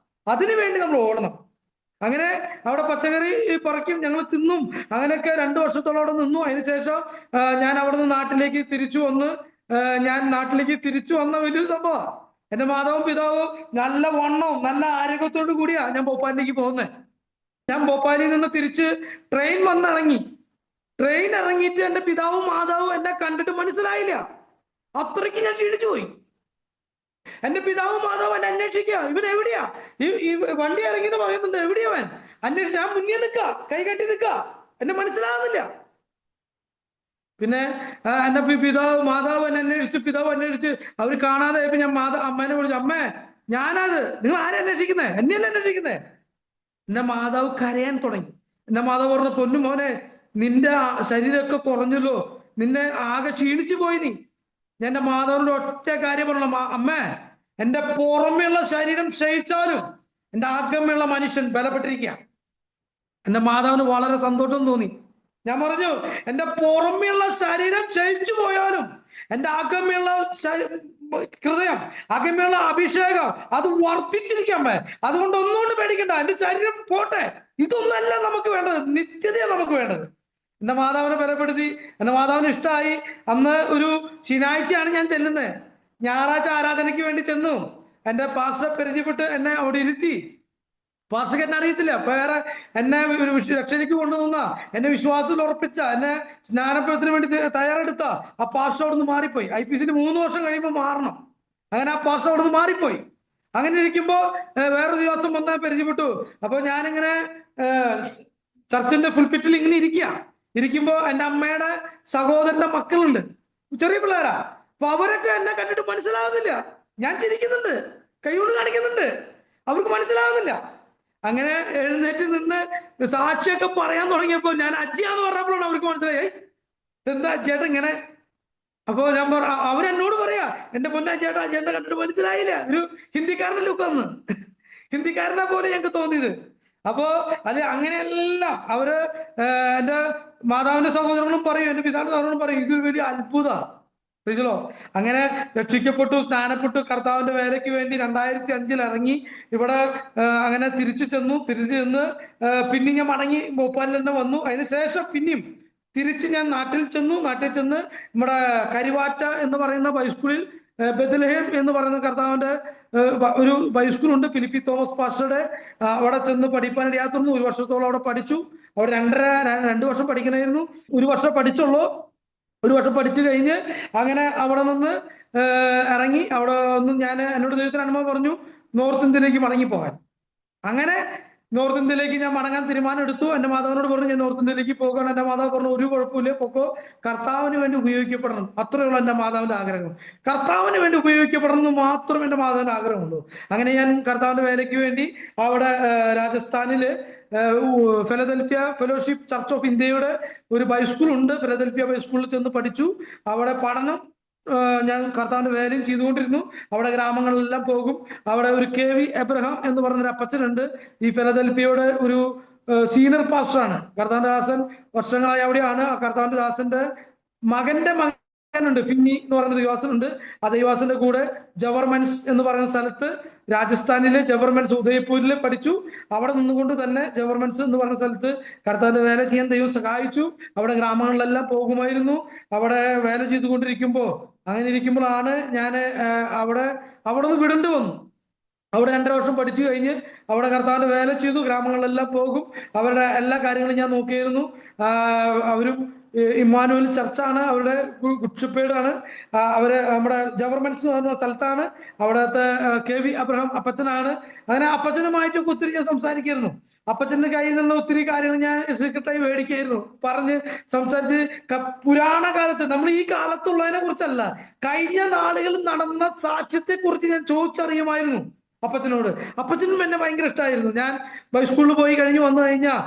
അതിനു വേണ്ടി നമ്മൾ ഓടണം. അങ്ങനെ അവിടെ പച്ചക്കറി പറക്കും, ഞങ്ങൾ തിന്നും. അങ്ങനെയൊക്കെ 2 വർഷത്തോളം അവിടെ നിന്നു. അതിനുശേഷം ഞാൻ അവിടെ നിന്ന് നാട്ടിലേക്ക് തിരിച്ചു വന്ന വലിയൊരു സംഭവമാണ്. എന്റെ മാതാവും പിതാവും നല്ല വണ്ണവും നല്ല ആരോഗ്യത്തോടു കൂടിയാ ഞാൻ ഭോപ്പാലിലേക്ക് പോകുന്നത്. ഞാൻ ഭോപ്പാലിൽ നിന്ന് തിരിച്ച് ട്രെയിൻ ഇറങ്ങിയിട്ട് എന്റെ പിതാവും മാതാവും എന്നെ കണ്ടിട്ട് മനസ്സിലായില്ല. അത്രയ്ക്ക് ഞാൻ ക്ഷീണിച്ചു പോയി. എന്റെ പിതാവും മാതാവും എന്നെ അന്വേഷിക്കുക, ഇവൻ എവിടെയാ, ഈ വണ്ടി ഇറങ്ങിയെന്ന് പറയുന്നുണ്ട്, എവിടെയാ അവൻ അന്വേഷിച്ച്. ഞാൻ മുന്നേ കൈ കെട്ടി എന്നെ മനസ്സിലാകുന്നില്ല. പിന്നെ എന്റെ മാതാവ് എന്നെ അന്വേഷിച്ച് അവർ കാണാതെ ഞാൻ അമ്മേനെ വിളിച്ചു, അമ്മേ ഞാനത്, നിങ്ങൾ ആരെ അന്വേഷിക്കുന്നേ? എന്നെയല്ല അന്വേഷിക്കുന്നേ. എന്റെ മാതാവ് കരയാൻ തുടങ്ങി. എന്റെ മാതാവ് പറഞ്ഞു, പൊന്നു മോനെ, നിന്റെ ശരീരമൊക്കെ കുറഞ്ഞല്ലോ, നിന്നെ ആകെ ക്ഷീണിച്ചു പോയി നീ. ഞാൻ എന്റെ മാതാവിനോട് ഒറ്റ കാര്യം പറഞ്ഞു, അമ്മേ, എന്റെ പുറമെയുള്ള ശരീരം ക്ഷയിച്ചാലും എന്റെ ആഗമ്യുള്ള മനുഷ്യൻ ബലപ്പെട്ടിരിക്കുക. എന്റെ മാതാവിന് വളരെ സന്തോഷം തോന്നി. ഞാൻ പറഞ്ഞു, എന്റെ പുറമെയുള്ള ശരീരം ക്ഷയിച്ചു പോയാലും എന്റെ ആഗമ്യുള്ള ഹൃദയം, ആഗമ്യുള്ള അഭിഷേകം അത് വർദ്ധിച്ചിരിക്കാമേ. അതുകൊണ്ട് ഒന്നുകൊണ്ട് പേടിക്കണ്ട, എന്റെ ശരീരം പോട്ടെ. ഇതൊന്നല്ല നമുക്ക് വേണ്ടത്, നിത്യതയാണ് നമുക്ക് വേണ്ടത്. എൻ്റെ മാതാവിനെ ബലപ്പെടുത്തി, എൻ്റെ മാതാവിന് ഇഷ്ടമായി. അന്ന് ഒരു ശനിയാഴ്ചയാണ് ഞാൻ ചെല്ലുന്നത്. ഞായറാഴ്ച ആരാധനയ്ക്ക് വേണ്ടി ചെന്നു. എൻ്റെ പാസ്റ്റർ പരിചയപ്പെട്ട് എന്നെ അവിടെ ഇരുത്തി. പാസ്റ്റർക്ക് എന്നെ അറിയത്തില്ല, വേറെ എന്നെ രക്ഷയ്ക്ക് കൊണ്ടുവന്ന, എന്നെ വിശ്വാസത്തിൽ ഉറപ്പിച്ച, എന്നെ സ്നാനപ്പെടുത്തിന് വേണ്ടി തയ്യാറെടുത്ത ആ പാസ്റ്റർ അവിടെ നിന്ന് മാറിപ്പോയി. IPC 3 വർഷം കഴിയുമ്പോൾ മാറണം. അങ്ങനെ ആ പാസ്റ്റർ അവിടെ നിന്ന് മാറിപ്പോയി. അങ്ങനെ ഇരിക്കുമ്പോ വേറൊരു ദിവസം വന്ന് പരിചയപ്പെട്ടു. അപ്പൊ ഞാനിങ്ങനെ ചർച്ചിന്റെ ഫുൾപിറ്റിൽ ഇങ്ങനെ ഇരിക്കുമ്പോ എൻ്റെ അമ്മയുടെ സഹോദരന്റെ മക്കളുണ്ട്, ചെറിയ പിള്ളേരാ. അപ്പൊ അവരൊക്കെ എന്നെ കണ്ടിട്ട് മനസ്സിലാവുന്നില്ല. ഞാൻ ചിരിക്കുന്നുണ്ട്, കൈകൊണ്ട് കാണിക്കുന്നുണ്ട്, അവർക്ക് മനസ്സിലാവുന്നില്ല. അങ്ങനെ എഴുന്നേറ്റ് നിന്ന് സാക്ഷിയൊക്കെ പറയാൻ തുടങ്ങിയപ്പോ ഞാൻ അജ്ജിയാന്ന് പറഞ്ഞപ്പോഴാണ് അവർക്ക് മനസ്സിലായി, എന്താ ചേട്ടൻ ഇങ്ങനെ. അപ്പോ ഞാൻ അവരെന്നോട് പറയാ, എന്റെ പൊന്നാ ചേട്ടാ, ചേട്ടനെ കണ്ടിട്ട് മനസ്സിലായില്ല, ഒരു ഹിന്ദിക്കാരനെ ലുക്ക് വന്ന്, ഹിന്ദിക്കാരനെ പോലെ ഞങ്ങൾക്ക് തോന്നിയത്. അപ്പോ അത് അങ്ങനെയെല്ലാം അവര് എൻ്റെ മാതാവിന്റെ സഹോദരങ്ങളും പറയും, എൻ്റെ പിതാവിന്റെ സഹോദരങ്ങളും പറയും, ഇത് വലിയ അത്ഭുത. മനസ്സിലോ. അങ്ങനെ രക്ഷിക്കപ്പെട്ടു, സ്നാനപ്പെട്ടു, കർത്താവിന്റെ വേലയ്ക്ക് വേണ്ടി 2005 ഇറങ്ങി. ഇവിടെ അങ്ങനെ തിരിച്ചു ചെന്ന് പിന്നെ ഞാൻ മടങ്ങി ഭോപ്പാലിൽ തന്നെ വന്നു. അതിനുശേഷം പിന്നെയും തിരിച്ച് ഞാൻ നാട്ടിൽ ചെന്ന് നമ്മുടെ കരിവാറ്റ എന്ന് പറയുന്ന ബൈസ്കൂളിൽ, ബെത്ലഹേം എന്ന് പറയുന്ന കർത്താവിന്റെ ഒരു ബൈസ്കൂളുണ്ട്, ഫിലിപ്പി തോമസ് പാസ്റ്ററുടെ. അവിടെ ചെന്ന് പഠിപ്പാൻ ഇടയാത്തുന്നു. 1 വർഷത്തോളം അവിടെ പഠിച്ചു. അവിടെ 2 വർഷം പഠിക്കണമായിരുന്നു. 1 വർഷം പഠിച്ചുള്ളൂ. 1 വർഷം പഠിച്ചു കഴിഞ്ഞ് അങ്ങനെ അവിടെ നിന്ന് ഇറങ്ങി. അവിടെ ഒന്നും എന്നോട് ദൈവത്തിന് അനുഭവം പറഞ്ഞു, നോർത്ത് ഇന്ത്യയിലേക്ക് മടങ്ങിപ്പോകാൻ. അങ്ങനെ നോർത്ത് ഇന്ത്യയിലേക്ക് ഞാൻ മടങ്ങാൻ തീരുമാനം എടുത്തു. എൻ്റെ മാതാവിനോട് പറഞ്ഞു, ഞാൻ നോർത്ത് ഇന്ത്യയിലേക്ക് പോകുകയാണ്. എൻ്റെ മാതാവ് പറഞ്ഞു, ഒരു കുഴപ്പമില്ല, പൊക്കോ, കർത്താവിന് വേണ്ടി ഉപയോഗിക്കപ്പെടണം. അത്രയുള്ള എൻ്റെ മാതാവിന്റെ ആഗ്രഹം. കർത്താവിന് വേണ്ടി ഉപയോഗിക്കപ്പെടണം എന്ന് മാത്രം എൻ്റെ മാതാവിന്റെ ആഗ്രഹമുള്ളൂ. അങ്ങനെ ഞാൻ കർത്താവിന്റെ വേലയ്ക്ക് വേണ്ടി അവിടെ രാജസ്ഥാനില് ഫിലദൽഫിയ ഫെലോഷിപ്പ് ചർച്ച് ഓഫ് ഇന്ത്യയുടെ ഒരു ബൈസ്കൂൾ ഉണ്ട്. ഫിലദൽഫിയ ബൈസ്കൂളിൽ ചെന്ന് പഠിച്ചു. അവിടെ പഠനം ഞാൻ കർത്താവിന്റെ വേലയും ചെയ്തുകൊണ്ടിരുന്നു. അവിടെ ഗ്രാമങ്ങളിലെല്ലാം പോകും. അവിടെ ഒരു KV എബ്രഹാം എന്ന് പറഞ്ഞൊരു അപ്പച്ചനുണ്ട്. ഈ ഫിലദൽഫിയയുടെ ഒരു സീനിയർ പാസ്റ്ററാണ്. കർത്താവിന്റെ ദാസൻ വർഷങ്ങളായി അവിടെയാണ്. ആ കർത്താവിന്റെ ദാസന്റെ മകന്റെ മകനുണ്ട്, ഫിന്നി എന്ന് പറയുന്ന ദൈവാസനുണ്ട്. ആ ദൈവാസന്റെ കൂടെ ജവർമൻസ് എന്ന് പറയുന്ന സ്ഥലത്ത്, രാജസ്ഥാനിലെ ജവർമൻസ് ഉദയ്പൂരിൽ പഠിച്ചു. അവിടെ നിന്നുകൊണ്ട് തന്നെ ജവർമൻസ് എന്ന് പറയുന്ന സ്ഥലത്ത് കർത്താവിന്റെ വേല ചെയ്യാൻ ദൈവം സഹായിച്ചു. അവിടെ ഗ്രാമങ്ങളിലെല്ലാം പോകുമായിരുന്നു. അവിടെ വേല ചെയ്തുകൊണ്ടിരിക്കുമ്പോൾ, അങ്ങനെ ഇരിക്കുമ്പോഴാണ് ഞാൻ അവിടെ നിന്ന് വിടേണ്ടി വന്നു. അവിടെ 2.5 വർഷം പഠിച്ചു കഴിഞ്ഞ് അവിടെ കർത്താവിന്റെ വേല ചെയ്തു. ഗ്രാമങ്ങളിലെല്ലാം പോകും. അവരുടെ എല്ലാ കാര്യങ്ങളും ഞാൻ നോക്കിയിരുന്നു. അവരും ഇമ്മാനുവൽ ചർച്ചാണ്, അവരുടെ ഗുഡ്ഷിപ്പേഡാണ്. അവര് നമ്മുടെ ജവർമൻസ് എന്ന് പറഞ്ഞ സ്ഥലത്താണ്. അവിടുത്തെ KV എബ്രഹാം അപ്പച്ചനാണ്. അങ്ങനെ അപ്പച്ചനുമായിട്ടൊക്കെ ഒത്തിരി ഞാൻ സംസാരിക്കായിരുന്നു. അപ്പച്ചന്റെ കയ്യിൽ നിന്നുള്ള ഒത്തിരി കാര്യങ്ങൾ ഞാൻ സീക്രട്ടായി മേടിക്കായിരുന്നു, പറഞ്ഞ് സംസാരിച്ച്. പുരാണ കാലത്ത്, നമ്മൾ ഈ കാലത്തുള്ളതിനെ കുറിച്ചല്ല, കഴിഞ്ഞ നാളുകളിൽ നടന്ന സാക്ഷ്യത്തെ കുറിച്ച് ഞാൻ ചോദിച്ചറിയുമായിരുന്നു അപ്പച്ചനോട്. അപ്പച്ചനും എന്നെ ഭയങ്കര ഇഷ്ടമായിരുന്നു. ഞാൻ സ്കൂളിൽ പോയി കഴിഞ്ഞ് വന്നു കഴിഞ്ഞാൽ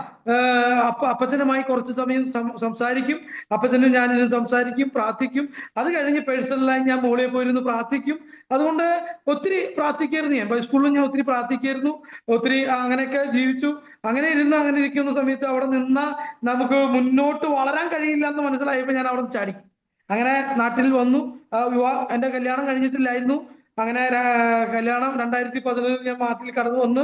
അപ്പച്ചനുമായി കുറച്ച് സമയം സംസാരിക്കും. അപ്പച്ചനും ഞാനിരുന്ന് സംസാരിക്കും, പ്രാർത്ഥിക്കും. അത് കഴിഞ്ഞ് പേഴ്സണലായി ഞാൻ മോളിൽ പോയിരുന്നു പ്രാർത്ഥിക്കും. അതുകൊണ്ട് ഒത്തിരി പ്രാർത്ഥിക്കായിരുന്നു. ഞാൻ സ്കൂളിൽ ഞാൻ ഒത്തിരി പ്രാർത്ഥിക്കായിരുന്നു, ഒത്തിരി അങ്ങനെയൊക്കെ ജീവിച്ചു. അങ്ങനെ ഇരിക്കുന്ന സമയത്ത് അവിടെ നിന്ന നമുക്ക് മുന്നോട്ട് വളരാൻ കഴിയില്ല എന്ന് മനസ്സിലായപ്പോൾ ഞാൻ അവിടെ ചാടി. അങ്ങനെ നാട്ടിൽ വന്നു. എൻ്റെ കല്യാണം കഴിഞ്ഞിട്ടില്ലായിരുന്നു. അങ്ങനെ കല്യാണം 2011 ഞാൻ നാട്ടിൽ കടന്നു വന്ന്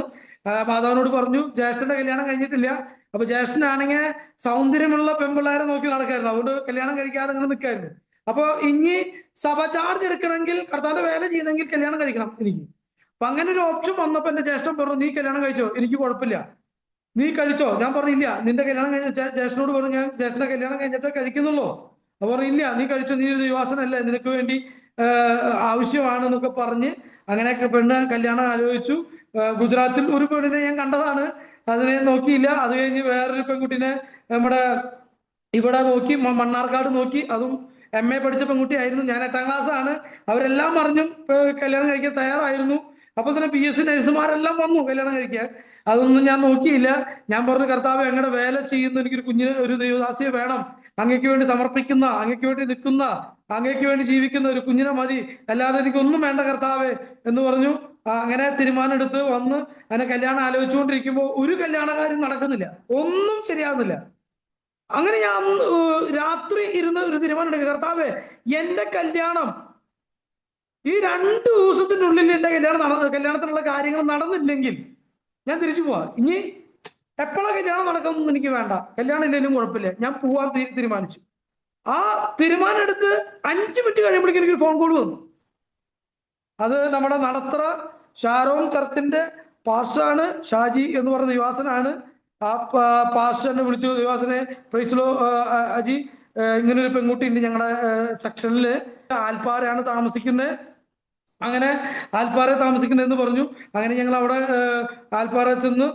മാതാവിനോട് പറഞ്ഞു, ജ്യേഷ്ഠന്റെ കല്യാണം കഴിഞ്ഞിട്ടില്ല. അപ്പൊ ജ്യേഷ്ഠനാണെങ്കിൽ സൗന്ദര്യമുള്ള പെൺപിള്ളേരെ നോക്കി നടക്കായിരുന്നു. അതുകൊണ്ട് കല്യാണം കഴിക്കാതെ അങ്ങനെ നിൽക്കായിരുന്നു. അപ്പൊ ഇനി സഭ ചാർജ് എടുക്കണമെങ്കിൽ, കർത്താവിന്റെ വേല ചെയ്യണമെങ്കിൽ കല്യാണം കഴിക്കണം എനിക്ക്. അപ്പൊ അങ്ങനെ ഒരു ഓപ്ഷൻ വന്നപ്പോ എന്റെ ജ്യേഷ്ഠൻ പറഞ്ഞു, നീ കല്യാണം കഴിച്ചോ, എനിക്ക് കുഴപ്പമില്ല, നീ കഴിച്ചോ. ഞാൻ പറഞ്ഞില്ല, നിന്റെ കല്യാണം കഴിഞ്ഞ ജ്യേഷ്ഠനോട് പറഞ്ഞു, ഞാൻ ജ്യേഷ്ഠന്റെ കല്യാണം കഴിഞ്ഞിട്ടേ കഴിക്കുന്നുള്ളൂ. അപ്പൊ പറഞ്ഞില്ല, നീ കഴിച്ചോ, നീ ഒരു ദൈവാസനല്ലേ, നിനക്ക് വേണ്ടി ആവശ്യമാണെന്നൊക്കെ പറഞ്ഞ് അങ്ങനെയൊക്കെ പെണ്ണ് കല്യാണം ആലോചിച്ചു. ഗുജറാത്തിൽ ഒരു പെണ്ണിനെ ഞാൻ കണ്ടതാണ്, അതിനെ നോക്കിയില്ല. അത് കഴിഞ്ഞ് വേറൊരു പെൺകുട്ടിനെ നമ്മുടെ ഇവിടെ നോക്കി, മണ്ണാർക്കാട് നോക്കി. അതും MA പഠിച്ച പെൺകുട്ടിയായിരുന്നു. ഞാൻ 8ാം ക്ലാസ് ആണ്. അവരെല്ലാം പറഞ്ഞും കല്യാണം കഴിക്കാൻ തയ്യാറായിരുന്നു. അപ്പൊ തന്നെ PSC നഴ്സുമാരെല്ലാം വന്നു കല്യാണം കഴിക്കാൻ. അതൊന്നും ഞാൻ നോക്കിയില്ല. ഞാൻ പറഞ്ഞു, കർത്താവ് ഞങ്ങളുടെ വേല ചെയ്യുന്ന എനിക്കൊരു കുഞ്ഞിന്, ഒരു ദൈവദാസിയെ വേണം, അങ്ങയ്ക്ക് വേണ്ടി സമർപ്പിക്കുന്ന, അങ്ങയ്ക്ക് വേണ്ടി നിൽക്കുന്ന, അങ്ങയ്ക്ക് വേണ്ടി ജീവിക്കുന്ന ഒരു കുഞ്ഞിനെ മതി, അല്ലാതെ എനിക്കൊന്നും വേണ്ട കർത്താവേ എന്ന് പറഞ്ഞു. അങ്ങനെ തീരുമാനം എടുത്ത് വന്ന് അങ്ങനെ കല്യാണം ആലോചിച്ചുകൊണ്ടിരിക്കുമ്പോൾ ഒരു കല്യാണകാര്യം നടക്കുന്നില്ല, ഒന്നും ശരിയാകുന്നില്ല. അങ്ങനെ ഞാൻ രാത്രി ഇരുന്ന് ഒരു തീരുമാനം എടുക്കുക, കർത്താവേ, എന്റെ കല്യാണം ഈ 2 ദിവസത്തിനുള്ളിൽ എന്റെ കല്യാണത്തിനുള്ള കാര്യങ്ങൾ നടന്നില്ലെങ്കിൽ ഞാൻ തിരിച്ചു പോവാ. ഇനി എപ്പോഴാണ് കല്യാണം നടക്കുന്നൊന്നും എനിക്ക് വേണ്ട, കല്യാണം ഇല്ലെങ്കിലും കുഴപ്പമില്ല, ഞാൻ പോവാൻ തീരുമാനിച്ചു. ആ തീരുമാനം എടുത്ത് 5 മിനിറ്റ് കഴിയുമ്പോഴേക്കും എനിക്ക് ഫോൺ കോൾ വന്നു. അത് നമ്മുടെ നടത്തറ ഷാരോൺ ചർച്ചിന്റെ പാസ്റ്ററാണ്, ഷാജി എന്ന് പറയുന്ന യുവാസനാണ്. ആ പാസ്റ്ററിനെ വിളിച്ചു, യുവാസനെ പ്രൈസ്ലോ അജി, ഇങ്ങനൊരു പെൺകുട്ടി ഉണ്ട് ഞങ്ങളുടെ സെക്ഷനില്, ആൽപ്പാറയാണ് താമസിക്കുന്നത്, അങ്ങനെ ആൽപ്പാറ താമസിക്കുന്നതെന്ന് പറഞ്ഞു. അങ്ങനെ ഞങ്ങൾ അവിടെ ആൽപ്പാറ ചെന്ന്,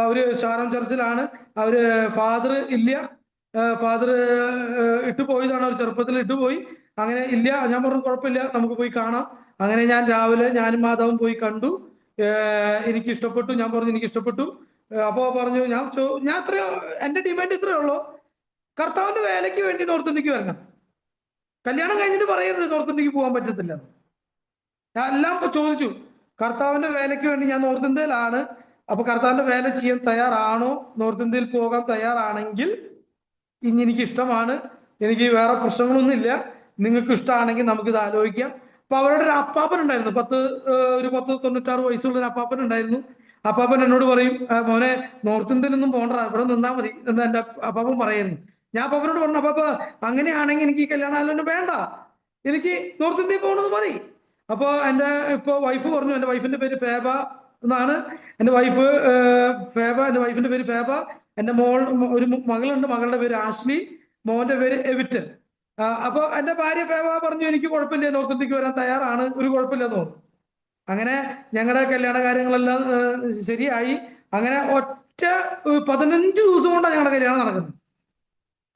അവര് ഷാരോൺ ചർച്ചിലാണ്, അവര് ഫാദർ ഇല്ല, ഫാദർ ഇട്ടുപോയതാണ്, അവർ ചെറുപ്പത്തിൽ ഇട്ടുപോയി. അങ്ങനെ ഇല്ല, ഞാൻ പറഞ്ഞു കുഴപ്പമില്ല നമുക്ക് പോയി കാണാം. അങ്ങനെ ഞാൻ രാവിലെ ഞാനും മാതാവും പോയി കണ്ടു. എനിക്ക് ഇഷ്ടപ്പെട്ടു, ഞാൻ പറഞ്ഞു എനിക്ക് ഇഷ്ടപ്പെട്ടു. അപ്പോൾ പറഞ്ഞു ഞാൻ ഇത്രയോ, എൻ്റെ ഡിമാൻഡ് ഇത്രയേ ഉള്ളൂ, കർത്താവിന്റെ വേലയ്ക്ക് വേണ്ടി നോർത്ത് ഇന്ത്യക്ക് വരണം, കല്യാണം കഴിഞ്ഞിട്ട് പറയരുത് നോർത്ത് ഇന്ത്യക്ക് പോകാൻ പറ്റത്തില്ല. ഞാൻ എല്ലാം ചോദിച്ചു, കർത്താവിന്റെ വേലയ്ക്ക് വേണ്ടി ഞാൻ നോർത്ത് ഇന്ത്യയിലാണ്, അപ്പൊ കർത്താവിന്റെ വേല ചെയ്യാൻ തയ്യാറാണോ, നോർത്ത് ഇന്ത്യയിൽ പോകാൻ തയ്യാറാണെങ്കിൽ ഇനി എനിക്ക് ഇഷ്ടമാണ്, എനിക്ക് വേറെ പ്രശ്നങ്ങളൊന്നുമില്ല, നിങ്ങൾക്ക് ഇഷ്ടമാണെങ്കിൽ നമുക്കിത് ആലോചിക്കാം. അപ്പൊ അവരുടെ ഒരു അപ്പാപ്പൻ ഉണ്ടായിരുന്നു, ഒരു 96 വയസ്സുള്ള ഒരു അപ്പാപ്പൻ ഉണ്ടായിരുന്നു. അപ്പാപ്പൻ എന്നോട് പറയും, മോനെ നോർത്ത് ഇന്ത്യയിലൊന്നും പോകണ്ട, ഇവിടെ നിന്നാ മതി എന്ന് എൻ്റെ അപ്പാപ്പൻ പറയുന്നു. ഞാൻ അപ്പാപ്പനോട് പറഞ്ഞു, അപ്പാപ്പ അങ്ങനെയാണെങ്കിൽ എനിക്ക് ഈ കല്യാണം വേണ്ട, എനിക്ക് നോർത്ത് ഇന്ത്യയിൽ പോകണത് മതി. അപ്പോൾ എൻ്റെ വൈഫ് പറഞ്ഞു, എൻ്റെ വൈഫിന്റെ പേര് ഫേബ എന്നാണ്. എൻ്റെ വൈഫ് ഫേബ, എൻ്റെ വൈഫിന്റെ പേര് ഫേബ. എൻ്റെ ഒരു മകളുണ്ട്, മകളുടെ പേര് ആഷ്ലി, മോന്റെ പേര് എവിറ്റൻ. അപ്പോൾ എൻ്റെ ഭാര്യ ഫേബ പറഞ്ഞു, എനിക്ക് കുഴപ്പമില്ല, നോർത്ത് ഇന്ത്യക്ക് വരാൻ തയ്യാറാണ്, ഒരു കുഴപ്പമില്ലെന്ന് തോന്നുന്നു. അങ്ങനെ ഞങ്ങളുടെ കല്യാണ കാര്യങ്ങളെല്ലാം ശരിയായി. അങ്ങനെ ഒറ്റ 15 ദിവസം കൊണ്ടാണ് ഞങ്ങളുടെ കല്യാണം നടക്കുന്നത്.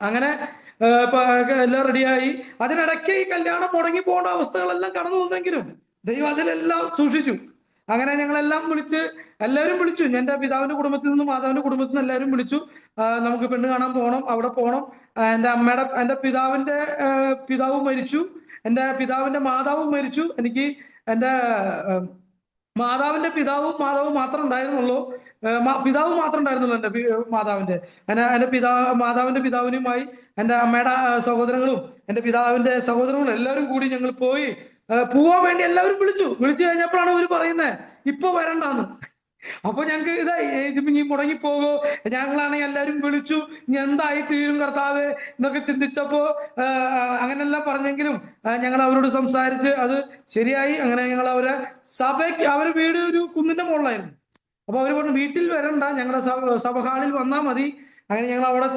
അങ്ങനെ എല്ലാം റെഡിയായി. അതിനിടയ്ക്ക് ഈ കല്യാണം മുടങ്ങി പോകേണ്ട അവസ്ഥകളെല്ലാം കടന്നു വന്നെങ്കിലും ദൈവം അതിലെല്ലാം സൂക്ഷിച്ചു. അങ്ങനെ ഞങ്ങളെല്ലാം എല്ലാവരും വിളിച്ചു, എൻ്റെ പിതാവിന്റെ കുടുംബത്തിൽ നിന്നും മാതാവിന്റെ കുടുംബത്തിൽ നിന്ന് എല്ലാവരും വിളിച്ചു, നമുക്ക് പെണ്ണ് കാണാൻ പോകണം, അവിടെ പോകണം. എൻ്റെ പിതാവിന്റെ പിതാവും മരിച്ചു, എൻ്റെ പിതാവിന്റെ മാതാവും മരിച്ചു. എനിക്ക് എൻ്റെ മാതാവിന്റെ പിതാവും മാതാവും മാത്രം ഉണ്ടായിരുന്നുള്ളൂ, പിതാവ് മാത്രം ഉണ്ടായിരുന്നുള്ളൂ എൻ്റെ മാതാവിന്റെ. എൻ്റെ മാതാവിന്റെ പിതാവിനുമായി എൻ്റെ അമ്മയുടെ സഹോദരങ്ങളും എൻ്റെ പിതാവിന്റെ സഹോദരങ്ങളും എല്ലാവരും കൂടി ഞങ്ങൾ പോവാൻ വേണ്ടി എല്ലാവരും വിളിച്ചു കഴിഞ്ഞപ്പോഴാണ് അവർ പറയുന്നത് ഇപ്പൊ വരണ്ടാന്ന്. അപ്പൊ ഞങ്ങൾക്ക് ഇനി മുടങ്ങിപ്പോകോ, ഞങ്ങളാണെങ്കിൽ എല്ലാവരും വിളിച്ചു, ഇനി എന്തായി തീരും കർത്താവ് എന്നൊക്കെ ചിന്തിച്ചപ്പോ അങ്ങനെല്ലാം പറഞ്ഞെങ്കിലും ഞങ്ങൾ അവരോട് സംസാരിച്ച് അത് ശരിയായി. അങ്ങനെ ഞങ്ങൾ അവരെ വീട് ഒരു കുന്നിന്റെ മുകളിലായിരുന്നു. അപ്പൊ അവര് പറഞ്ഞു വീട്ടിൽ വരണ്ട, ഞങ്ങളുടെ സഭ ഹാളിൽ വന്നാൽ മതി. അങ്ങനെ ഞങ്ങൾ അവിടെ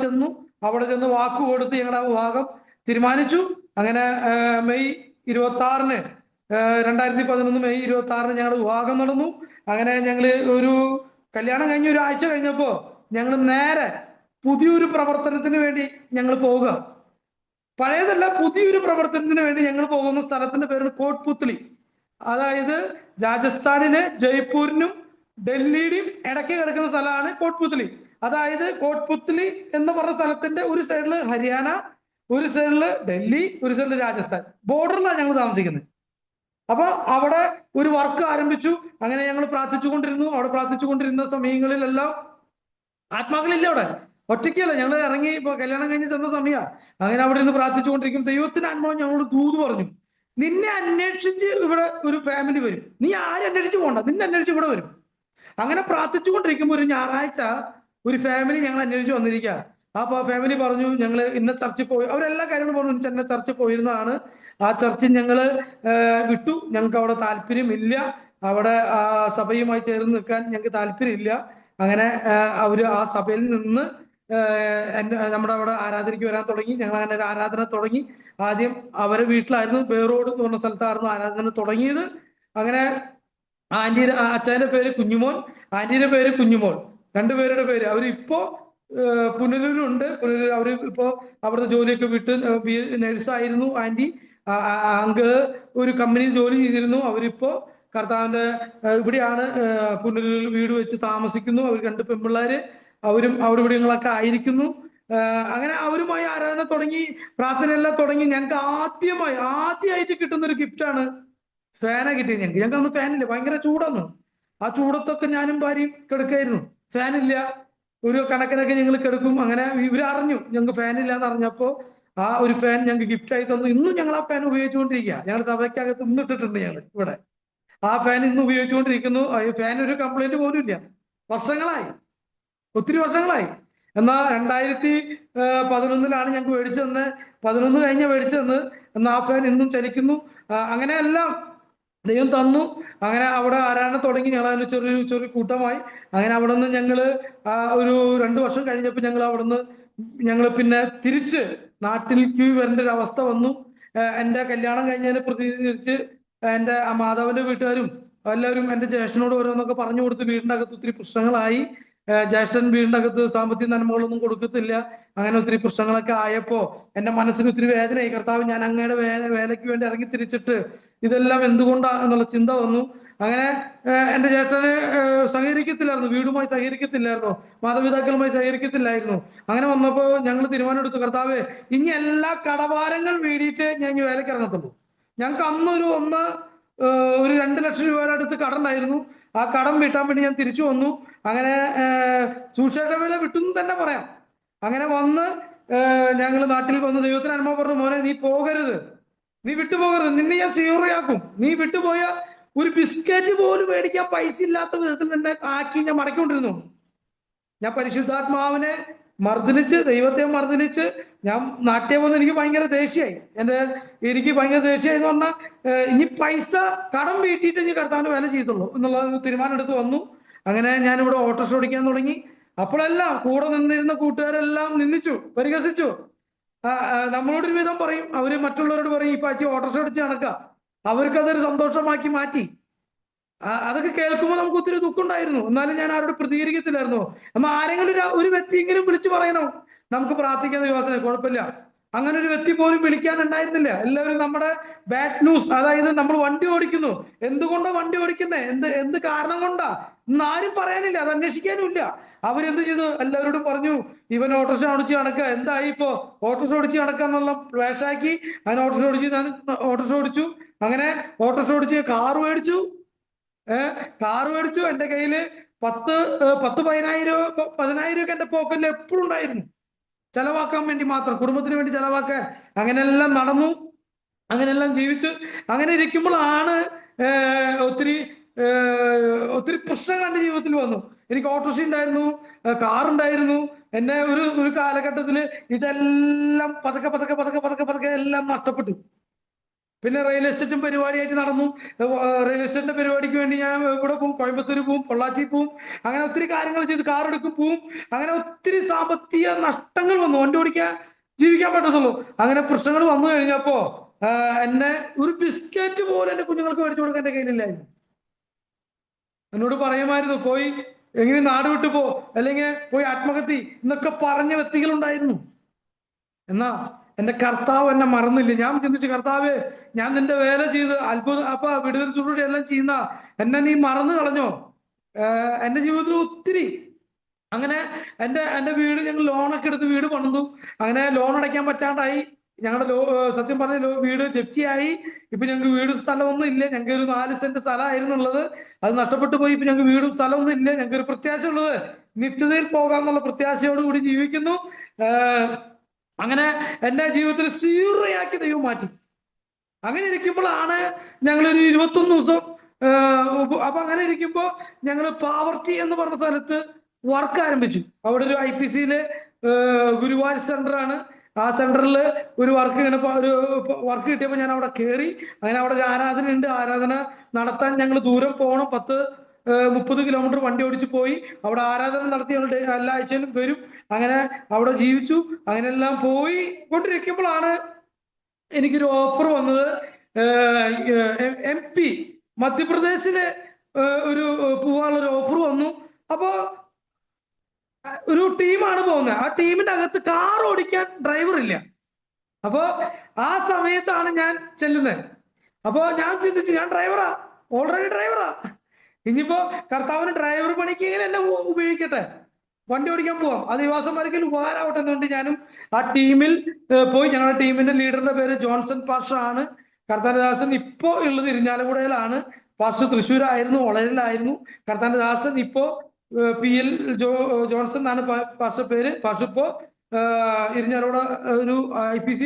ചെന്ന് വാക്ക് കൊടുത്ത് ഞങ്ങളുടെ വിവാഹം തീരുമാനിച്ചു. അങ്ങനെ മെയ് 26-ന് 2011 മെയ് 26-ന് ഞങ്ങളുടെ വിവാഹം നടന്നു. അങ്ങനെ ഞങ്ങള് ഒരു കല്യാണം കഴിഞ്ഞ് ഒരു ആഴ്ച കഴിഞ്ഞപ്പോ ഞങ്ങൾ നേരെ പുതിയൊരു പ്രവർത്തനത്തിന് വേണ്ടി ഞങ്ങൾ പോവുക. പഴയതല്ല, പുതിയൊരു പ്രവർത്തനത്തിന് വേണ്ടി ഞങ്ങൾ പോകുന്ന സ്ഥലത്തിന്റെ പേരാണ് കോട്ട്പുത്ലി. അതായത് രാജസ്ഥാനിലെ ജയ്പൂരിനും ഡൽഹിയുടെയും ഇടയ്ക്ക് കിടക്കുന്ന സ്ഥലമാണ് കോട്ട്പുത്ലി. അതായത് കോട്ട്പുത്ലി എന്ന് പറഞ്ഞ സ്ഥലത്തിന്റെ ഒരു സൈഡില് ഹരിയാന, ഒരു സൈഡില് ഡൽഹി, ഒരു സൈഡില് രാജസ്ഥാൻ, ബോർഡറിലാണ് ഞങ്ങൾ താമസിക്കുന്നത്. അപ്പൊ അവിടെ ഒരു വർക്ക് ആരംഭിച്ചു. അങ്ങനെ ഞങ്ങൾ പ്രാർത്ഥിച്ചുകൊണ്ടിരുന്നു. അവിടെ പ്രാർത്ഥിച്ചുകൊണ്ടിരുന്ന സമയങ്ങളിലെല്ലാം ആത്മാക്കളില്ല, അവിടെ ഒറ്റയ്ക്കല്ല, ഞങ്ങൾ ഇറങ്ങി ഇപ്പൊ കല്യാണം കഴിഞ്ഞ് ചെന്ന സമയമാണ്. അങ്ങനെ അവിടെ നിന്ന് പ്രാർത്ഥിച്ചുകൊണ്ടിരിക്കും. ദൈവത്തിന്റെ ആത്മാവ് ഞങ്ങളോട് ദൂത് പറഞ്ഞു, നിന്നെ അന്വേഷിച്ച് ഇവിടെ ഒരു ഫാമിലി വരും, നീ ആരും അന്വേഷിച്ച് പോകണ്ട, നിന്നെ അന്വേഷിച്ച് ഇവിടെ വരും. അങ്ങനെ പ്രാർത്ഥിച്ചുകൊണ്ടിരിക്കുമ്പോൾ ഒരു ഞായറാഴ്ച ഒരു ഫാമിലി ഞങ്ങൾ അന്വേഷിച്ച് വന്നിരിക്കുക. അപ്പൊ ഫാമിലി പറഞ്ഞു ഞങ്ങൾ ഇന്ന ചർച്ചിൽ പോയി, അവരെല്ലാ കാര്യങ്ങളും പറഞ്ഞു, ചെന്ന ചർച്ചിൽ പോയിരുന്നതാണ്. ആ ചർച്ചിൽ ഞങ്ങൾ വിട്ടു, ഞങ്ങൾക്ക് അവിടെ താല്പര്യമില്ല, അവിടെ ആ സഭയുമായി ചേർന്ന് നിൽക്കാൻ ഞങ്ങൾക്ക് താല്പര്യമില്ല. അങ്ങനെ അവര് ആ സഭയിൽ നിന്ന് നമ്മുടെ അവിടെ ആരാധനയ്ക്ക് വരാൻ തുടങ്ങി. ഞങ്ങൾ അങ്ങനെ ഒരു ആരാധന തുടങ്ങി. ആദ്യം അവരെ വീട്ടിലായിരുന്നു, ബേറോഡ് എന്ന് പറഞ്ഞ സ്ഥലത്തായിരുന്നു ആരാധന തുടങ്ങിയത്. അങ്ങനെ അച്ഛന്റെ പേര് കുഞ്ഞുമോൻ, ആന്റിയുടെ പേര് കുഞ്ഞുമോൾ, രണ്ടുപേരുടെ പേര്. അവരിപ്പോ പുനലൂരുണ്ട്. അവര് ഇപ്പോ അവിടുത്തെ ജോലിയൊക്കെ വിട്ട് നഴ്സായിരുന്നു ആന്റി. അങ്കിള് ഒരു കമ്പനിയിൽ ജോലി ചെയ്തിരുന്നു. അവരിപ്പോ കർത്താവിന്റെ ഇവിടെയാണ് പുനലൂരിൽ വീട് വെച്ച് താമസിക്കുന്നു. അവർ 2 പെൺപിള്ളേര്, അവരും അവിടെ ഇവിടെങ്ങളൊക്കെ ആയിരിക്കുന്നു. അങ്ങനെ അവരുമായി ആരാധന തുടങ്ങി, പ്രാർത്ഥനയെല്ലാം തുടങ്ങി. ഞങ്ങൾക്ക് ആദ്യമായിട്ട് കിട്ടുന്ന ഒരു ഗിഫ്റ്റാണ് ഫാന കിട്ടിയത്. ഞങ്ങൾക്ക് അന്ന് ഫാനില്ല, ഭയങ്കര ചൂടാന്ന്. ആ ചൂടത്തൊക്കെ ഞാനും ഭാര്യയും കിടക്കായിരുന്നു, ഫാനില്ല. ഒരു കണക്കിനൊക്കെ ഞങ്ങൾ കിടക്കും. അങ്ങനെ ഇവരറിഞ്ഞു ഞങ്ങൾക്ക് ഫാനില്ല എന്ന് അറിഞ്ഞപ്പോ ആ ഒരു ഫാൻ ഞങ്ങൾക്ക് ഗിഫ്റ്റായി തന്നു. ഇന്നും ഞങ്ങൾ ആ ഫാൻ ഉപയോഗിച്ചുകൊണ്ടിരിക്കുക. ഞങ്ങളുടെ സഭയ്ക്കകത്ത് ഇന്ന് ഇട്ടിട്ടുണ്ട് ഞങ്ങൾ ഇവിടെ. ആ ഫാൻ ഇന്ന് ഉപയോഗിച്ചുകൊണ്ടിരിക്കുന്നു. ഫാൻ ഒരു കംപ്ലൈന്റ് പോലും ഇല്ല, വർഷങ്ങളായി. ഒത്തിരി വർഷങ്ങളായി. എന്നാൽ 2011 ഞങ്ങൾക്ക് മേടിച്ചു തന്നെ, 11 കഴിഞ്ഞ മേടിച്ചു തന്ന്. എന്നാൽ ആ ഫാൻ ഇന്നും ചലിക്കുന്നു. അങ്ങനെയെല്ലാം ദൈവം തന്നു. അങ്ങനെ അവിടെ ആരാധന തുടങ്ങി. ഞങ്ങൾ ചെറിയ ചെറിയ കൂട്ടമായി. അങ്ങനെ അവിടെ നിന്ന് ഞങ്ങൾ ഒരു 2 വർഷം കഴിഞ്ഞപ്പോൾ ഞങ്ങൾ പിന്നെ തിരിച്ച് നാട്ടിലേക്ക് വരേണ്ട ഒരു അവസ്ഥ വന്നു. എൻ്റെ കല്യാണം കഴിഞ്ഞതിനെ പ്രതിനിധീകരിച്ച് എൻ്റെ മാതാവിൻ്റെ വീട്ടുകാരും എല്ലാവരും എൻ്റെ ജ്യേഷ്ഠനോട് ഓരോന്നൊക്കെ പറഞ്ഞു കൊടുത്ത് വീടിൻ്റെ അകത്ത് ഒത്തിരി പ്രശ്നങ്ങളായി. ജ്യേഷ്ഠൻ വീടിൻ്റെ അകത്ത് സാമ്പത്തിക നന്മകളൊന്നും കൊടുക്കത്തില്ല. അങ്ങനെ ഒത്തിരി പ്രശ്നങ്ങളൊക്കെ ആയപ്പോൾ എൻ്റെ മനസ്സിന് ഒത്തിരി വേദനയായി. കർത്താവ്, ഞാൻ അങ്ങയുടെ വേലയ്ക്ക് വേണ്ടി ഇറങ്ങി തിരിച്ചിട്ട് ഇതെല്ലാം എന്തുകൊണ്ടാ എന്നുള്ള ചിന്ത വന്നു. അങ്ങനെ എൻ്റെ ജ്യേഷ്ഠന് സഹകരിക്കത്തില്ലായിരുന്നു, വീടുമായി സഹകരിക്കത്തില്ലായിരുന്നു, മാതാപിതാക്കളുമായി സഹകരിക്കത്തില്ലായിരുന്നു. അങ്ങനെ വന്നപ്പോൾ ഞങ്ങൾ തീരുമാനമെടുത്തു, കർത്താവ്, ഇനി എല്ലാ കടഭാരങ്ങൾ വീടിയിട്ട് ഞാൻ ഈ വേലയ്ക്ക് ഇറങ്ങത്തുള്ളൂ. ഞങ്ങൾക്ക് ഒരു 2 ലക്ഷം രൂപയുടെ അടുത്ത് കടമുണ്ടായിരുന്നു. ആ കടം വീട്ടാൻ വേണ്ടി ഞാൻ തിരിച്ചു വന്നു. അങ്ങനെ സുശേഷ വില വിട്ടെന്ന് തന്നെ പറയാം. അങ്ങനെ വന്ന് ഞങ്ങൾ നാട്ടിൽ വന്ന് ദൈവത്തിന് അന്മ പറഞ്ഞു, മോനെ നീ പോകരുത്, നീ വിട്ടുപോകരുത്, നിന്നെ ഞാൻ സീറോയാക്കും. നീ വിട്ടുപോയ ഒരു ബിസ്ക്കറ്റ് പോലും മേടിക്കാൻ പൈസ ഇല്ലാത്ത വിധത്തിൽ നിന്നെ ആക്കി ഞാൻ മടക്കൊണ്ടിരുന്നു. ഞാൻ പരിശുദ്ധാത്മാവിനെ മർദ്ദനിച്ച്, ദൈവത്തെ മർദ്ദനിച്ച് ഞാൻ നാട്ടിൽ വന്ന് എനിക്ക് ഭയങ്കര ദേഷ്യമായി. എനിക്ക് ഭയങ്കര ദേഷ്യമായി എന്ന് പറഞ്ഞാൽ, ഇനി പൈസ കടം വീട്ടിയിട്ട് ഇനി കർത്താവിന് വേല ചെയ്തുള്ളൂ എന്നുള്ള തീരുമാനം എടുത്ത് വന്നു. അങ്ങനെ ഞാനിവിടെ ഓട്ടോറിക്ഷ ഓടിക്കാൻ തുടങ്ങി. അപ്പോഴെല്ലാം കൂടെ നിന്നിരുന്ന കൂട്ടുകാരെല്ലാം നിന്ദിച്ചു, പരിഹസിച്ചു. നമ്മളോടൊരു വിധം പറയും, അവര് മറ്റുള്ളവരോട് പറയും, ഈ പാച്ചി ഓട്ടോറിക്ഷ ഓടിച്ച് നടക്കുക. അവർക്കതൊരു സന്തോഷമാക്കി മാറ്റി. അതൊക്കെ കേൾക്കുമ്പോൾ നമുക്ക് ഒത്തിരി ദുഃഖമുണ്ടായിരുന്നു. എന്നാലും ഞാൻ ആരോട് പ്രതികരിക്കത്തില്ലായിരുന്നു. നമ്മൾ ആരെങ്കിലും ഒരു വ്യക്തിയെങ്കിലും വിളിച്ചു പറയണം, നമുക്ക് പ്രാർത്ഥിക്കുന്ന വിശ്വാസന, കുഴപ്പമില്ല. അങ്ങനെ ഒരു വ്യക്തി പോലും വിളിക്കാനുണ്ടായിരുന്നില്ല. എല്ലാവരും നമ്മുടെ ബാഡ് ന്യൂസ്, അതായത് നമ്മൾ വണ്ടി ഓടിക്കുന്നു, എന്തുകൊണ്ടാ വണ്ടി ഓടിക്കുന്നത്, എന്ത് കാരണം കൊണ്ടാ എന്നാരും പറയാനില്ല, അത് അന്വേഷിക്കാനുമില്ല. അവരെന്ത് ചെയ്തു, എല്ലാവരോടും പറഞ്ഞു, ഇവൻ ഓട്ടോറിക്ഷ ഓടിച്ച് നടക്കുക, എന്തായി ഇപ്പോ ഓട്ടോറിക്ഷ ഓടിച്ച് നടക്കുക എന്നുള്ള ഫ്ലാഷാക്കി. അങ്ങനെ ഓട്ടോറിക്ഷ ഓടിച്ചു. അങ്ങനെ ഓട്ടോറിക്ഷ ഓടിച്ച് കാറ് മേടിച്ചു. എൻ്റെ കയ്യില് 10,000-15,000 ഒക്കെ എൻ്റെ പോക്കറ്റിൽ എപ്പോഴും ഉണ്ടായിരുന്നു, ചെലവാക്കാൻ വേണ്ടി മാത്രം, കുടുംബത്തിന് വേണ്ടി ചെലവാക്കാൻ. അങ്ങനെല്ലാം നടന്നു, അങ്ങനെല്ലാം ജീവിച്ചു. അങ്ങനെ ഇരിക്കുമ്പോഴാണ് ഒത്തിരി പ്രശ്നങ്ങൾ എൻ്റെ ജീവിതത്തിൽ വന്നു. എനിക്ക് ഓട്ടോറിക്ഷ ഉണ്ടായിരുന്നു, കാറുണ്ടായിരുന്നു. എന്നെ ഒരു കാലഘട്ടത്തിൽ ഇതെല്ലാം പതുക്കെ എല്ലാം നഷ്ടപ്പെട്ടു. പിന്നെ റിയൽ എസ്റ്റേറ്റും പരിപാടിയായിട്ട് നടന്നു. റിയൽ എസ്റ്റേറ്റിന്റെ പരിപാടിക്ക് വേണ്ടി ഞാൻ ഇവിടെ പോവും, കോയമ്പത്തൂർ പോവും, പൊള്ളാച്ചി പോവും. അങ്ങനെ ഒത്തിരി കാര്യങ്ങൾ ചെയ്ത്, കാർ എടുക്കും, പോവും. അങ്ങനെ ഒത്തിരി സാമ്പത്തിക നഷ്ടങ്ങൾ വന്നു. വണ്ടി ഓടിക്കാൻ ജീവിക്കാൻ പറ്റത്തുള്ളൂ. അങ്ങനെ പ്രശ്നങ്ങൾ വന്നു കഴിഞ്ഞപ്പോ എന്നെ ഒരു ബിസ്ക്കറ്റ് പോലും എൻ്റെ കുഞ്ഞുങ്ങൾക്ക് മേടിച്ചു കൊടുക്കാൻ എൻ്റെ കയ്യിലില്ലായിരുന്നു. എന്നോട് പറയുമായിരുന്നു, പോയി എങ്ങനെ നാട് വിട്ടു പോ, അല്ലെങ്കിൽ പോയി ആത്മഹത്യ എന്നൊക്കെ പറഞ്ഞ വ്യക്തികളുണ്ടായിരുന്നു. എന്നാ എൻ്റെ കർത്താവ് എന്നെ മറന്നില്ല. ഞാൻ ചിന്തിച്ചു, കർത്താവ്, ഞാൻ നിന്റെ വേല ചെയ്ത് അത്ഭുതം, അപ്പൊ വിടുതൽ ചുരുട്ടി എല്ലാം ചെയ്യുന്ന എന്നെ നീ മറന്നു കളഞ്ഞോ? എൻ്റെ ജീവിതത്തിൽ ഒത്തിരി അങ്ങനെ എൻ്റെ വീട്, ഞങ്ങൾ ലോണൊക്കെ എടുത്ത് വീട് പണിതു. അങ്ങനെ ലോൺ അടയ്ക്കാൻ പറ്റാണ്ടായി. ഞങ്ങളുടെ സത്യം പറഞ്ഞ വീട് ജപ്തിയായി. ഇപ്പൊ ഞങ്ങൾക്ക് വീടും സ്ഥലമൊന്നും ഇല്ല. ഞങ്ങൾക്ക് ഒരു 4 സെന്റ് സ്ഥലമായിരുന്നുള്ളത്, അത് നഷ്ടപ്പെട്ടു പോയി. ഇപ്പൊ ഞങ്ങൾക്ക് വീടും സ്ഥലമൊന്നും ഇല്ല. ഞങ്ങൾക്ക് ഒരു പ്രത്യാശ ഉള്ളത് നിത്യതയിൽ പോകാമെന്നുള്ള പ്രത്യാശയോടുകൂടി ജീവിക്കുന്നു. അങ്ങനെ എൻ്റെ ജീവിതത്തിൽ സീറോയാക്കി ദൈവം മാറ്റി. അങ്ങനെ ഇരിക്കുമ്പോഴാണ് ഞങ്ങളൊരു 21 ദിവസം അപ്പൊ അങ്ങനെ ഇരിക്കുമ്പോ ഞങ്ങൾ പാവർട്ടി എന്ന് പറഞ്ഞ സ്ഥലത്ത് വർക്ക് ആരംഭിച്ചു. അവിടെ ഒരു IPCയില് ഗുരുവായൂർ സെന്ററാണ്. ആ സെന്ററിൽ ഒരു വർക്ക് ഒരു വർക്ക് കിട്ടിയപ്പോൾ ഞാൻ അവിടെ കയറി. അങ്ങനെ അവിടെ ഒരു ആരാധന ഉണ്ട്. ആരാധന നടത്താൻ ഞങ്ങൾ ദൂരം പോകണം. 30 കിലോമീറ്റർ വണ്ടി ഓടിച്ച് പോയി അവിടെ ആരാധന നടത്തി. എല്ലാ ആഴ്ചയിലും വരും. അങ്ങനെ അവിടെ ജീവിച്ചു. അങ്ങനെയെല്ലാം പോയി കൊണ്ടിരിക്കുമ്പോഴാണ് എനിക്കൊരു ഓഫർ വന്നത്. MP മധ്യപ്രദേശില് ഒരു പോകാനുള്ളൊരു ഓഫർ വന്നു. അപ്പോ ഒരു ടീമാണ് പോകുന്നത്. ആ ടീമിന്റെ അകത്ത് കാർ ഓടിക്കാൻ ഡ്രൈവർ ഇല്ല. അപ്പോ ആ സമയത്താണ് ഞാൻ ചെല്ലുന്നത്. അപ്പോ ഞാൻ ചിന്തിച്ചു, ഞാൻ ഡ്രൈവറാ, ഓൾറെഡി ഡ്രൈവറാ. ഇനിയിപ്പോ കർത്താവിന് ഡ്രൈവർ പണിക്ക് എന്നെ ഉപയോഗിക്കട്ടെ, വണ്ടി ഓടിക്കാൻ പോവാം, അത് യുവാസന്മാർക്ക് ഉപകാരമാവട്ടെ എന്നുകൊണ്ട് ഞാനും ആ ടീമിൽ പോയി. ഞങ്ങളുടെ ടീമിന്റെ ലീഡറിന്റെ പേര് ജോൺസൺ പാഷ ആണ്. കർത്താവിന്റെ ദാസൻ ഇപ്പോ ഉള്ളത് ഇരിഞ്ഞാലക്കുടയിലാണ്. പാഷ തൃശ്ശൂരായിരുന്നു, ഒളരിലായിരുന്നു. കർത്താവിന്റെ ദാസൻ ഇപ്പോ PL ജോൺസൺ എന്നാണ് പാഷ പേര്. പാഷ ഇപ്പോ ഇരിഞ്ഞാലക്കുട ഒരു IPC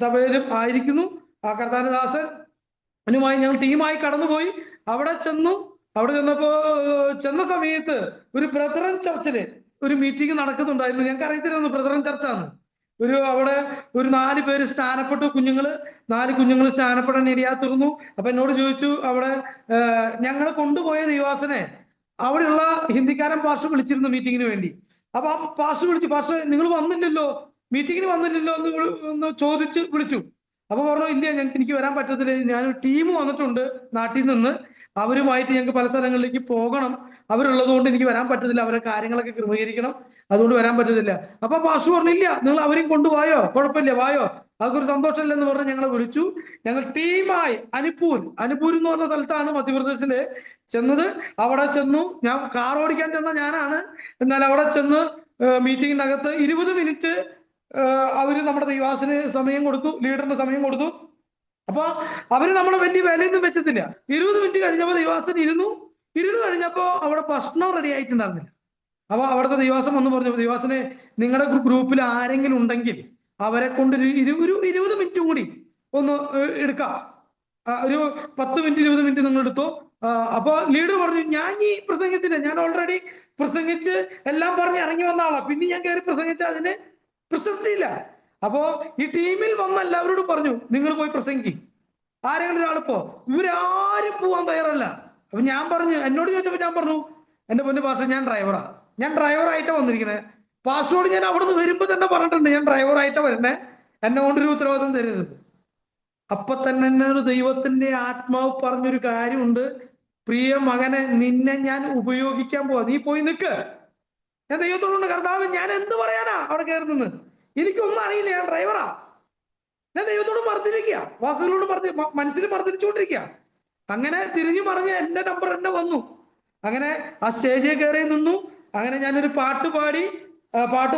സഭയിലും ആയിരിക്കുന്നു. ആ കർത്താവിന്റെ ദാസനുമായി ഞങ്ങൾ ടീമായി കടന്നുപോയി. അവിടെ ചെന്നപ്പോ ചെന്ന സമയത്ത് ഒരു ബ്രദറൻ ചർച്ചില് ഒരു മീറ്റിംഗ് നടക്കുന്നുണ്ടായിരുന്നു. ഞങ്ങൾക്ക് അറിയത്തില്ലായിരുന്നു ബ്രദറൻ ചർച്ചാന്ന്. അവിടെ ഒരു 4 പേര് സ്നാനപ്പെട്ടു, കുഞ്ഞുങ്ങള് 4 കുഞ്ഞുങ്ങൾ സ്നാനപ്പെടാൻ ഇടയാത്തിരുന്നു. അപ്പൊ എന്നോട് ചോദിച്ചു, അവിടെ ഞങ്ങളെ കൊണ്ടുപോയ ദൈവാസനെ അവിടെയുള്ള ഹിന്ദിക്കാരൻ പാസ്റ്റർ വിളിച്ചിരുന്നു മീറ്റിങ്ങിന് വേണ്ടി. അപ്പൊ ആ പാസ്റ്റർ വിളിച്ചു, പാസ്റ്റർ നിങ്ങൾ വന്നില്ലല്ലോ, മീറ്റിങ്ങിന് വന്നില്ലല്ലോ എന്ന് ചോദിച്ച് വിളിച്ചു. അപ്പൊ പറഞ്ഞു, ഇല്ല എനിക്ക് വരാൻ പറ്റത്തില്ല, ഞാനൊരു ടീം വന്നിട്ടുണ്ട് നാട്ടിൽ നിന്ന്, അവരുമായിട്ട് ഞങ്ങൾക്ക് പല സ്ഥലങ്ങളിലേക്ക് പോകണം, അവരുള്ളത് കൊണ്ട് എനിക്ക് വരാൻ പറ്റത്തില്ല, അവരെ കാര്യങ്ങളൊക്കെ ക്രമീകരിക്കണം, അതുകൊണ്ട് വരാൻ പറ്റത്തില്ല. അപ്പൊ പാസ്റ്റർ പറഞ്ഞില്ല, നിങ്ങൾ അവരെയും കൊണ്ടുപോയോ, കുഴപ്പമില്ല, വായോ, അതൊക്കെ ഒരു സന്തോഷമല്ലെന്ന് പറഞ്ഞ് ഞങ്ങളെ വിളിച്ചു. ഞങ്ങൾ ടീമായി അനിപ്പൂർ എന്ന് പറഞ്ഞ സ്ഥലത്താണ് മധ്യപ്രദേശില് ചെന്നത്. അവിടെ ചെന്നു, ഞാൻ കാർ ഓടിക്കാൻ ചെന്ന ഞാനാണ്. എന്നാൽ അവിടെ ചെന്ന് മീറ്റിങ്ങിനകത്ത് 20 മിനിറ്റ് അവര് നമ്മുടെ ദൈവാസിന് സമയം കൊടുത്തു, ലീഡറിന് സമയം കൊടുത്തു. അപ്പൊ അവര് നമ്മളെ വലിയ വിലയൊന്നും വെച്ചത്തില്ല. 20 മിനിറ്റ് കഴിഞ്ഞപ്പോ ദൈവാസൻ ഇരുന്നു കഴിഞ്ഞപ്പോ അവിടെ ഭക്ഷണം റെഡി ആയിട്ടുണ്ടായിരുന്നില്ല. അപ്പൊ അവിടുത്തെ ദൈവാസം വന്ന് പറഞ്ഞു, ദൈവാസനെ നിങ്ങളുടെ ഗ്രൂപ്പിൽ ആരെങ്കിലും ഉണ്ടെങ്കിൽ അവരെ കൊണ്ട് ഒരു 20 മിനിറ്റ് കൂടി ഒന്ന് എടുക്കാം, ഒരു 10 മിനിറ്റ് 20 മിനിറ്റ് നിങ്ങൾ എടുത്തോ. അപ്പൊ ലീഡർ പറഞ്ഞു, ഞാൻ ഈ പ്രസംഗത്തിന് ഞാൻ ഓൾറെഡി പ്രസംഗിച്ച് എല്ലാം പറഞ്ഞ് ഇറങ്ങി വന്ന ആളാ, പിന്നെ ഞാൻ കയറി പ്രസംഗിച്ച അതിന് പ്രശസ്തിയില്ല. അപ്പോ ഈ ടീമിൽ വന്ന എല്ലാവരോടും പറഞ്ഞു, നിങ്ങൾ പോയി പ്രസംഗിക്കും, ആരെങ്കിലും ഒരാളിപ്പോ. ഇവരാരും പോവാൻ തയ്യാറല്ല. അപ്പൊ ഞാൻ പറഞ്ഞു, എന്നോട് ചോദിച്ചപ്പോ ഞാൻ പറഞ്ഞു, എന്റെ പൊന്നു പാസ്റ്റർ, ഞാൻ ഡ്രൈവറായിട്ടാ വന്നിരിക്കുന്നത്. പാസ്റ്ററോട് ഞാൻ അവിടെ നിന്ന് വരുമ്പോ തന്നെ പറഞ്ഞിട്ടുണ്ട്, ഞാൻ ഡ്രൈവറായിട്ടാ വരുന്നേ, എന്നെ കൊണ്ടൊരു ഉത്തരവാദിത്വം തരരുത്. അപ്പൊ തന്നെ എന്നെ ഒരു ദൈവത്തിന്റെ ആത്മാവ് പറഞ്ഞൊരു കാര്യമുണ്ട്, പ്രിയ മകനെ, നിന്നെ ഞാൻ ഉപയോഗിക്കാൻ പോവാ, നീ പോയി നിൽക്ക്. ഞാൻ ദൈവത്തോടുണ്ട്, കർത്താവ് ഞാൻ എന്ത് പറയാനാ അവിടെ കയറി നിന്ന്, എനിക്കൊന്നും അറിയില്ല, ഞാൻ ഡ്രൈവറാ. ഞാൻ ദൈവത്തോട് മർദ്ദിരിക്കുക, വാക്കുകളോട് മനസ്സിൽ മർദ്ദിച്ചുകൊണ്ടിരിക്കുക. അങ്ങനെ തിരിഞ്ഞു മറിഞ്ഞ് എന്റെ നമ്പർ എന്നെ വന്നു. അങ്ങനെ ആ സ്റ്റേജിൽ കയറി നിന്നു. അങ്ങനെ ഞാനൊരു പാട്ട്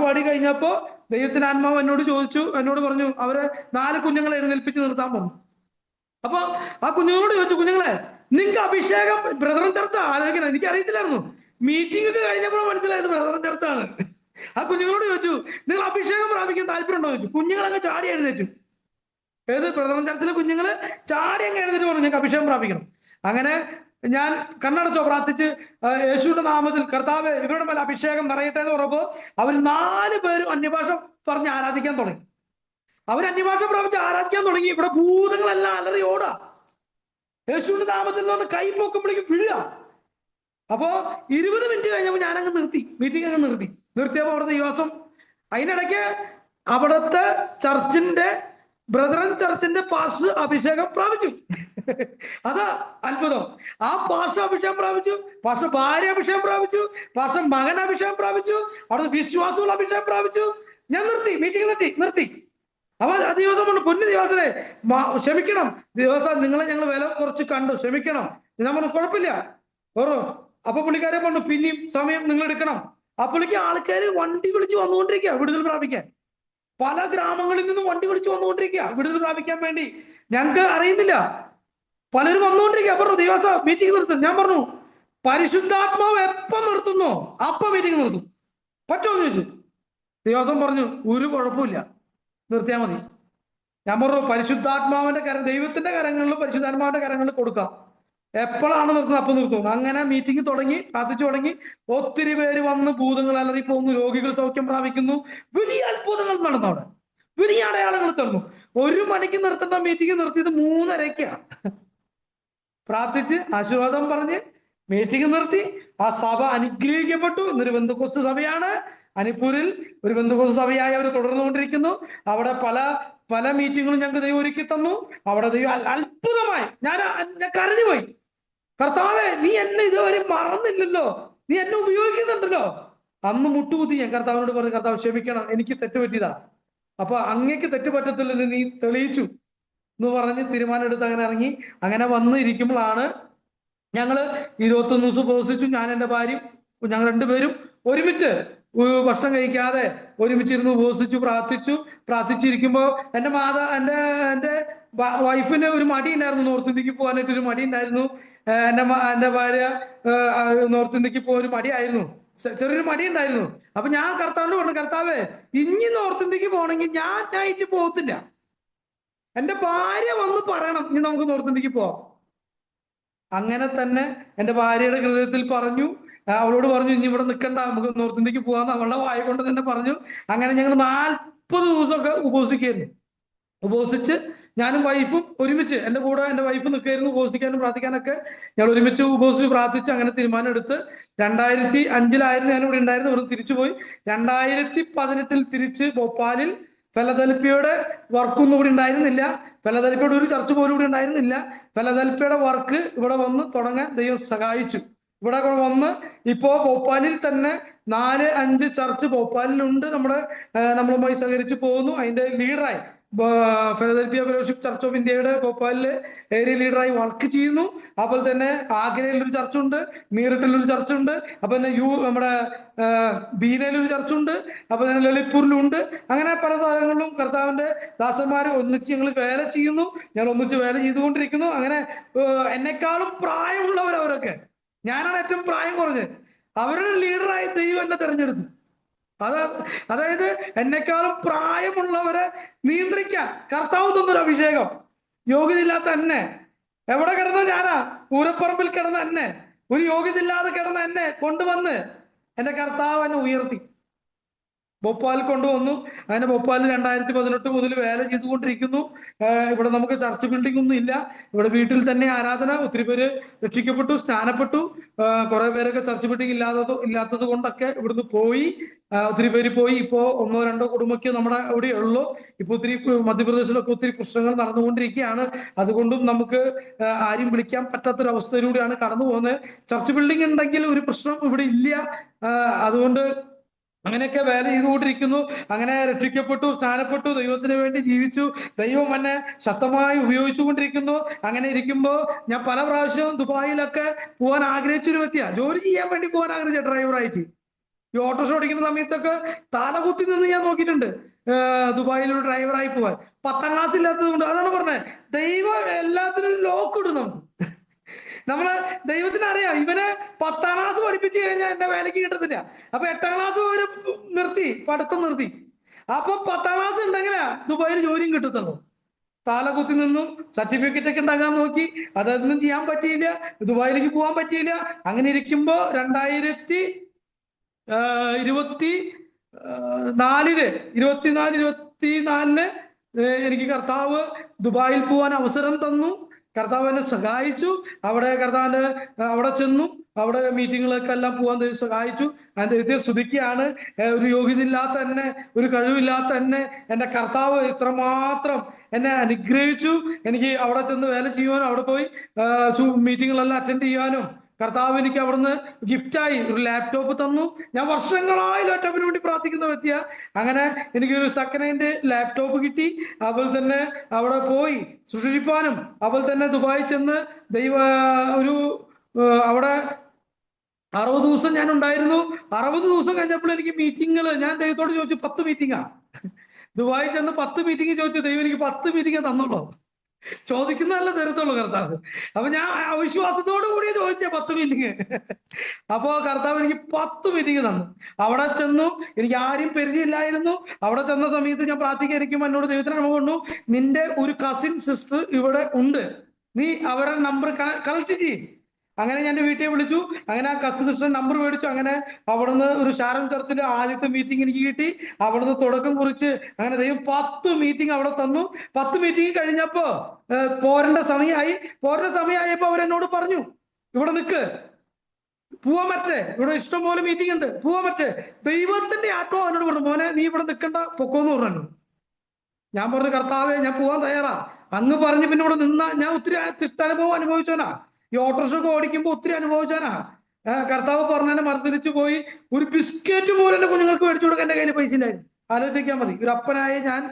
പാടി കഴിഞ്ഞപ്പോ ദൈവത്തിന്റെ ആത്മാവ് എന്നോട് പറഞ്ഞു, അവരെ 4 കുഞ്ഞുങ്ങളെ എഴുന്നേൽപ്പിച്ച് നിർത്താൻ പറഞ്ഞു. അപ്പൊ ആ കുഞ്ഞുങ്ങളോട് ചോദിച്ചു, കുഞ്ഞുങ്ങളെ നിങ്ങൾക്ക് അഭിഷേകം, ബ്രദറൻ ചർച്ച ആലോചിക്കണം, എനിക്ക് അറിയത്തില്ലായിരുന്നു. മീറ്റിംഗ് ഒക്കെ കഴിഞ്ഞപ്പോൾ മനസ്സിലായത് ബ്രദറൻ ചർച്ചാണ്. ആ കുഞ്ഞുങ്ങളോട് ചോദിച്ചു, നിങ്ങൾ അഭിഷേകം പ്രാപിക്കാൻ താല്പര്യമുണ്ടോ ചോദിച്ചു. കുഞ്ഞുങ്ങളങ്ങ് ചാടി എഴുന്നേറ്റു. ഏത് പ്രഥമ തരത്തിലെ കുഞ്ഞുങ്ങള് ചാടി അങ്ങ് എഴുന്നേറ്റ് പറഞ്ഞു, ഞങ്ങൾക്ക് അഭിഷേകം പ്രാപിക്കണം. അങ്ങനെ ഞാൻ കണ്ണടച്ചോ പ്രാർത്ഥിച്ച് യേശുവിന്റെ നാമത്തിൽ കർത്താവ് ഇവരുടെ മേലെ അഭിഷേകം നിറയട്ടെ എന്ന് പറഞ്ഞപ്പോ അവർ 4 പേരും അന്യഭാഷ പറഞ്ഞ് ആരാധിക്കാൻ തുടങ്ങി. അവർ അന്യഭാഷ പ്രാപിച്ച് ആരാധിക്കാൻ തുടങ്ങി. ഇവിടെ ഭൂതങ്ങളെല്ലാം അലറി ഓടാ. യേശുവിന്റെ നാമത്തിൽ നിന്ന് കൈ പോക്കുമ്പോഴേക്കും വീഴുക. അപ്പോ 20 മിനിറ്റ് കഴിഞ്ഞപ്പോൾ ഞാനങ്ങ് നിർത്തി, മീറ്റിംഗ് അങ്ങ് നിർത്തിയപ്പോ അവിടുത്തെ ദിവസം അതിനിടയ്ക്ക് അവിടുത്തെ ബ്രദറൻ ചർച്ചിന്റെ പാസ്റ്റർ അഭിഷേകം പ്രാപിച്ചു. അതാ അത്ഭുതം. ആ പാസ്റ്റർ അഭിഷേകം പ്രാപിച്ചു, പാസ്റ്റർ ഭാര്യ അഭിഷേകം പ്രാപിച്ചു, പാസ്റ്റർ മകൻ അഭിഷേകം പ്രാപിച്ചു, അവിടുത്തെ വിശ്വാസികൾ അഭിഷേകം പ്രാപിച്ചു. ഞാൻ മീറ്റിംഗ് നിർത്തി. അപ്പൊ ആ ദിവസം കൊണ്ട്, പൊന്നു ദിവസനെ ക്ഷമിക്കണം ദിവസം, നിങ്ങളെ ഞങ്ങൾ വില കുറച്ച് കണ്ടു, ക്ഷമിക്കണം. ഞാൻ പറഞ്ഞു, കുഴപ്പമില്ല. അപ്പൊ പുള്ളിക്കാരെ പറഞ്ഞു, പിന്നെയും സമയം നിങ്ങൾ എടുക്കണം. ആ പുള്ളിക്ക് ആൾക്കാർ വണ്ടി വിളിച്ച് വന്നുകൊണ്ടിരിക്കുക വിടുതൽ പ്രാപിക്കാൻ. പല ഗ്രാമങ്ങളിൽ നിന്നും വണ്ടി വിളിച്ച് വന്നുകൊണ്ടിരിക്കുക വിടുതൽ പ്രാപിക്കാൻ വേണ്ടി. ഞങ്ങൾക്ക് അറിയുന്നില്ല, പലരും വന്നുകൊണ്ടിരിക്കുക. പറഞ്ഞു, ദിവസ മീറ്റിംഗ് നിർത്തും. ഞാൻ പറഞ്ഞു, പരിശുദ്ധാത്മാവ് എപ്പം നിർത്തുന്നോ അപ്പം മീറ്റിംഗ് നിർത്തും, പറ്റുമോ എന്ന് ചോദിച്ചു. ദിവസം പറഞ്ഞു, ഒരു കുഴപ്പമില്ല, നിർത്തിയാൽ മതി. ഞാൻ പറഞ്ഞു, പരിശുദ്ധാത്മാവിന്റെ ദൈവത്തിന്റെ കരങ്ങളിൽ, പരിശുദ്ധാത്മാവിന്റെ കരങ്ങളിൽ കൊടുക്കാം, എപ്പോഴാണ് നിർത്തുന്നത് അപ്പം നിർത്തും. അങ്ങനെ മീറ്റിംഗ് പ്രാർത്ഥിച്ചു തുടങ്ങി. ഒത്തിരി പേര് വന്ന് ഭൂതങ്ങൾ അലറി പോകുന്നു, രോഗികൾ സൗഖ്യം പ്രാപിക്കുന്നു, വലിയ അത്ഭുതങ്ങൾ നടന്നു, അവിടെ വലിയ അടയാളങ്ങൾ തന്നു. 1 മണിക്ക് നിർത്തേണ്ട മീറ്റിംഗ് നിർത്തിയത് 3:30. പ്രാർത്ഥിച്ച് ആശീർവാദം പറഞ്ഞ് മീറ്റിംഗ് നിർത്തി. ആ സഭ അനുഗ്രഹിക്കപ്പെട്ടു. ഇന്നൊരു പെന്തക്കോസ്ത് സഭയാണ്. അനിപ്പൂരിൽ ഒരു പെന്തക്കോസ്ത് സഭയായി അവർ തുടർന്നുകൊണ്ടിരിക്കുന്നു. അവിടെ പല മീറ്റിങ്ങുകളും ഞങ്ങൾക്ക് ദൈവം ഒരുക്കി തന്നു. അവിടെ ദൈവം അത്ഭുതമായി. ഞാൻ കരഞ്ഞുപോയി. കർത്താവേ, നീ എന്നെ ഇതുവരെ മറന്നില്ലല്ലോ, നീ എന്നെ ഉപയോഗിക്കുന്നുണ്ടല്ലോ. അന്ന് മുട്ടുകുത്തി ഞാൻ കർത്താവിനോട് പറഞ്ഞു, കർത്താവ് ക്ഷമിക്കണം, എനിക്ക് തെറ്റുപറ്റിയതാ. അപ്പൊ അങ്ങേക്ക് തെറ്റുപറ്റത്തില്ലെന്ന് നീ തെളിയിച്ചു എന്ന് പറഞ്ഞ് തീരുമാനം എടുത്ത് അങ്ങനെ ഇറങ്ങി. അങ്ങനെ വന്ന് ഇരിക്കുമ്പോഴാണ് ഞങ്ങള് 21 ദിവസം ഉപവസിച്ചു. ഞാൻ എൻ്റെ ഭാര്യയും ഞങ്ങൾ 2 പേരും ഒരുമിച്ച് ഭക്ഷണം കഴിക്കാതെ ഒരുമിച്ചിരുന്ന് ഉപവസിച്ചു, പ്രാർത്ഥിച്ചിരിക്കുമ്പോ എൻ്റെ വൈഫിന് ഒരു മടി ഉണ്ടായിരുന്നു, നോർത്ത് ഇന്ത്യക്ക് പോകാനായിട്ട് ഒരു മടി ഉണ്ടായിരുന്നു. എൻ്റെ ഭാര്യ നോർത്ത് ഇന്ത്യക്ക് പോകാൻ ഒരു മടിയായിരുന്നു, ചെറിയൊരു മടി ഉണ്ടായിരുന്നു. അപ്പൊ ഞാൻ കർത്താവിനോട് പറഞ്ഞു, കർത്താവേ, ഇനി നോർത്ത് ഇന്ത്യക്ക് പോകണമെങ്കിൽ ഞാൻ നൈറ്റ് പോകത്തില്ല, എൻ്റെ ഭാര്യ വന്ന് പറയണം ഇനി നമുക്ക് നോർത്ത് ഇന്ത്യക്ക് പോവാം. അങ്ങനെ തന്നെ എൻ്റെ ഭാര്യയുടെ ഹൃദയത്തിൽ പറഞ്ഞു. അവളോട് പറഞ്ഞു ഇനി ഇവിടെ നിൽക്കണ്ട, നമുക്ക് നോർത്ത് ഇന്ത്യക്ക് പോകാന്ന് അവളുടെ വായ കൊണ്ട് തന്നെ പറഞ്ഞു. അങ്ങനെ ഞങ്ങൾ 40 ദിവസമൊക്കെ ഉപവസിക്കായിരുന്നു. ഉപവസിച്ച് ഞാനും വൈഫും ഒരുമിച്ച്, എൻ്റെ കൂടെ എൻ്റെ വൈഫ് നിൽക്കായിരുന്നു ഉപവസിക്കാനും പ്രാർത്ഥിക്കാനൊക്കെ. ഞങ്ങൾ ഒരുമിച്ച് ഉപവസിച്ച് പ്രാർത്ഥിച്ച് അങ്ങനെ തീരുമാനം എടുത്ത് 2005 ഞാൻ ഇവിടെ ഉണ്ടായിരുന്നു. ഇവിടെ തിരിച്ചു പോയി 2018 തിരിച്ച് ഭോപ്പാലിൽ ഫെലദൽഫിയയുടെ വർക്കൊന്നും ഇവിടെ ഉണ്ടായിരുന്നില്ല. ഫെലദൽഫിയയുടെ ഒരു ചർച്ച പോലും ഇവിടെ ഉണ്ടായിരുന്നില്ല. ഫെലദൽഫിയയുടെ വർക്ക് ഇവിടെ വന്ന് തുടങ്ങാൻ ദൈവം സഹായിച്ചു. ഇവിടെ വന്ന് ഇപ്പോ ഭോപ്പാലിൽ തന്നെ 4-5 ചർച്ച് ഭോപ്പാലിലുണ്ട്. നമ്മളുമായി സഹകരിച്ച് പോകുന്നു. അതിന്റെ ലീഡറായി ഫിലദൽഫിയ ഫെലോഷിപ്പ് ചർച്ച് ഓഫ് ഇന്ത്യയുടെ ഭോപ്പാലിലെ ഏരിയ ലീഡറായി വർക്ക് ചെയ്യുന്നു. അതുപോലെ തന്നെ ആഗ്രയിലൊരു ചർച്ചുണ്ട്, മീററ്റിലൊരു ചർച്ചുണ്ട്, അപ്പൊ തന്നെ നമ്മുടെ ബീനയിലൊരു ചർച്ചുണ്ട്, അപ്പൊ തന്നെ ലളിത്പൂരിലുണ്ട്. അങ്ങനെ പല സ്ഥലങ്ങളിലും കർത്താവിന്റെ ദാസന്മാർ ഒന്നിച്ച് ഞങ്ങൾ വേല ചെയ്യുന്നു. ഞങ്ങൾ ഒന്നിച്ച് വേല ചെയ്തുകൊണ്ടിരിക്കുന്നു. അങ്ങനെ എന്നെക്കാളും പ്രായമുള്ളവരവരൊക്കെ, ഞാനാണ് ഏറ്റവും പ്രായം കുറഞ്ഞത്. അവരുടെ ലീഡറായി ദൈവം എന്നെ തെരഞ്ഞെടുത്തു. അതായത് എന്നെക്കാളും പ്രായമുള്ളവരെ നിയന്ത്രിക്കാൻ കർത്താവ് തന്നൊരു അഭിഷേകം. യോഗ്യതയില്ലാത്ത എന്നെ, എവിടെ കിടന്ന ഞാനാ, പൂരപ്പറമ്പിൽ കിടന്ന എന്നെ, ഒരു യോഗ്യതയില്ലാതെ കിടന്ന എന്നെ കൊണ്ടുവന്ന് എന്റെ കർത്താവ് എന്നെ ഉയർത്തി ഭോപ്പാലിൽ കൊണ്ടുവന്നു. അങ്ങനെ ഭോപ്പാലിൽ 2018 മുതൽ വേല ചെയ്തുകൊണ്ടിരിക്കുന്നു. ഇവിടെ നമുക്ക് ചർച്ച് ബിൽഡിംഗ് ഒന്നും ഇല്ല. ഇവിടെ വീട്ടിൽ തന്നെ ആരാധന. ഒത്തിരി പേര് രക്ഷിക്കപ്പെട്ടു, സ്നാനപ്പെട്ടു. കുറെ പേരൊക്കെ ചർച്ച് ബിൽഡിംഗ് ഇല്ലാത്തത് കൊണ്ടൊക്കെ ഇവിടുന്ന് പോയി. ഒത്തിരി പേര് പോയി. ഇപ്പോ 1-2 കുടുംബമൊക്കെ നമ്മുടെ ഇവിടെ ഉള്ളൂ. ഇപ്പൊ ഒത്തിരി മധ്യപ്രദേശിലൊക്കെ ഒത്തിരി പ്രശ്നങ്ങൾ നടന്നുകൊണ്ടിരിക്കുകയാണ്. അതുകൊണ്ടും നമുക്ക് ആരും വിളിക്കാൻ പറ്റാത്തൊരവസ്ഥയിലൂടെയാണ് കടന്നു പോകുന്നത്. ചർച്ച് ബിൽഡിംഗ് ഉണ്ടെങ്കിൽ ഒരു പ്രശ്നം ഇവിടെ ഇല്ല. അതുകൊണ്ട് അങ്ങനെയൊക്കെ വേല ചെയ്തുകൊണ്ടിരിക്കുന്നു. അങ്ങനെ രക്ഷിക്കപ്പെട്ടു, സ്നാനപ്പെട്ടു, ദൈവത്തിന് വേണ്ടി ജീവിച്ചു. ദൈവം എന്നെ ശക്തമായി ഉപയോഗിച്ചുകൊണ്ടിരിക്കുന്നു. അങ്ങനെ ഇരിക്കുമ്പോൾ ഞാൻ പല പ്രാവശ്യവും ദുബായിലൊക്കെ പോകാൻ ആഗ്രഹിച്ചൊരു വ്യക്തിയാണ്. ജോലി ചെയ്യാൻ വേണ്ടി പോകാൻ ആഗ്രഹിച്ച ഡ്രൈവറായിട്ട്. ഈ ഓട്ടോറിക്ഷ ഓടിക്കുന്ന സമയത്തൊക്കെ തലകുത്തി നിന്ന് ഞാൻ നോക്കിയിട്ടുണ്ട് ദുബായിൽ ഒരു ഡ്രൈവറായി പോവാൻ. 10ാം ക്ലാസ് ഇല്ലാത്തത് കൊണ്ട്. അതാണ് പറഞ്ഞത്, ദൈവം എല്ലാത്തിനും ലോക്ക് ഇടും നമുക്ക്. നമ്മള് ദൈവത്തിന് അറിയാം ഇവനെ 10ാം ക്ലാസ് പഠിപ്പിച്ചു കഴിഞ്ഞാൽ എന്റെ വേലയ്ക്ക് കിട്ടത്തില്ല. അപ്പൊ 8ാം ക്ലാസ് വരെ നിർത്തി, പഠിത്തം നിർത്തി. അപ്പൊ 10ാം ക്ലാസ് ഉണ്ടെങ്കിലാ ദുബായിൽ ജോലിയും കിട്ടത്തുള്ളൂ. താലകുത്തി നിന്നു, സർട്ടിഫിക്കറ്റ് ഒക്കെ ഉണ്ടാകാൻ നോക്കി, അതൊന്നും ചെയ്യാൻ പറ്റിയില്ല. ദുബായിലേക്ക് പോകാൻ പറ്റിയില്ല. അങ്ങനെ ഇരിക്കുമ്പോ 2024 എനിക്ക് കർത്താവ് ദുബായിൽ പോകാൻ അവസരം തന്നു. കർത്താവ് എന്നെ സഹായിച്ചു. അവിടെ ചെന്നു. അവിടെ മീറ്റിങ്ങുകളൊക്കെ എല്ലാം പോകാൻ ദൈവം സഹായിച്ചു. ഞാൻ ദൈവത്തെ സ്തുതിക്കുകയാണ്. ഒരു യോഗ്യതയില്ലാത്ത എന്നെ, ഒരു കഴിവില്ലാത്ത എന്നെ എന്റെ കർത്താവ് ഇത്രമാത്രം എന്നെ അനുഗ്രഹിച്ചു. എനിക്ക് അവിടെ ചെന്ന് വേല ചെയ്യുവാനും അവിടെ പോയി മീറ്റിങ്ങുകളെല്ലാം അറ്റൻഡ് ചെയ്യാനും കർത്താവ് എനിക്ക് അവിടുന്ന് ഗിഫ്റ്റായി ഒരു ലാപ്ടോപ്പ് തന്നു. ഞാൻ വർഷങ്ങളായി ലാപ്ടോപ്പിന് വേണ്ടി പ്രാർത്ഥിക്കുന്ന വ്യക്തിയാ. അങ്ങനെ എനിക്കൊരു സെക്കൻഡ് ഹാൻഡ് ലാപ്ടോപ്പ് കിട്ടി. അതുപോലെ തന്നെ അവിടെ പോയി സൂക്ഷിപ്പാനും, അതുപോലെ തന്നെ ദുബായി ചെന്ന് അവിടെ 60 ദിവസം ഞാൻ ഉണ്ടായിരുന്നു. 60 ദിവസം കഴിഞ്ഞപ്പോൾ എനിക്ക് മീറ്റിങ്ങുകൾ, ഞാൻ ദൈവത്തോട് ചോദിച്ചു 10 മീറ്റിംഗാ. ദുബായി ചെന്ന് 10 മീറ്റിംഗ് ചോദിച്ചു. ദൈവം എനിക്ക് 10 മീറ്റിംഗ് തന്നുള്ളൂ. ചോദിക്കുന്നതല്ല തരത്തുള്ളൂ കർത്താവ്. അപ്പൊ ഞാൻ അവിശ്വാസത്തോടു കൂടി ചോദിച്ച 10 മീറ്റിംഗ്. അപ്പോ കർത്താവ് എനിക്ക് 10 മീറ്റിംഗ് തന്നു. അവിടെ ചെന്നു. എനിക്ക് ആരും പരിചയമില്ലായിരുന്നു. അവിടെ ചെന്ന സമയത്ത് ഞാൻ പ്രാർത്ഥിക്കായിരിക്കും എന്നോട് ദൈവത്തിന് അനുഭവം കൊണ്ടു, നിന്റെ ഒരു കസിൻ സിസ്റ്റർ ഇവിടെ ഉണ്ട്, നീ അവരുടെ നമ്പർ കളക്ട് ചെയ്യും. അങ്ങനെ ഞാൻ എൻ്റെ വീട്ടിൽ വിളിച്ചു. അങ്ങനെ ആ കസിൻ സിസ്റ്റർ നമ്പർ മേടിച്ചു. അങ്ങനെ അവിടുന്ന് ഒരു ഷാരം ചർച്ചിൽ ആദ്യത്തെ മീറ്റിംഗ് എനിക്ക് കിട്ടി. അവിടുന്ന് തുടക്കം കുറിച്ച് അങ്ങനെ ദൈവം 10 മീറ്റിംഗ് അവിടെ തന്നു. 10 മീറ്റിംഗ് കഴിഞ്ഞപ്പോ പോരേണ്ട സമയമായപ്പോ അവരെന്നോട് പറഞ്ഞു, ഇവിടെ നിൽക്ക്, പോവാൻ പറ്റേ, ഇവിടെ ഇഷ്ടം പോലെ മീറ്റിംഗ് ഉണ്ട്, പോവാൻ പറ്റേ. ദൈവത്തിന്റെ ആത്മാവ് എന്നോട് പറഞ്ഞു, മോനെ നീ ഇവിടെ നിൽക്കണ്ട, പൊക്കോന്ന് പറഞ്ഞു. ഞാൻ പറഞ്ഞു, കർത്താവേ ഞാൻ പോവാൻ തയ്യാറാ. അങ്ങ് പറഞ്ഞ് പിന്നെ ഇവിടെ നിന്നാ ഞാൻ ഒത്തിരി തിട്ടനുഭവം അനുഭവിച്ചോനാ. ഈ ഓട്ടോറിക്ഷ ഒക്കെ ഓടിക്കുമ്പോൾ ഒത്തിരി അനുഭവിച്ചാനാ. കർത്താവ് പറഞ്ഞതിനെ മറുതിരിച്ചു പോയി. ഒരു ബിസ്ക്കറ്റ് പോലും എന്റെ കുഞ്ഞുങ്ങൾക്ക് മേടിച്ചു കൊടുക്കാൻ എന്റെ കയ്യിൽ പൈസ ഇല്ലായിരുന്നു. ആലോചിക്കാൻ മതി, ഒരു അപ്പനായ ഞാൻ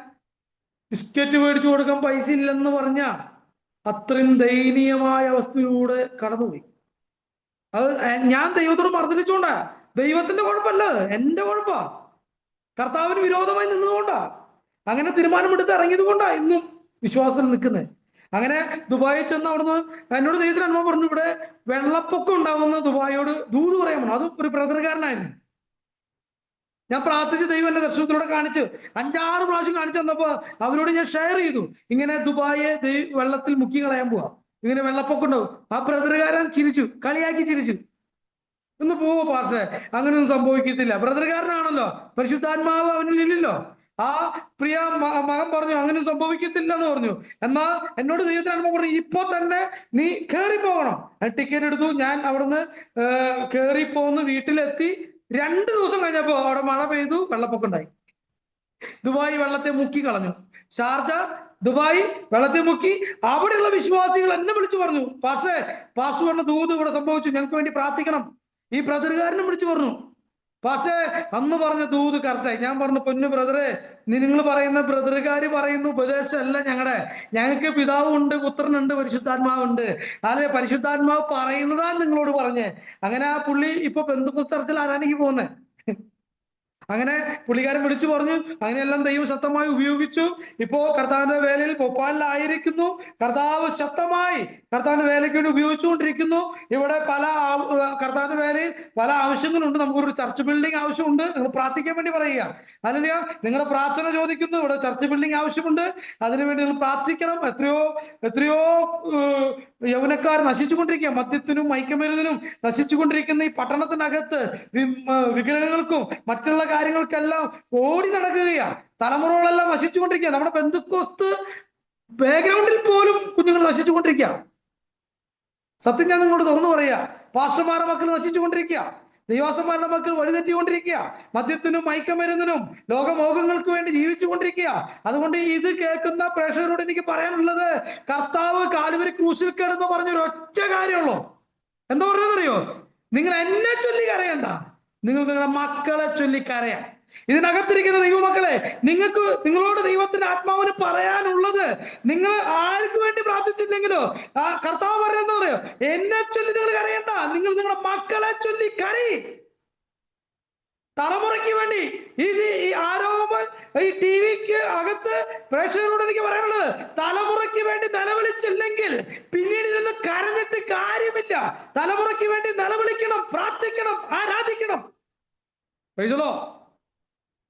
ബിസ്ക്കറ്റ് മേടിച്ചു കൊടുക്കാൻ പൈസ ഇല്ലെന്ന് പറഞ്ഞ അത്രയും ദയനീയമായ അവസ്ഥയിലൂടെ കടന്നുപോയി. അത് ഞാൻ ദൈവത്തോട് മറുതിരിച്ചോണ്ടാ. ദൈവത്തിന്റെ കുഴപ്പമല്ല, എന്റെ കുഴപ്പാ. കർത്താവിന് വിരോധമായി നിന്നതുകൊണ്ടാ, അങ്ങനെ തീരുമാനമെടുത്ത് ഇറങ്ങിയത് കൊണ്ടാ ഇന്നും വിശ്വാസത്തിൽ നിൽക്കുന്നത്. അങ്ങനെ ദുബായിൽ ചെന്ന് അവിടുന്ന് എന്നോട് ദൈവത്തിന് അനുഭവം പറഞ്ഞു, ഇവിടെ വെള്ളപ്പൊക്കം ഉണ്ടാകുന്ന ദുബായിയോട് ദൂത് പറയാൻ പറഞ്ഞു. അതും ഒരു ബ്രദറുകാരനായിരുന്നു. ഞാൻ പ്രാർത്ഥിച്ച് ദൈവം എന്നെ ദർശനത്തിലൂടെ കാണിച്ചു. 5-6 പ്രാവശ്യം കാണിച്ചു തന്നപ്പോ അവരോട് ഞാൻ ഷെയർ ചെയ്തു, ഇങ്ങനെ ദുബായെ വെള്ളത്തിൽ മുക്കി കളയാൻ പോവാ, ഇങ്ങനെ വെള്ളപ്പൊക്കം ഉണ്ടാവും. ആ ബ്രദറുകാരൻ ചിരിച്ചു, കളിയാക്കി ചിരിച്ചു. ഒന്ന് പോവോ പാസ്റ്റേ, അങ്ങനെയൊന്നും സംഭവിക്കത്തില്ല. ബ്രദറുകാരനാണല്ലോ, പരിശുദ്ധാത്മാവ് അവനിലില്ലല്ലോ. ആ പ്രിയ മകൻ പറഞ്ഞു അങ്ങനെ സംഭവിക്കത്തില്ല എന്ന് പറഞ്ഞു. എന്നാ എന്നോട് ദൈവത്തിനനുഭവം പറഞ്ഞു, ഇപ്പൊ തന്നെ നീ കയറി പോകണം. ടിക്കറ്റ് എടുത്തു. ഞാൻ അവിടുന്ന് കയറി പോന്ന് വീട്ടിലെത്തി. 2 ദിവസം കഴിഞ്ഞപ്പോ അവിടെ മഴ പെയ്തു, വെള്ളപ്പൊക്കം ഉണ്ടായി. ദുബായ് വെള്ളത്തെ മുക്കി കളഞ്ഞു. ഷാർജ, ദുബായ് വെള്ളത്തെ മുക്കി. അവിടെയുള്ള വിശ്വാസികൾ എന്നെ വിളിച്ചു പറഞ്ഞു, പാസ്റ്റേ, പാസ്റ്റർ പറഞ്ഞ ദൂത് ഇവിടെ സംഭവിച്ചു, ഞങ്ങൾക്ക് വേണ്ടി പ്രാർത്ഥിക്കണം. ഈ ബ്രദറുകാരനെ വിളിച്ചു പറഞ്ഞു, പക്ഷേ അന്ന് പറഞ്ഞ ദൂത് കറക്റ്റായി. ഞാൻ പറഞ്ഞു, പൊന്നു ബ്രദറെ, നിങ്ങൾ പറയുന്ന ബ്രദറുകാര് പറയുന്ന ഉപദേശമല്ല ഞങ്ങൾക്ക് പിതാവുണ്ട്, പുത്രനുണ്ട്, പരിശുദ്ധാത്മാവുണ്ട്. അല്ലെ, പരിശുദ്ധാത്മാവ് പറയുന്നതാ നിങ്ങളോട് പറഞ്ഞേ. അങ്ങനെ ആ പുള്ളി ഇപ്പൊ പെന്തക്കോസ്ത് ചർച്ചിൽ ആരാധനയ്ക്ക് പോകുന്നത്. അങ്ങനെ പുള്ളിക്കാരൻ വിളിച്ചു പറഞ്ഞു. അങ്ങനെയെല്ലാം ദൈവം ശക്തമായി ഉപയോഗിച്ചു. ഇപ്പോ കർത്താവിന്റെ വേലയിൽ ഭോപ്പാലിലായിരിക്കുന്നു. കർത്താവ് ശക്തമായി കർത്താവിന്റെ വേലയ്ക്ക് വേണ്ടി ഉപയോഗിച്ചുകൊണ്ടിരിക്കുന്നു. ഇവിടെ കർത്താവിന്റെ വേലയിൽ പല ആവശ്യങ്ങളുണ്ട്. നമുക്കൊരു ചർച്ച് ബിൽഡിംഗ് ആവശ്യമുണ്ട്. നിങ്ങൾ പ്രാർത്ഥിക്കാൻ വേണ്ടി പറയുക. അല്ലെങ്കിൽ നിങ്ങളുടെ പ്രാർത്ഥന ചോദിക്കുന്നു. ഇവിടെ ചർച്ച് ബിൽഡിംഗ് ആവശ്യമുണ്ട്, അതിനുവേണ്ടി നിങ്ങൾ പ്രാർത്ഥിക്കണം. എത്രയോ യൗവനക്കാർ നശിച്ചുകൊണ്ടിരിക്കുക, മദ്യത്തിനും മയക്കുമരുന്നിനും നശിച്ചുകൊണ്ടിരിക്കുന്ന ഈ പട്ടണത്തിനകത്ത് വിഗ്രഹങ്ങൾക്കും മറ്റുള്ള കാര്യങ്ങൾക്കെല്ലാം ഓടി നടക്കുകയാണ്. തലമുറകളെല്ലാം നശിച്ചുകൊണ്ടിരിക്കുക. നമ്മുടെ പെന്തക്കോസ്ത് ബാക്ക്ഗ്രൗണ്ടിൽ പോലും കുഞ്ഞുങ്ങൾ നശിച്ചുകൊണ്ടിരിക്കുക. സത്യം ഞാൻ നിങ്ങളോട് തുറന്നു പറയാ, പാസ്റ്റർമാരുടെ മക്കൾ നശിച്ചുകൊണ്ടിരിക്കുക, ദൈവാസന്മാരുടെ മക്കൾ വഴിതെറ്റിക്കൊണ്ടിരിക്കുക, മദ്യത്തിനും മയക്കമരുന്നിനും ലോകമോഹങ്ങൾക്ക് വേണ്ടി ജീവിച്ചുകൊണ്ടിരിക്കുക. അതുകൊണ്ട് ഇത് കേൾക്കുന്ന പ്രേക്ഷകരോട് എനിക്ക് പറയാനുള്ളത്, കർത്താവ് കാൽവരി ക്രൂശിൽ കിടന്ന് പറഞ്ഞൊരു ഒറ്റ കാര്യമുള്ളൂ. എന്താ പറഞ്ഞതെന്നറിയോ? നിങ്ങൾ എന്നെ ചൊല്ലി കരയണ്ട, നിങ്ങൾ നിങ്ങളുടെ മക്കളെ ചൊല്ലി കരയാം. ഇതിനകത്തിരിക്കുന്ന ദൈവമക്കളെ, നിങ്ങളോട് ദൈവത്തിന്റെ ആത്മാവിന് പറയാനുള്ളത്, നിങ്ങൾ ആർക്ക് വേണ്ടി പ്രാർത്ഥിച്ചില്ലെങ്കിലോ ആ കർത്താവ് പറയുന്നത് പറയോ, എന്നെ ചൊല്ലി നിങ്ങൾ കരയണ്ട, നിങ്ങൾ നിങ്ങളുടെ മക്കളെ ചൊല്ലി കരയി. തലമുറയ്ക്ക് വേണ്ടി. ഈ ആരോപണം ഈ ടി വിക്ക് അകത്ത് പ്രേക്ഷകരോട് എനിക്ക് പറയാനുള്ളത്, തലമുറയ്ക്ക് വേണ്ടി നിലവിളിച്ചില്ലെങ്കിൽ പിന്നീട് നിന്ന് കരഞ്ഞിട്ട് കാര്യമില്ല. തലമുറയ്ക്ക് വേണ്ടി നിലവിളിക്കണം, പ്രാർത്ഥിക്കണം, ആരാധിക്കണം.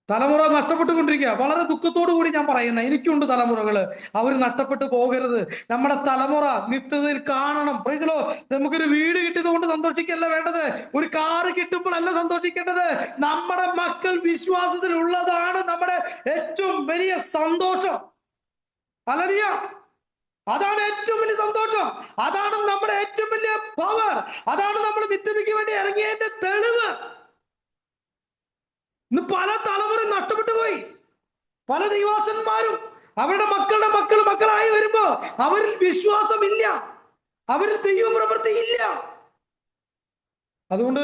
തലമുറ നഷ്ടപ്പെട്ടുകൊണ്ടിരിക്കുക. വളരെ ദുഃഖത്തോടു കൂടി ഞാൻ പറയുന്നത്, എനിക്കുണ്ട് തലമുറകള്, അവർ നഷ്ടപ്പെട്ടു പോകരുത്. നമ്മുടെ തലമുറ നിത്യതയിൽ കാണണം. പ്രൈസലോ, നമുക്കൊരു വീട് കിട്ടിയത് കൊണ്ട് സന്തോഷിക്കല്ല വേണ്ടത്, ഒരു കാറ് കിട്ടുമ്പോഴല്ല സന്തോഷിക്കേണ്ടത്. നമ്മുടെ മക്കൾ വിശ്വാസത്തിൽ ഉള്ളതാണ് നമ്മുടെ ഏറ്റവും വലിയ സന്തോഷം. ഹല്ലേലൂയ. അതാണ് ഏറ്റവും വലിയ സന്തോഷം. അതാണ് നമ്മുടെ ഏറ്റവും വലിയ പവർ. അതാണ് നമ്മുടെ നിത്യതയ്ക്ക് വേണ്ടി ഇറങ്ങിയതിന്റെ തെളിവ്. ഇന്ന് പല തലമുറ നഷ്ടപ്പെട്ടു പോയി. പല ദൈവാസന്മാരും അവരുടെ മക്കളുടെ മക്കളായി വരുമ്പോ അവരിൽ വിശ്വാസമില്ല, അവരിൽ ദൈവപ്രവൃത്തി ഇല്ല. അതുകൊണ്ട്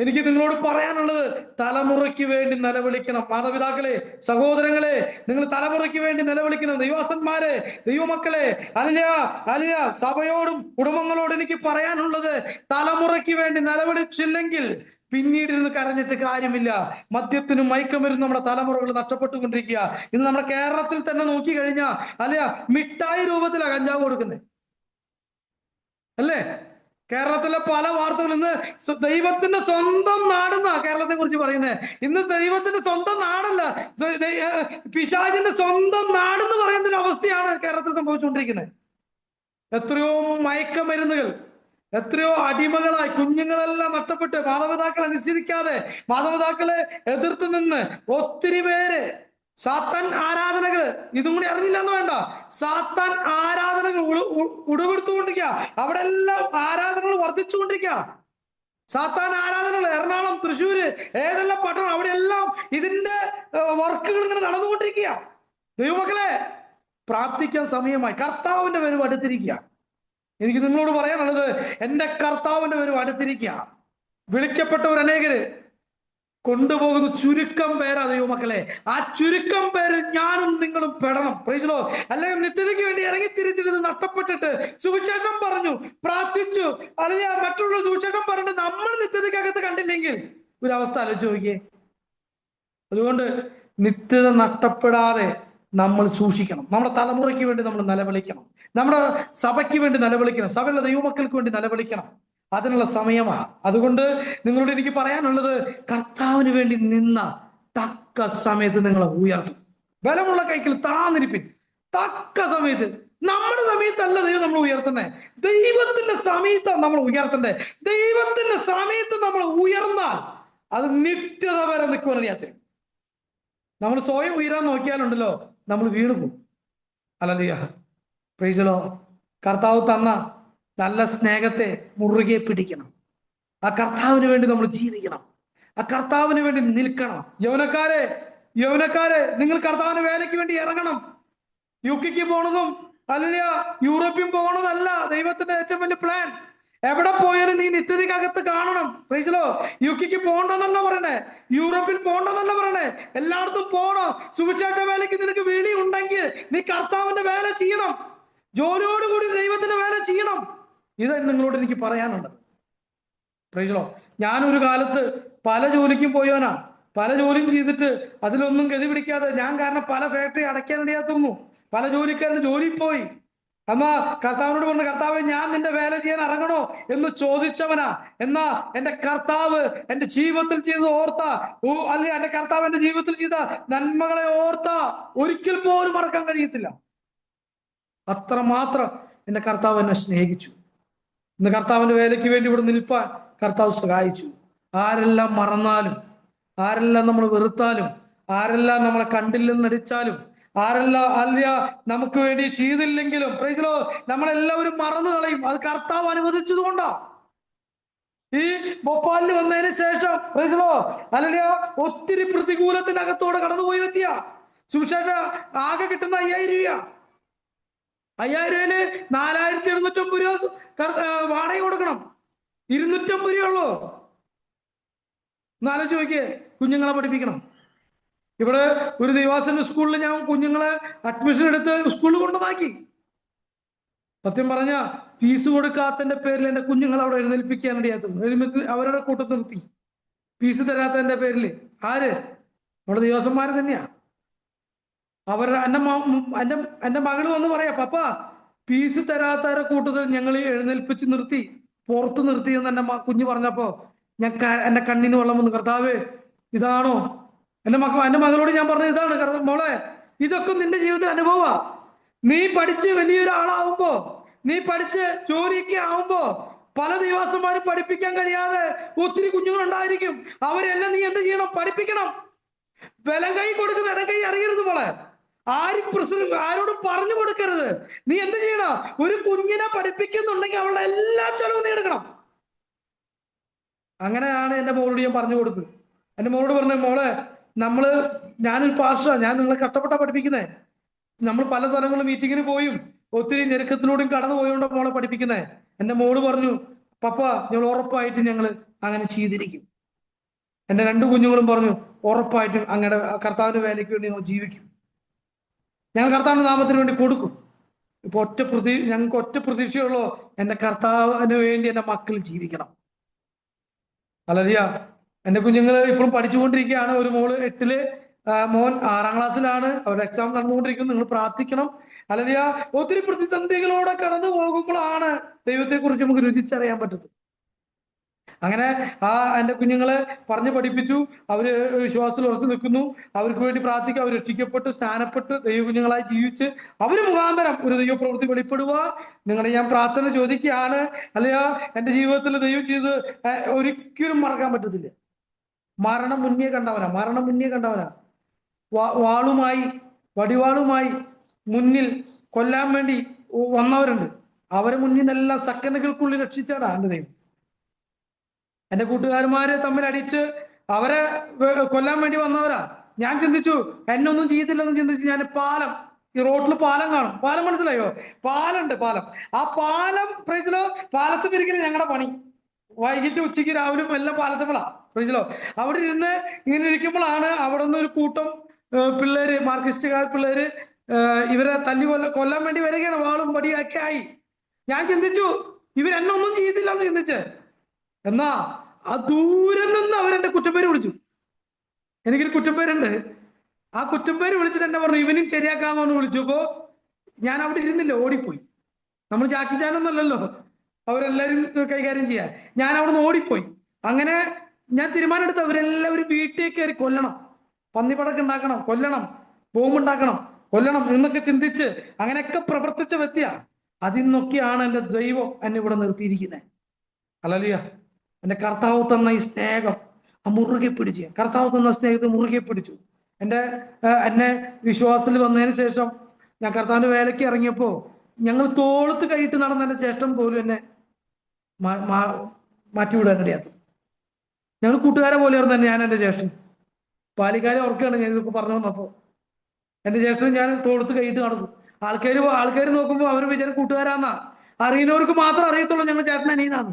എനിക്ക് നിങ്ങളോട് പറയാനുള്ളത്, തലമുറയ്ക്ക് വേണ്ടി നിലവിളിക്കണം. മാതാപിതാക്കളെ, സഹോദരങ്ങളെ, നിങ്ങൾ തലമുറയ്ക്ക് വേണ്ടി നിലവിളിക്കണം. ദൈവാസന്മാരെ, ദൈവമക്കളെ, അലിയ സഭയോടും കുടുംബങ്ങളോടും എനിക്ക് പറയാനുള്ളത്, തലമുറയ്ക്ക് വേണ്ടി നിലവിളിച്ചില്ലെങ്കിൽ പിന്നീട് ഇരുന്ന് കരഞ്ഞിട്ട് കാര്യമില്ല. മദ്യത്തിനും മയക്കുമരുന്നും നമ്മുടെ തലമുറകൾ നഷ്ടപ്പെട്ടുകൊണ്ടിരിക്കുക. ഇന്ന് നമ്മുടെ കേരളത്തിൽ തന്നെ നോക്കി കഴിഞ്ഞാൽ മിഠായി രൂപത്തിലാണ് കഞ്ചാവ് കൊടുക്കുന്നത്, അല്ലേ? കേരളത്തിലെ പല വാർത്തകൾ ഇന്ന് ദൈവത്തിന്റെ സ്വന്തം നാടെന്നാ കേരളത്തെ കുറിച്ച് പറയുന്നത്. ഇന്ന് ദൈവത്തിന്റെ സ്വന്തം നാടല്ല, പിശാചിന്റെ സ്വന്തം നാടെന്ന് പറയുന്ന ഒരു അവസ്ഥയാണ് കേരളത്തിൽ സംഭവിച്ചുകൊണ്ടിരിക്കുന്നത്. എത്രയോ മയക്കമരുന്നുകൾ, എത്രയോ അടിമകളായി കുഞ്ഞുങ്ങളെല്ലാം നഷ്ടപ്പെട്ട്, മാതാപിതാക്കളെ അനുസരിക്കാതെ, മാതാപിതാക്കളെ എതിർത്ത് നിന്ന് ഒത്തിരി പേര് സാത്താൻ ആരാധനകൾ, ഇതും കൂടി അറിഞ്ഞില്ല എന്ന് വേണ്ട, സാത്താൻ ആരാധനകൾ ഉടവെടുത്തുകൊണ്ടിരിക്കുക. അവിടെ എല്ലാം ആരാധനകൾ വർദ്ധിച്ചുകൊണ്ടിരിക്കുക. സാത്താൻ ആരാധനകൾ എറണാകുളം, തൃശ്ശൂര്, ഏതെല്ലാം പട്ടണം, അവിടെ എല്ലാം ഇതിന്റെ വർക്കുകൾ ഇങ്ങനെ നടന്നുകൊണ്ടിരിക്കുക. ദൈവമക്കളെ, പ്രാർത്ഥിക്കാൻ സമയമായി. കർത്താവിന്റെ വരവ് അടുത്തിരിക്കുക. എനിക്ക് നിങ്ങളോട് പറയാനുള്ളത്, എന്റെ കർത്താവിന്റെ വരവ് അടുത്തിരിക്കുക. വിളിക്കപ്പെട്ടവർ അനേകര്, കൊണ്ടുപോകുന്ന ചുരുക്കം പേരാ ദൈവമക്കളെ. ആ ചുരുക്കം പേരിൽ ഞാനും നിങ്ങളും പെടണം. Praise Lord. അല്ലെങ്കിൽ നിത്യതയ്ക്ക് വേണ്ടി ഇറങ്ങി തിരിച്ചിട്ട് നഷ്ടപ്പെട്ടിട്ട് സുവിശേഷം പറഞ്ഞു, പ്രാർത്ഥിച്ചു, അല്ലെങ്കിൽ മറ്റുള്ള സുവിശേഷം പറഞ്ഞിട്ട് നമ്മൾ നിത്യതയ്ക്കകത്ത് കണ്ടില്ലെങ്കിൽ ഒരു അവസ്ഥ ആലോചിച്ച് നോക്കിയേ. അതുകൊണ്ട് നിത്യത നഷ്ടപ്പെടാതെ നമ്മൾ സൂക്ഷിക്കണം. നമ്മുടെ തലമുറയ്ക്ക് വേണ്ടി നമ്മൾ നിലവിളിക്കണം. നമ്മുടെ സഭയ്ക്ക് വേണ്ടി നിലവിളിക്കണം. സഭയിലെ ദൈവമക്കൾക്ക് വേണ്ടി നിലവിളിക്കണം. അതിനുള്ള സമയമാണ്. അതുകൊണ്ട് നിങ്ങളോട് എനിക്ക് പറയാനുള്ളത്, കർത്താവിന് വേണ്ടി നിന്ന തക്ക സമയത്ത് നിങ്ങളെ ഉയർത്തും. ബലമുള്ള കൈകൾ താന്നിരിപ്പിൻ. തക്ക സമയത്ത്, നമ്മുടെ സമയത്ത് സമയത്തല്ല ദൈവം നമ്മൾ ഉയർത്തുന്നത്. ദൈവത്തിന്റെ സമയത്താണ് നമ്മൾ ഉയർത്തണ്ടേ. ദൈവത്തിന്റെ സമയത്ത് നമ്മൾ ഉയർന്നാൽ അത് നിത്യത വരെ നിൽക്കുവാൻ. നമ്മൾ സ്വയം ഉയരാൻ നോക്കിയാലുണ്ടല്ലോ നമ്മൾ വീണുപോകും. Hallelujah, praise the Lord. കർത്താവ് തന്ന നല്ല സ്നേഹത്തെ മുറുകെ പിടിക്കണം. ആ കർത്താവിന് വേണ്ടി നമ്മൾ ജീവിക്കണം. ആ കർത്താവിന് വേണ്ടി നിൽക്കണം. യൗവനക്കാരെ നിങ്ങൾ കർത്താവിന് വേലയ്ക്ക് വേണ്ടി ഇറങ്ങണം. യുകെക്ക് പോണതും അല്ലെങ്കിൽ യൂറോപ്യൻ പോകണതല്ല ദൈവത്തിന്റെ ഏറ്റവും വലിയ പ്ലാൻ. എവിടെ പോയാലും നീ നിത്യതയ്ക്കകത്ത് കാണണം. Praise the Lord. യുകെക്ക് പോകണ്ടെന്നല്ല പറയണേ, യൂറോപ്പിൽ പോകണ്ടെന്നല്ല പറയണേ, എല്ലായിടത്തും പോകണം. സുവിശേഷ വേലയ്ക്ക് നിനക്ക് വിളി ഉണ്ടെങ്കിൽ നീ കർത്താവിന്റെ വേല ചെയ്യണം. ജോലിയോടുകൂടി ദൈവത്തിന്റെ വേല ചെയ്യണം. ഇത് നിങ്ങളോട് എനിക്ക് പറയാനുണ്ട്. Price the Lord. ഞാനൊരു കാലത്ത് പല ജോലിക്കും പോയവനാ. പല ജോലിയും ചെയ്തിട്ട് അതിലൊന്നും ഗതി പിടിക്കാതെ ഞാൻ കാരണം പല ഫാക്ടറി അടയ്ക്കാനിടയാത്തുന്നു. പല ജോലിക്കാരും ജോലിയിൽ പോയി. എന്നാ കർത്താവിനോട് പറഞ്ഞു, കർത്താവ് ഞാൻ നിന്റെ വേല ചെയ്യാൻ ഇറങ്ങണോ എന്ന് ചോദിച്ചവനാ. എന്നാ എന്റെ കർത്താവ് എന്റെ ജീവിതത്തിൽ ചെയ്ത് ഓർത്ത അല്ലെ എന്റെ കർത്താവ് എന്റെ ജീവിതത്തിൽ ചെയ്ത നന്മകളെ ഓർത്ത ഒരിക്കൽ പോലും മറക്കാൻ കഴിയത്തില്ല. അത്രമാത്രം എന്റെ കർത്താവ് എന്നെ സ്നേഹിച്ചു. ഇന്ന് കർത്താവിന്റെ വേലയ്ക്ക് വേണ്ടി ഇവിടെ നിൽപ്പാൻ കർത്താവ് സഹായിച്ചു. ആരെല്ലാം മറന്നാലും, ആരെല്ലാം നമ്മൾ വെറുത്താലും, ആരെല്ലാം നമ്മളെ കണ്ടില്ലെന്ന് നടിച്ചാലും, ആരെല്ലാം അല്ല നമുക്ക് വേണ്ടി ചെയ്തില്ലെങ്കിലും, പ്രൈസ് ദി ലോർഡ്, നമ്മളെല്ലാവരും മറന്നു കളയും. അത് കർത്താവ് അനുവദിച്ചത് കൊണ്ടാ. ഈ ഭോപ്പാലിൽ വന്നതിന് ശേഷം പ്രൈസ് ദി ലോർഡ് അല്ല ഒത്തിരി പ്രതികൂലത്തിനകത്തോടെ കടന്നുപോയി വ്യക്തിയ. സുവിശേഷ ആകെ കിട്ടുന്ന 5000 രൂപ. 5000 രൂപയില് 4750 രൂപ വാടക കൊടുക്കണം. 250 രൂപയുള്ളൂ. എന്നാലോചിച്ച് നോക്കിയേ, കുഞ്ഞുങ്ങളെ പഠിപ്പിക്കണം. ഇവിടെ ഒരു ദൈവാസന സ്കൂളിൽ ഞാൻ കുഞ്ഞുങ്ങളെ അഡ്മിഷൻ എടുത്ത് സ്കൂളിൽ കൊണ്ടുവന്നാക്കി. സത്യം പറഞ്ഞ ഫീസ് കൊടുക്കാത്തതിന്റെ പേരിൽ എന്റെ കുഞ്ഞുങ്ങളെ അവിടെ എഴുന്നേൽപ്പിക്കാൻ ഇടയാത്തുന്നു. അവരുടെ കൂട്ടത്തിൽ നിർത്തി ഫീസ് തരാത്തതിന്റെ പേരിൽ. ആര്? നമ്മുടെ ദൈവസന്മാര് തന്നെയാ. അവരുടെ എന്റെ മകള് വന്ന് പറയാ, പപ്പ ഫീസ് തരാത്തവരുടെ കൂട്ടത്തിൽ ഞങ്ങൾ എഴുന്നേൽപ്പിച്ച് നിർത്തി, പുറത്ത് നിർത്തി എന്ന് എന്റെ കുഞ്ഞ് പറഞ്ഞപ്പോ ഞാൻ എന്റെ കണ്ണിന് വെള്ളം വന്നു. കർത്താവ്, ഇതാണോ എന്റെ മകളോട് ഞാൻ പറഞ്ഞത്? ഇതാണ് മോളെ, ഇതൊക്കെ നിന്റെ ജീവിതത്തിൽ അനുഭവമാ. നീ പഠിച്ച് വലിയൊരാളാവുമ്പോ, നീ പഠിച്ച് ജോലിക്ക് ആവുമ്പോ പല ദിവസന്മാരും പഠിപ്പിക്കാൻ കഴിയാതെ ഒത്തിരി കുഞ്ഞുങ്ങളുണ്ടായിരിക്കും. അവരെല്ലാം നീ എന്ത് ചെയ്യണം? പഠിപ്പിക്കണം. വലം കൈ കൊടുക്കുന്ന ഇടം കൈ അറിയരുത് മോളെ. ആരോടും പറഞ്ഞു കൊടുക്കരുത്. നീ എന്ത് ചെയ്യണം? ഒരു കുഞ്ഞിനെ പഠിപ്പിക്കുന്നുണ്ടെങ്കിൽ അവളുടെ എല്ലാ ചെലവും നീ എടുക്കണം. അങ്ങനെയാണ് എന്റെ മോളോട് ഞാൻ പറഞ്ഞു കൊടുത്തത്. എന്റെ മോളോട് പറഞ്ഞു, മോളെ ഞാനൊരു പാസ്റ്ററാ, ഞാൻ നിങ്ങളെ കഷ്ടപ്പെട്ടാ പഠിപ്പിക്കുന്നേ. നമ്മൾ പല സ്ഥലങ്ങളും മീറ്റിങ്ങിന് പോയും ഒത്തിരി ഞെരുക്കത്തിലൂടെയും കടന്നു പോയോണ്ട് മോളെ പഠിപ്പിക്കുന്നേ. എന്റെ മോള് പറഞ്ഞു, പപ്പ ഞങ്ങൾ ഉറപ്പായിട്ടും ഞങ്ങൾ അങ്ങനെ ചെയ്തിരിക്കും. എന്റെ 2 കുഞ്ഞുങ്ങളും പറഞ്ഞു, ഉറപ്പായിട്ടും അങ്ങനെ കർത്താവിന്റെ വേലയ്ക്ക് വേണ്ടി ഞങ്ങൾ ജീവിക്കും. ഞങ്ങൾ കർത്താവിന്റെ നാമത്തിന് വേണ്ടി കൊടുക്കും. ഇപ്പൊ ഞങ്ങൾക്ക് ഒറ്റ പ്രതീക്ഷയുള്ളൂ, എന്റെ കർത്താവിന് വേണ്ടി എന്റെ മക്കൾ ജീവിക്കണം. ഹല്ലേലൂയ. എന്റെ കുഞ്ഞുങ്ങൾ ഇപ്പോഴും പഠിച്ചുകൊണ്ടിരിക്കുകയാണ്. ഒരു മോള് 8-ല്, മോൻ 6-ാം ക്ലാസ്സിലാണ്. അവരുടെ എക്സാം നടന്നുകൊണ്ടിരിക്കുന്നു. നിങ്ങൾ പ്രാർത്ഥിക്കണം. ഹല്ലേലൂയ. ഒത്തിരി പ്രതിസന്ധികളോടെ കടന്നു പോകുമ്പോഴാണ് ദൈവത്തെ കുറിച്ച് നമുക്ക് രുചിച്ചറിയാൻ പറ്റുന്നത്. അങ്ങനെ എന്റെ കുഞ്ഞുങ്ങളെ പറഞ്ഞു പഠിപ്പിച്ചു. അവര് വിശ്വാസത്തിൽ ഉറച്ചു നിൽക്കുന്നു. അവർക്ക് വേണ്ടി പ്രാർത്ഥിക്കുക. അവർ രക്ഷിക്കപ്പെട്ട് സ്നാനപ്പെട്ട് ദൈവ കുഞ്ഞുങ്ങളായി ജീവിച്ച് അവര് മുഖാന്തരം ഒരു ദൈവപ്രവൃത്തി വെളിപ്പെടുവാൻ നിങ്ങളുടെ ഞാൻ പ്രാർത്ഥന ചോദിക്കുകയാണ്. അല്ലയോ, എന്റെ ജീവിതത്തിൽ ദൈവം ചെയ്ത് ഒരിക്കലും മറക്കാൻ പറ്റത്തില്ല. മരണം മുന്നേ കണ്ടവനാ. വടിവാളുമായി മുന്നിൽ കൊല്ലാൻ വേണ്ടി വന്നവരുണ്ട്. അവരെ മുന്നിൽ നിന്നെല്ലാം സെക്കൻഡുകൾക്കുള്ളിൽ രക്ഷിച്ചതാണ് എന്റെ ദൈവം. എന്റെ കൂട്ടുകാരന്മാര് തമ്മിൽ അടിച്ച് അവരെ കൊല്ലാൻ വേണ്ടി വന്നവരാ. ഞാൻ ചിന്തിച്ചു, എന്നൊന്നും ചെയ്യത്തില്ലെന്ന് ചിന്തിച്ച് ഞാൻ ഈ റോഡിൽ പാലം കാണും. പാലം മനസ്സിലായോ? പാലം. ആ പാലം പ്രൈസിലോ പാലത്ത് പിരിക്കല് ഞങ്ങളുടെ പണി. വൈകിട്ട് ഉച്ചയ്ക്ക് രാവിലെ എല്ലാം പാലത്തുമ്പോഴാ പ്രൈസിലോ. അവിടെ ഇരുന്ന് ഇങ്ങനെ ഇരിക്കുമ്പോഴാണ് അവിടെ നിന്ന് ഒരു കൂട്ടം പിള്ളേര്, മാർക്സിസ്റ്റുകാർ പിള്ളേര് ഇവരെ കൊല്ലാൻ വേണ്ടി വരികയാണ്. വാളും പടിയൊക്കെ ആയി. ഞാൻ ചിന്തിച്ചു, ഇവരെന്നൊന്നും ചെയ്തില്ല എന്ന് ചിന്തിച്ച്. എന്നാ ആ ദൂരെ നിന്ന് അവരെന്റെ കുറ്റപ്പേര് വിളിച്ചു. എനിക്കൊരു കുറ്റപ്പേരുണ്ട്. ആ കുറ്റപ്പേര് വിളിച്ചിട്ട് എന്നെ പറഞ്ഞു, ഇവനും ശരിയാക്കാന്ന് പറഞ്ഞ് വിളിച്ചപ്പോ ഞാൻ അവിടെ ഇരുന്നില്ല, ഓടിപ്പോയി. നമ്മൾ ചാക്കിച്ചാനൊന്നുമല്ലല്ലോ അവരെല്ലാരും കൈകാര്യം ചെയ്യാൻ. ഞാൻ അവിടെ നിന്ന് ഓടിപ്പോയി. അങ്ങനെ ഞാൻ തീരുമാനം എടുത്ത് അവരെല്ലാവരും വീട്ടിൽ കയറി കൊല്ലണം, പന്നിപ്പടക്കം ഉണ്ടാക്കണം, കൊല്ലണം, ബോംബുണ്ടാക്കണം, കൊല്ലണം എന്നൊക്കെ ചിന്തിച്ച് അങ്ങനെയൊക്കെ പ്രവർത്തിച്ച വ്യക്തിയാ. അതിൽ നിന്നൊക്കെയാണ് എൻ്റെ ദൈവം എന്നെ ഇവിടെ നിർത്തിയിരിക്കുന്നത്. ഹല്ലേലൂയ. എൻ്റെ കർത്താവ് തന്ന ഈ സ്നേഹം മുറുകെ പിടിച്ച്, കർത്താവ് തന്ന സ്നേഹത്തെ മുറുകെ പിടിച്ചു. എന്നെ വിശ്വാസത്തിൽ വന്നതിന് ശേഷം ഞാൻ കർത്താവിൻ്റെ വേലയ്ക്ക് ഇറങ്ങിയപ്പോൾ ഞങ്ങൾ തോളത്ത് കൈയിട്ട് നടന്ന എൻ്റെ ജ്യേഷ്ഠൻ പോലും എന്നെ മാറ്റിവിടാൻ ഇടയാത്ത. ഞങ്ങൾ കൂട്ടുകാരെ പോലെയായിരുന്നു തന്നെ ഞാൻ എൻ്റെ ജ്യേഷ്ഠൻ. പാലിക്കാരെ ഓർക്കുകയാണ് ഞാൻ ഇതൊക്കെ പറഞ്ഞു വന്നപ്പോൾ. എൻ്റെ ജ്യേഷ്ഠൻ ഞാൻ തോളത്ത് കൈയിട്ട് നടന്നു. ആൾക്കാർ നോക്കുമ്പോൾ അവർ വിചാരം കൂട്ടുകാരാന്നാ. അറിയുന്നവർക്ക് മാത്രം അറിയത്തുള്ളൂ ഞങ്ങൾ ചേട്ടൻ അനിയനാണ്.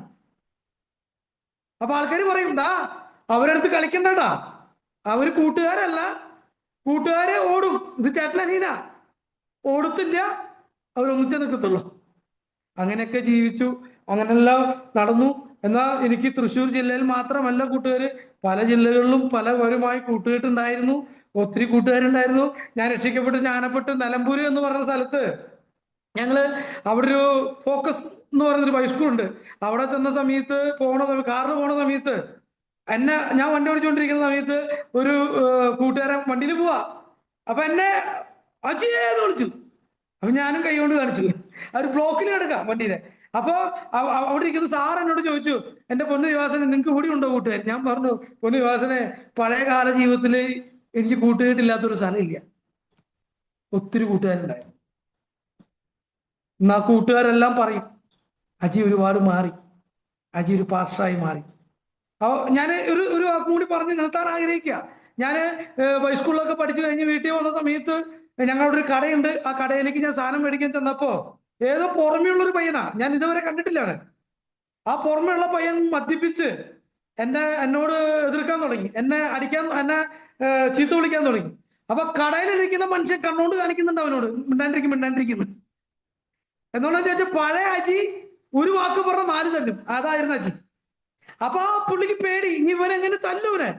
അപ്പൊ ആൾക്കാർ പറയും, ഡാ അവരടുത്ത് കളിക്കണ്ടടാ, അവര് കൂട്ടുകാരല്ല, കൂട്ടുകാരെ ഓടും, ഇത് ചേട്ടൻ അനിയനാ, ഓടത്തില്ല, അവരൊന്നിച്ചേ നിൽക്കത്തുള്ളൂ. അങ്ങനെയൊക്കെ ജീവിച്ചു, അങ്ങനെല്ലാം നടന്നു. എന്നാൽ എനിക്ക് തൃശ്ശൂർ ജില്ലയിൽ മാത്രമല്ല കൂട്ടുകാര്, പല ജില്ലകളിലും പലവരുമായി കൂട്ടുകെട്ടുണ്ടായിരുന്നു. ഒത്തിരി കൂട്ടുകാരുണ്ടായിരുന്നു. ഞാൻ രക്ഷിക്കപ്പെട്ട് ജ്ഞാനപ്പെട്ട് നിലമ്പൂര് എന്ന് പറഞ്ഞ സ്ഥലത്ത് ഞങ്ങള് അവിടെ ഒരു ഫോക്കസ് എന്ന് പറയുന്നൊരു ഹൈസ്കൂളുണ്ട്. അവിടെ ചെന്ന സമയത്ത് കാറിൽ പോണ സമയത്ത് ഞാൻ വണ്ടി ഓടിച്ചുകൊണ്ടിരിക്കുന്ന സമയത്ത് ഒരു കൂട്ടുകാരൻ വണ്ടിയിൽ പോവാ. അപ്പൊ എന്നെ അജിയെന്ന് വിളിച്ചു. അപ്പൊ ഞാനും കൈ കൊണ്ട് കാണിച്ചു. അവർ ബ്ലോക്കിൽ കിടക്കാം വണ്ടിയിലെ. അപ്പൊ അവിടെ ഇരിക്കുന്ന സാർ എന്നോട് ചോദിച്ചു, എന്റെ പൊന്നു വിവാസനെ നിങ്ങൾക്ക് കൂടി ഉണ്ടോ കൂട്ടുകാർ? ഞാൻ പറഞ്ഞു, പൊന്നു വിവാസനെ പഴയകാല ജീവിതത്തിൽ എനിക്ക് കൂട്ടുകെട്ടില്ലാത്തൊരു സ്ഥലമില്ല. ഒത്തിരി കൂട്ടുകാരുണ്ടായിരുന്നു. എന്നാ കൂട്ടുകാരെല്ലാം പറയും, അജി ഒരുപാട് മാറി, അജി ഒരു പാസ്റ്ററായി മാറി. അപ്പോൾ ഞാൻ ഒരു വാക്കും കൂടി പറഞ്ഞ് നിർത്താൻ ആഗ്രഹിക്കുക. ഞാൻ ഹൈസ്കൂളിലൊക്കെ പഠിച്ചു കഴിഞ്ഞ് വീട്ടിൽ വന്ന സമയത്ത് ഞങ്ങളുടെ ഒരു കടയുണ്ട്. ആ കടയിലേക്ക് ഞാൻ സാധനം മേടിക്കാൻ ചെന്നപ്പോ ഏതോ പുറമെയുള്ളൊരു പയ്യനാ, ഞാൻ ഇതുവരെ കണ്ടിട്ടില്ല അവനെ. ആ പുറമെയുള്ള പയ്യൻ മദ്യപിച്ച് എന്നോട് എതിർക്കാൻ തുടങ്ങി, എന്നെ അടിക്കാൻ, എന്നെ ചീത്ത വിളിക്കാൻ തുടങ്ങി. അപ്പൊ കടയിലിരിക്കുന്ന മനുഷ്യൻ കണ്ണുകൊണ്ട് കാണിക്കുന്നുണ്ട് അവനോട്, മിണ്ടാണ്ടിരിക്കുന്നു. എന്നോട് ചോദിച്ചാൽ പഴയ അജി ഒരു വാക്ക് പറഞ്ഞ 4 തല്ലും, അതായിരുന്നു അജി. അപ്പൊ ആ പുള്ളിക്ക് പേടി, ഇനി ഇവനെങ്ങനെ തല്ലൂനെ.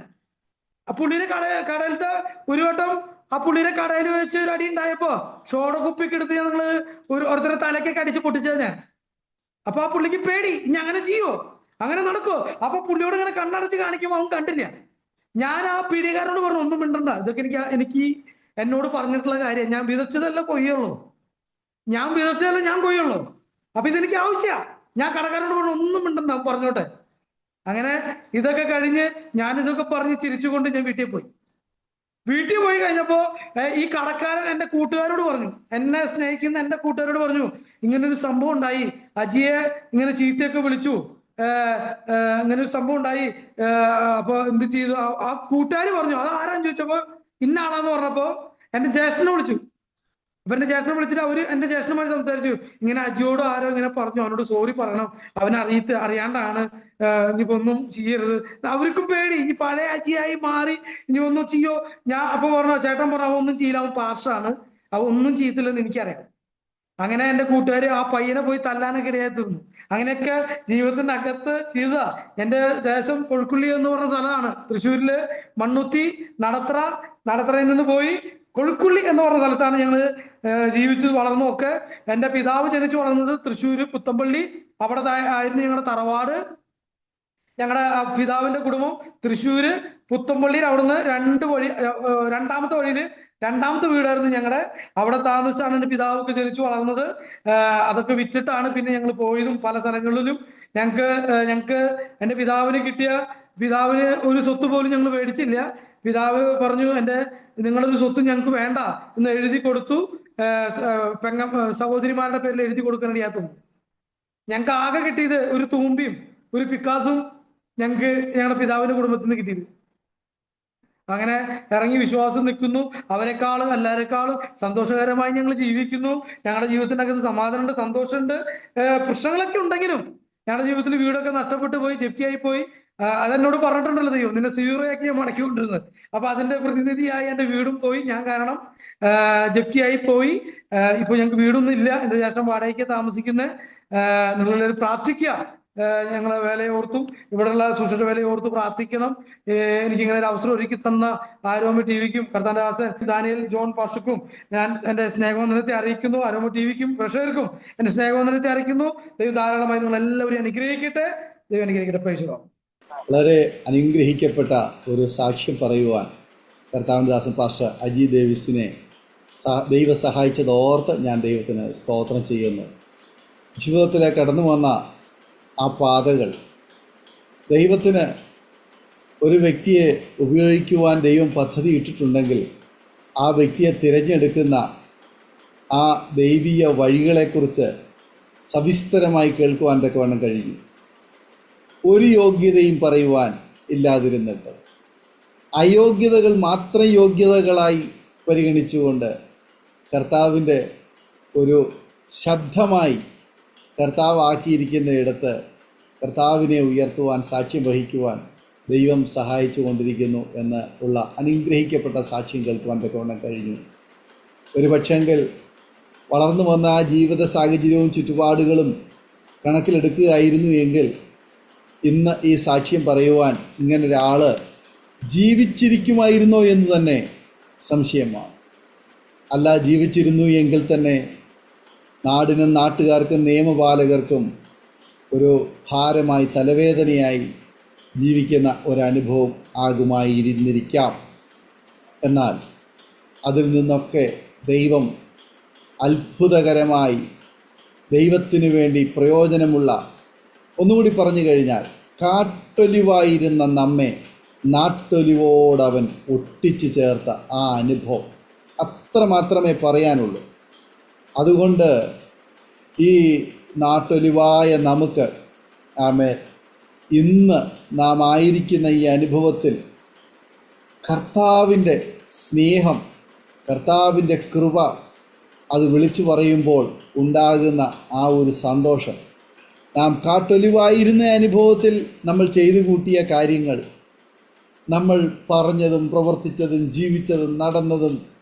ആ പുള്ളിയുടെ കടയിലത്തെ ഒരു വട്ടം ആ പുള്ളിയുടെ കടയിൽ വെച്ച് ഒരു അടി ഉണ്ടായപ്പോ ഷോട കുപ്പിക്ക് എടുത്ത് ഞങ്ങള് ഒരുത്തരെ തലക്കൊക്കെ അടിച്ച് പൊട്ടിച്ചത് ഞാൻ. അപ്പൊ ആ പുള്ളിക്ക് പേടി, ഇനി അങ്ങനെ ചെയ്യോ, അങ്ങനെ നടക്കോ. അപ്പൊ പുള്ളിയോട് ഇങ്ങനെ കണ്ണടച്ച് കാണിക്കുമ്പോൾ അവൻ കണ്ടില്ല. ഞാൻ ആ പീഡിയക്കാരനോട് പറഞ്ഞു, ഒന്നും മിണ്ടണ്ട, ഇതൊക്കെ എനിക്ക് എന്നോട് പറഞ്ഞിട്ടുള്ള കാര്യം, ഞാൻ വിതച്ചതല്ല കൊയ്യുള്ളൂ, ഞാൻ വിതച്ചതല്ല ഞാൻ കൊയ്യുള്ളൂ. അപ്പൊ ഇതെനിക്ക് ആവശ്യമാ. ഞാൻ കടക്കാരനോട് പറഞ്ഞു, ഒന്നും മിണ്ടണ്ട, പറഞ്ഞോട്ടെ. അങ്ങനെ ഇതൊക്കെ കഴിഞ്ഞ് ഞാൻ ഇതൊക്കെ പറഞ്ഞ് ചിരിച്ചുകൊണ്ട് ഞാൻ വീട്ടിൽ പോയി കഴിഞ്ഞപ്പോ ഈ കടക്കാരൻ എന്റെ കൂട്ടുകാരോട് പറഞ്ഞു, എന്നെ സ്നേഹിക്കുന്ന എന്റെ കൂട്ടുകാരോട് പറഞ്ഞു, ഇങ്ങനൊരു സംഭവം ഉണ്ടായി, അജിയെ ഇങ്ങനെ ചീത്തയൊക്കെ വിളിച്ചു, ഇങ്ങനെ ഒരു സംഭവം ഉണ്ടായി. അപ്പൊ എന്ത് ചെയ്തു? ആ കൂട്ടുകാർ പറഞ്ഞു, അത് ആരാന്ന് ചോദിച്ചപ്പോ ഇന്ന ആളാന്ന് പറഞ്ഞപ്പോ എന്റെ ജ്യേഷ്ഠനെ വിളിച്ചു. അപ്പൊ എന്റെ ചേട്ടനെ വിളിച്ചിട്ട് എന്റെ ചേട്ടനുമായി സംസാരിച്ചു, ഇങ്ങനെ അജിയോട് ആരോ ഇങ്ങനെ പറഞ്ഞു, അവനോട് സോറി പറയണം, അവനെ അറിയാണ്ടാണ്, ഇനിയിപ്പോ ഒന്നും ചെയ്യരുത്. അവർക്കും പേടി, ഇനി പഴയ അജിയായി മാറി ഇനി ഒന്നും ചെയ്യോ. അപ്പൊ പറഞ്ഞു, ചേട്ടൻ പറഞ്ഞു, അവ ഒന്നും ചെയ്യില്ല, അവൻ പാസ്റ്റാണ്, അവ ഒന്നും ചെയ്യത്തില്ലെന്ന് എനിക്കറിയാം. അങ്ങനെ എന്റെ കൂട്ടുകാര് ആ പയ്യനെ പോയി തല്ലാനൊക്കെ ഇടയായി തീർന്നു. അങ്ങനെയൊക്കെ ജീവിതത്തിന്റെ അകത്ത് ചെയ്ത എന്റെ ദേശം കൊഴുക്കുള്ളി എന്ന് പറഞ്ഞ സ്ഥലമാണ്. തൃശ്ശൂരില് മണ്ണുത്തി നടത്തറയിൽ നിന്ന് പോയി കൊഴുക്കുള്ളി എന്ന് പറഞ്ഞ സ്ഥലത്താണ് ഞങ്ങൾ ജീവിച്ചു വളർന്നതൊക്കെ. എൻ്റെ പിതാവ് ജനിച്ചു വളർന്നത് തൃശ്ശൂര് പുത്തമ്പള്ളി, അവിടെ ആയിരുന്നു ഞങ്ങളുടെ തറവാട്. ഞങ്ങളുടെ പിതാവിന്റെ കുടുംബം തൃശ്ശൂര് പുത്തമ്പള്ളിയിൽ, അവിടുന്ന് രണ്ടാമത്തെ വഴിയില് രണ്ടാമത്തെ വീടായിരുന്നു ഞങ്ങളുടെ. അവിടെ താമസിച്ചാണ് എൻ്റെ പിതാവൊക്കെ ജനിച്ചു വളർന്നത്. അതൊക്കെ വിറ്റിട്ടാണ് പിന്നെ ഞങ്ങൾ പോയതും പല സ്ഥലങ്ങളിലും. ഞങ്ങൾക്ക് എൻ്റെ പിതാവിന് ഒരു സ്വത്ത് പോലും ഞങ്ങൾ മേടിച്ചില്ല. പിതാവ് പറഞ്ഞു, നിങ്ങളൊരു സ്വത്ത് ഞങ്ങൾക്ക് വേണ്ട എന്ന് എഴുതി കൊടുത്തു. സഹോദരിമാരുടെ പേരിൽ എഴുതി കൊടുക്കാനിടയാത്തുന്നു. ഞങ്ങൾക്ക് ആകെ കിട്ടിയത് ഒരു തൂമ്പിയും ഒരു പിക്കാസും ഞങ്ങളുടെ പിതാവിന്റെ കുടുംബത്തിൽ നിന്ന് കിട്ടിയത്. അങ്ങനെ ഇറങ്ങി വിശ്വാസം നിൽക്കുന്നു. അവരെക്കാളും എല്ലാവരെക്കാളും സന്തോഷകരമായി ഞങ്ങൾ ജീവിക്കുന്നു. ഞങ്ങളുടെ ജീവിതത്തിന്റെ അകത്ത് സമാധാനമുണ്ട്, സന്തോഷമുണ്ട്. പ്രശ്നങ്ങളൊക്കെ ഉണ്ടെങ്കിലും ഞങ്ങളുടെ ജീവിതത്തിൽ വീടൊക്കെ നഷ്ടപ്പെട്ടു പോയി, ജപ്തിയായി പോയി. അതെന്നോട് പറഞ്ഞിട്ടുണ്ടല്ലോ ദൈവം, നിന്നെ സീറോയാക്കി ഞാൻ മടക്കിക്കൊണ്ടിരുന്നത്. അപ്പൊ അതിന്റെ പ്രതിനിധിയായി എൻ്റെ വീടും പോയി. ഞാൻ കാരണം ജപ്തിയായി പോയി. ഇപ്പൊ ഞങ്ങൾക്ക് വീടൊന്നും ഇല്ല. എൻ്റെ ജ്യേഷ്ഠൻ വാടകയ്ക്ക് താമസിക്കുന്നത്. നിങ്ങളൊരു പ്രാർത്ഥിക്കുക, ഞങ്ങളെ വേലയെ ഓർത്തും ഇവിടെയുള്ള സുശേഷ വേലയെ ഓർത്ത് പ്രാർത്ഥിക്കണം. എനിക്കിങ്ങനെ ഒരു അവസരം ഒരുക്കി തന്ന ആരോമ ടി വിക്കും കർത്താന്റെ ദാസൻ ദാനിയേൽ ജോൺ പാസ്റ്റർക്കും ഞാൻ എൻ്റെ സ്നേഹവന്ദനത്തെ അറിയിക്കുന്നു. ആരോമ ടി വിക്കും പ്രേക്ഷകർക്കും എൻ്റെ സ്നേഹവന്ദനത്തെ അറിയിക്കുന്നു. ദൈവം ധാരാളമായി നിങ്ങൾ എല്ലാവരെയും അനുഗ്രഹിക്കട്ടെ. ദൈവം അനുഗ്രഹിക്കട്ടെ. പ്രൈസ്. വളരെ അനുഗ്രഹിക്കപ്പെട്ട ഒരു സാക്ഷ്യം പറയുവാൻ കർത്താവിൻ്റെ ദാസൻ പാസ്റ്റർ അജി ഡേവിസിനെ ദൈവം സഹായിച്ചതോർത്ത് ഞാൻ ദൈവത്തിന് സ്തോത്രം ചെയ്യുന്നു. ജീവിതത്തിലേക്ക് കടന്നു വന്ന ആ പാതകൾ, ദൈവത്തിന് ഒരു വ്യക്തിയെ ഉപയോഗിക്കുവാൻ ദൈവം പദ്ധതി ഇട്ടിട്ടുണ്ടെങ്കിൽ ആ വ്യക്തിയെ തിരഞ്ഞെടുക്കുന്ന ആ ദൈവീയ വഴികളെക്കുറിച്ച് സവിസ്തരമായി കേൾക്കുവാൻ തക്കവണ്ണം കഴിഞ്ഞു. ഒരു യോഗ്യതയും പറയുവാൻ ഇല്ലാതിരുന്നിട്ട് അയോഗ്യതകൾ മാത്രം യോഗ്യതകളായി പരിഗണിച്ചുകൊണ്ട് കർത്താവിൻ്റെ ഒരു ശബ്ദമായി കർത്താവ് ആക്കിയിരിക്കുന്ന ഇടത്ത് കർത്താവിനെ ഉയർത്തുവാൻ, സാക്ഷ്യം വഹിക്കുവാൻ ദൈവം സഹായിച്ചു കൊണ്ടിരിക്കുന്നു എന്ന് ഉള്ള അനുഗ്രഹിക്കപ്പെട്ട സാക്ഷ്യം കേൾക്കുവാൻ തക്കവണ്ണം കഴിഞ്ഞു. ഒരു പക്ഷെങ്കിൽ വളർന്നു വന്ന ആ ജീവിത സാഹചര്യവും ചുറ്റുപാടുകളും കണക്കിലെടുക്കുകയായിരുന്നു എങ്കിൽ ഇന്ന് ഈ സാക്ഷ്യം പറയുവാൻ ഇങ്ങനൊരാൾ ജീവിച്ചിരിക്കുമായിരുന്നോ എന്ന് തന്നെ സംശയമാണ്. അല്ല, ജീവിച്ചിരുന്നു എങ്കിൽ തന്നെ നാടിനും നാട്ടുകാർക്കും നിയമപാലകർക്കും ഒരു ഭാരമായി, തലവേദനയായി ജീവിക്കുന്ന ഒരനുഭവം ആകുമായിരുന്നിരിക്കാം. എന്നാൽ അതിൽ നിന്നൊക്കെ ദൈവം അത്ഭുതകരമായി ദൈവത്തിനു വേണ്ടി പ്രയോജനമുള്ള, ഒന്നുകൂടി പറഞ്ഞു കഴിഞ്ഞാൽ, കാട്ടൊലിവായിരുന്ന നമ്മെ നാട്ടൊലിവോടവൻ ഒട്ടിച്ചു ചേർത്ത ആ അനുഭവം അത്ര മാത്രമേ പറയാനുള്ളൂ. അതുകൊണ്ട് ഈ നാട്ടൊലിവായ നമുക്ക് ഇന്ന് നാം ആയിരിക്കുന്ന ഈ അനുഭവത്തിൽ കർത്താവിൻ്റെ സ്നേഹം, കർത്താവിൻ്റെ കൃപ അത് വിളിച്ചു പറയുമ്പോൾ ഉണ്ടാകുന്ന ആ ഒരു സന്തോഷം, നാം കാട്ടൊലിവായിരുന്ന അനുഭവത്തിൽ നമ്മൾ ചെയ്തു കൂട്ടിയ കാര്യങ്ങൾ, നമ്മൾ പറഞ്ഞതും പ്രവർത്തിച്ചതും ജീവിച്ചതും നടന്നതും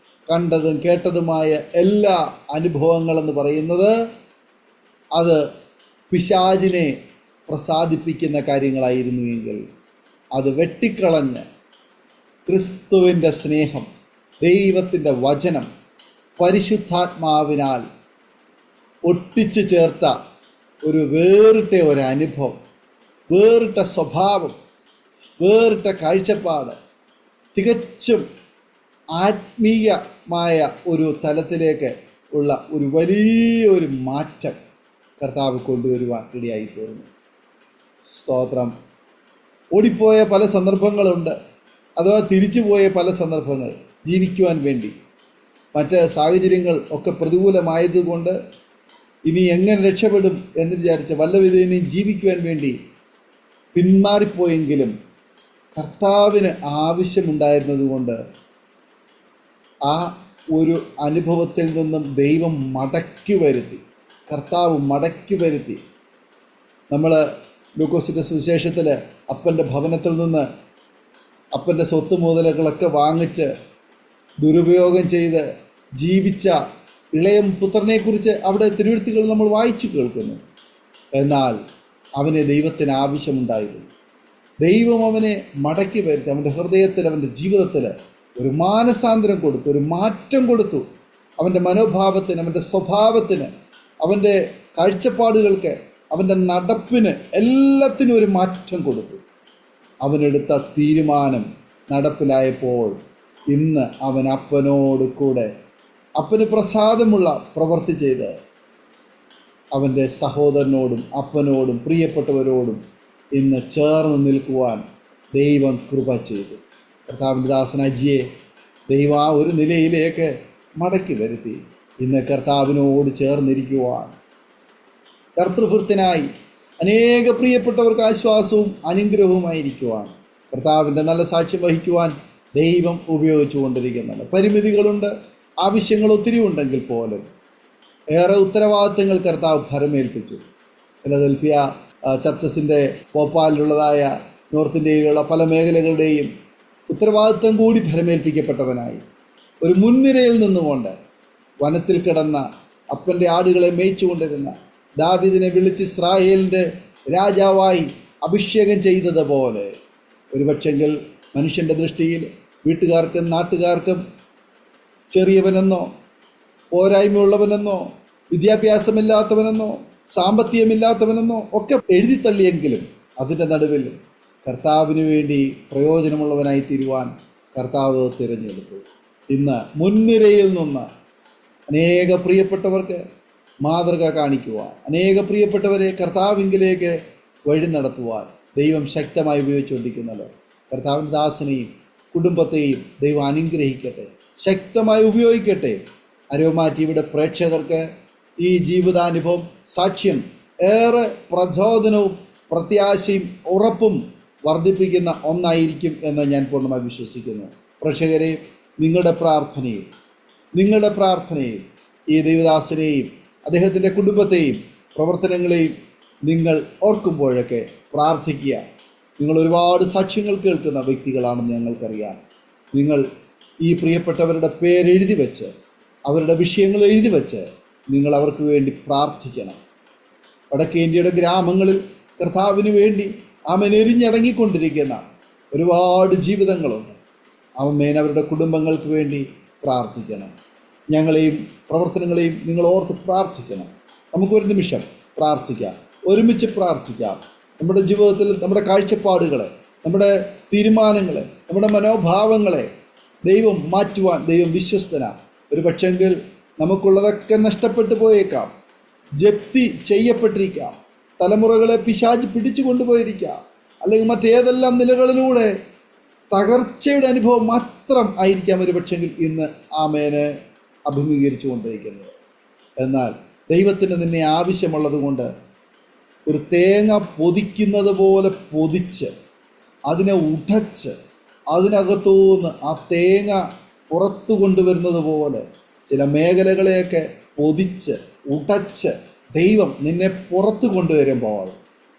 കണ്ടതും കേട്ടതുമായ എല്ലാ അനുഭവങ്ങളെന്ന് പറയുന്നത് അത് പിശാചിനെ പ്രസാദിപ്പിക്കുന്ന കാര്യങ്ങളായിരുന്നു എങ്കിൽ അത് വെട്ടിക്കളഞ്ഞ് ക്രിസ്തുവിൻ്റെ സ്നേഹം, ദൈവത്തിൻ്റെ വചനം, പരിശുദ്ധാത്മാവിനാൽ ഒട്ടിച്ചു ചേർത്ത ഒരു വേറിട്ട ഒരനുഭവം, വേറിട്ട സ്വഭാവം, വേറിട്ട കാഴ്ചപ്പാട്, തികച്ചും ആത്മീയമായ ഒരു തലത്തിലേക്ക് ഉള്ള ഒരു വലിയൊരു മാറ്റം കർത്താവ് കൊണ്ടുവരുവാൻ ഇടയായി തീർന്നു. സ്തോത്രം. ഓടിപ്പോയ പല സന്ദർഭങ്ങളുണ്ട്, അഥവാ തിരിച്ചുപോയ പല സന്ദർഭങ്ങൾ ജീവിക്കുവാൻ വേണ്ടി. മറ്റ് സാഹചര്യങ്ങൾ ഒക്കെ പ്രതികൂലമായതുകൊണ്ട് ഇനി എങ്ങനെ രക്ഷപ്പെടും എന്ന് വിചാരിച്ച വല്ലവിധേനയും ജീവിക്കുവാൻ വേണ്ടി പിന്മാറിപ്പോയെങ്കിലും കർത്താവിന് ആവശ്യമുണ്ടായിരുന്നതുകൊണ്ട് ആ ഒരു അനുഭവത്തിൽ നിന്നും ദൈവം മടക്കി വരുത്തി, കർത്താവ് മടക്കി വരുത്തി. നമ്മൾ ലൂക്കോസിൻ്റെ സുവിശേഷത്തിൽ അപ്പൻ്റെ ഭവനത്തിൽ നിന്ന് അപ്പൻ്റെ സ്വത്ത് മുതലുകളൊക്കെ വാങ്ങിച്ച് ദുരുപയോഗം ചെയ്ത് ജീവിച്ച ഇളയ പുത്രനെക്കുറിച്ച് അവിടെ തിരുവെഴുത്തുകൾ നമ്മൾ വായിച്ചു കേൾക്കുന്നു. എന്നാൽ അവനെ ദൈവത്തിന് ആവശ്യമുണ്ടായിരുന്നു. ദൈവം അവനെ മടക്കി വരുത്തി, അവൻ്റെ ഹൃദയത്തിൽ, അവൻ്റെ ജീവിതത്തിൽ ഒരു മാനസാന്തരം കൊടുത്തു, ഒരു മാറ്റം കൊടുത്തു. അവൻ്റെ മനോഭാവത്തിന്, അവൻ്റെ സ്വഭാവത്തിന്, അവൻ്റെ കാഴ്ചപ്പാടുകൾക്ക്, അവൻ്റെ നടപ്പിന്, എല്ലാത്തിനും ഒരു മാറ്റം കൊടുത്തു. അവനെടുത്ത തീരുമാനം നടപ്പിലായപ്പോൾ ഇന്ന് അവൻ അപ്പനോട് കൂടെ, അപ്പന് പ്രസാദമുള്ള പ്രവൃത്തി ചെയ്ത് അവൻ്റെ സഹോദരനോടും അപ്പനോടും പ്രിയപ്പെട്ടവരോടും ഇന്ന് ചേർന്ന് നിൽക്കുവാൻ ദൈവം കൃപ ചെയ്തു. കർത്താവിൻ്റെ ദാസനാജിയെ ദൈവം ആ ഒരു നിലയിലേക്ക് മടക്കി വരുത്തി. ഇന്ന് കർത്താവിനോട് ചേർന്നിരിക്കുവാൻ, കർത്തൃഭൃത്യനായി അനേക പ്രിയപ്പെട്ടവർക്ക് ആശ്വാസവും അനുഗ്രഹവുമായിരിക്കുവാൻ, കർത്താവിൻ്റെ നല്ല സാക്ഷ്യം വഹിക്കുവാൻ ദൈവം ഉപയോഗിച്ചു കൊണ്ടിരിക്കുന്നുണ്ട്. പരിമിതികളുണ്ട്, ആവശ്യങ്ങൾ ഒത്തിരി ഉണ്ടെങ്കിൽ പോലും ഏറെ ഉത്തരവാദിത്തങ്ങൾ കർത്താവ് ഭരമേൽപ്പിച്ചു. ഫിലദൽഫിയ ചർച്ചസിൻ്റെ ഭോപ്പാലിലുള്ളതായ നോർത്ത് ഇന്ത്യയിലുള്ള പല മേഖലകളുടെയും ഉത്തരവാദിത്തം കൂടി ഭരമേൽപ്പിക്കപ്പെട്ടവനായി ഒരു മുൻനിരയിൽ നിന്നുകൊണ്ട് വനത്തിൽ കിടന്ന അപ്പൻ്റെ ആടുകളെ മേയിച്ചു കൊണ്ടിരുന്ന ദാവീദിനെ വിളിച്ച് ഇസ്രായേലിൻ്റെ രാജാവായി അഭിഷേകം ചെയ്തതുപോലെ ഒരുപക്ഷെങ്കിൽ മനുഷ്യൻ്റെ ദൃഷ്ടിയിൽ വീട്ടുകാർക്കും നാട്ടുകാർക്കും ചെറിയവനെന്നോ പോരായ്മയുള്ളവനെന്നോ വിദ്യാഭ്യാസമില്ലാത്തവനെന്നോ സാമ്പത്തികമില്ലാത്തവനെന്നോ ഒക്കെ എഴുതിത്തള്ളിയെങ്കിലും അതിൻ്റെ നടുവിൽ കർത്താവിന് വേണ്ടി പ്രയോജനമുള്ളവനായി തീരുവാൻ കർത്താവ് തിരഞ്ഞെടുത്തു. ഇന്ന് മുൻനിരയിൽ നിന്ന് അനേക പ്രിയപ്പെട്ടവർക്ക് മാതൃക കാണിക്കുവാൻ, അനേക പ്രിയപ്പെട്ടവരെ കർത്താവിങ്കിലേക്ക് വഴി നടത്തുവാൻ ദൈവം ശക്തമായി ഉപയോഗിച്ചുകൊണ്ടിരിക്കുന്നത്. കർത്താവിൻ്റെ ദാസനെയും കുടുംബത്തെയും ദൈവം അനുഗ്രഹിക്കട്ടെ, ശക്തമായി ഉപയോഗിക്കട്ടെ. അരോമ ടിവിയുടെ പ്രേക്ഷകർക്ക് ഈ ജീവിതാനുഭവം സാക്ഷ്യം ഏറെ പ്രചോദനവും പ്രത്യാശയും ഉറപ്പും വർദ്ധിപ്പിക്കുന്ന ഒന്നായിരിക്കും എന്ന് ഞാൻ പൂർണ്ണമായി വിശ്വസിക്കുന്നു. പ്രേക്ഷകരെ, നിങ്ങളുടെ പ്രാർത്ഥനയിൽ ഈ ദൈവദാസനെയും അദ്ദേഹത്തിൻ്റെ കുടുംബത്തെയും പ്രവർത്തനങ്ങളെയും നിങ്ങൾ ഓർക്കുമ്പോഴൊക്കെ പ്രാർത്ഥിക്കുക. നിങ്ങൾ ഒരുപാട് സാക്ഷ്യങ്ങൾ കേൾക്കുന്ന വ്യക്തികളാണെന്ന് ഞങ്ങൾക്കറിയാം. നിങ്ങൾ ഈ പ്രിയപ്പെട്ടവരുടെ പേരെഴുതി വെച്ച്, അവരുടെ വിഷയങ്ങൾ എഴുതി വെച്ച് നിങ്ങൾ അവർക്ക് വേണ്ടി പ്രാർത്ഥിക്കണം. വടക്കേ ഇന്ത്യയുടെ ഗ്രാമങ്ങളിൽ കർത്താവിന് വേണ്ടി എരിഞ്ഞടങ്ങിക്കൊണ്ടിരിക്കുന്ന ഒരുപാട് ജീവിതങ്ങളുണ്ട്. അവരുടെ കുടുംബങ്ങൾക്ക് വേണ്ടി പ്രാർത്ഥിക്കണം. ഞങ്ങളെയും പ്രവർത്തനങ്ങളെയും നിങ്ങൾ ഓർത്ത് പ്രാർത്ഥിക്കണം. നമുക്കൊരു നിമിഷം പ്രാർത്ഥിക്കാം, ഒരുമിച്ച് പ്രാർത്ഥിക്കാം. നമ്മുടെ ജീവിതത്തിൽ നമ്മുടെ കാഴ്ചപ്പാടുകളെ, നമ്മുടെ തീരുമാനങ്ങളെ, നമ്മുടെ മനോഭാവങ്ങളെ ദൈവം മാറ്റുവാൻ ദൈവം വിശ്വസ്തനാണ്. ഒരു പക്ഷെങ്കിൽ നമുക്കുള്ളതൊക്കെ നഷ്ടപ്പെട്ടു പോയേക്കാം, ജപ്തി ചെയ്യപ്പെട്ടിരിക്കാം, തലമുറകളെ പിശാച് പിടിച്ചു കൊണ്ടുപോയിരിക്കാം, അല്ലെങ്കിൽ മറ്റേതെല്ലാം നിലകളിലൂടെ തകർച്ചയുടെ അനുഭവം മാത്രം ആയിരിക്കാം ഒരു പക്ഷെങ്കിൽ ഇന്ന് ആമേനെ അഭിമുഖീകരിച്ചു കൊണ്ടിരിക്കുന്നത്. എന്നാൽ ദൈവത്തിന് നിന്നെ ആവശ്യമുള്ളത് കൊണ്ട് ഒരു തേങ്ങ പൊതിക്കുന്നത് പോലെ പൊതിച്ച്, അതിനെ ഉടച്ച്, അതിനകത്തുനിന്ന് ആ തേങ്ങ പുറത്തു കൊണ്ടുവരുന്നത് പോലെ ചില മേഖലകളെയൊക്കെ പൊതിച്ച് ഉടച്ച് ദൈവം നിന്നെ പുറത്തു കൊണ്ടുവരുമ്പോൾ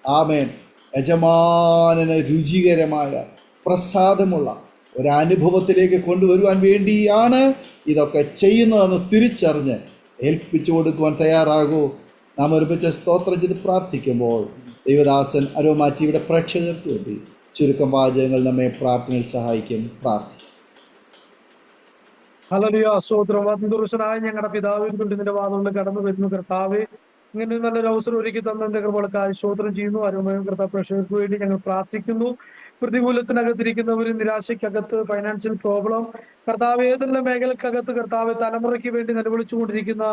ആമേൻ യജമാനന് രുചികരമായ പ്രസാദമുള്ള ഒരനുഭവത്തിലേക്ക് കൊണ്ടുവരുവാൻ വേണ്ടിയാണ് ഇതൊക്കെ ചെയ്യുന്നതെന്ന് തിരിച്ചറിഞ്ഞ് ഏൽപ്പിച്ചു കൊടുക്കുവാൻ തയ്യാറാകൂ. നാം ഒരുമിച്ച് സ്തോത്രം ചെയ്ത് പ്രാർത്ഥിക്കുമ്പോൾ ദൈവദാസൻ അരോമ ടിവിയുടെ പ്രേക്ഷകർക്ക് വേണ്ടി ചുരുക്കം വാചകങ്ങൾ നമ്മെ പ്രാർത്ഥനയിൽ സഹായിക്കും. പ്രാർത്ഥിക്കും. ഹല്ലേലൂയ. സ്തോത്രം. വന്ദുറുഷനായ ഞങ്ങളുടെ പിതാവേ, നിന്റെ വാദങ്ങളിൽ കടന്നു വരുന്നു കർത്താവേ. ഇങ്ങനെ നല്ലൊരു അവസരം ഒരുക്കി തന്നതിന്റെ കൃപകൾക്കായി സ്തോത്രം ചെയ്യുന്നു. അരുമയും കർത്താവ് പ്രേക്ഷകർക്ക് വേണ്ടി ഞങ്ങൾ പ്രാർത്ഥിക്കുന്നു. പ്രതികൂലത്തിനകത്തിരിക്കുന്നവരും നിരാശയ്ക്കകത്ത്, ഫൈനാൻഷ്യൽ പ്രോബ്ലം കർത്താവ്, ഏതെല്ലാം മേഖലക്കകത്ത് കർത്താവ് തലമുറയ്ക്ക് വേണ്ടി നിലവിളിച്ചുകൊണ്ടിരിക്കുന്ന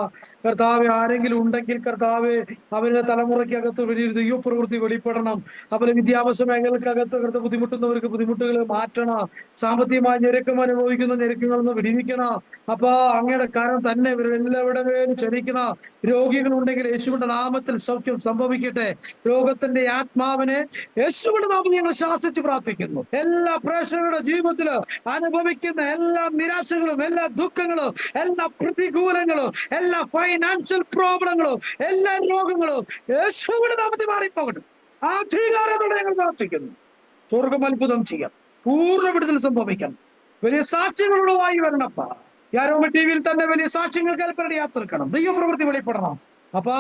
കർത്താവ് ആരെങ്കിലും ഉണ്ടെങ്കിൽ കർത്താവ് അവരുടെ തലമുറയ്ക്കകത്ത് വലിയൊരു ദൈവപ്രവൃത്തി വെളിപ്പെടണം. അതുപോലെ വിദ്യാഭ്യാസ മേഖലക്കകത്ത് കർത്താവ് ബുദ്ധിമുട്ടുന്നവർക്ക് ബുദ്ധിമുട്ടുകൾ മാറ്റണം. സാമ്പത്തികമായി ഞെരുക്കം അനുഭവിക്കുന്ന ഞെരുക്കങ്ങളിൽ നിന്ന് വിടിവിക്കണം. അപ്പൊ അങ്ങയുടെ കാര്യം തന്നെ ഇവരെല്ലാവരുടെ മേലും ക്ഷമിക്കണം. രോഗികളുണ്ടെങ്കിൽ യേശുവിന്റെ നാമത്തിൽ സൗഖ്യം സംഭവിക്കട്ടെ. രോഗത്തിന്റെ ആത്മാവിനെ യേശുവിന്റെ നാമത്തിൽ ഞങ്ങൾ ശാസിച്ച് പ്രാർത്ഥിക്കുന്നു. എല്ലാ പ്രേക്ഷകരുടെ ജീവിതത്തിൽ അനുഭവിക്കുന്ന എല്ലാ നിരാശകളും, എല്ലാ ദുഃഖങ്ങളും, എല്ലാ പ്രതികൂലങ്ങളും, എല്ലാ ഫൈനാൻഷ്യൽ പ്രോബ്ലങ്ങളും, എല്ലാ രോഗങ്ങളും യേശുവിന്റെ നാമത്തിൽ മാറിപ്പോകട്ടെ. ആ അധികാരത്തോടെ ഞങ്ങൾ പ്രാർത്ഥിക്കുന്നു. സ്വർഗം അത്ഭുതം ചെയ്യാം, പൂർണ്ണ വിടുതൽ സംഭവിക്കാം. വലിയ സാക്ഷ്യങ്ങളുള്ളതായി വരണപ്പ. അരോമ ടിവിയിൽ തന്നെ വലിയ സാക്ഷ്യങ്ങൾ കൽപ്പനയുടെ യാത്രക്കണം. ദൈവപ്രവൃത്തി വെളിപ്പെടണം. അപ്പൊ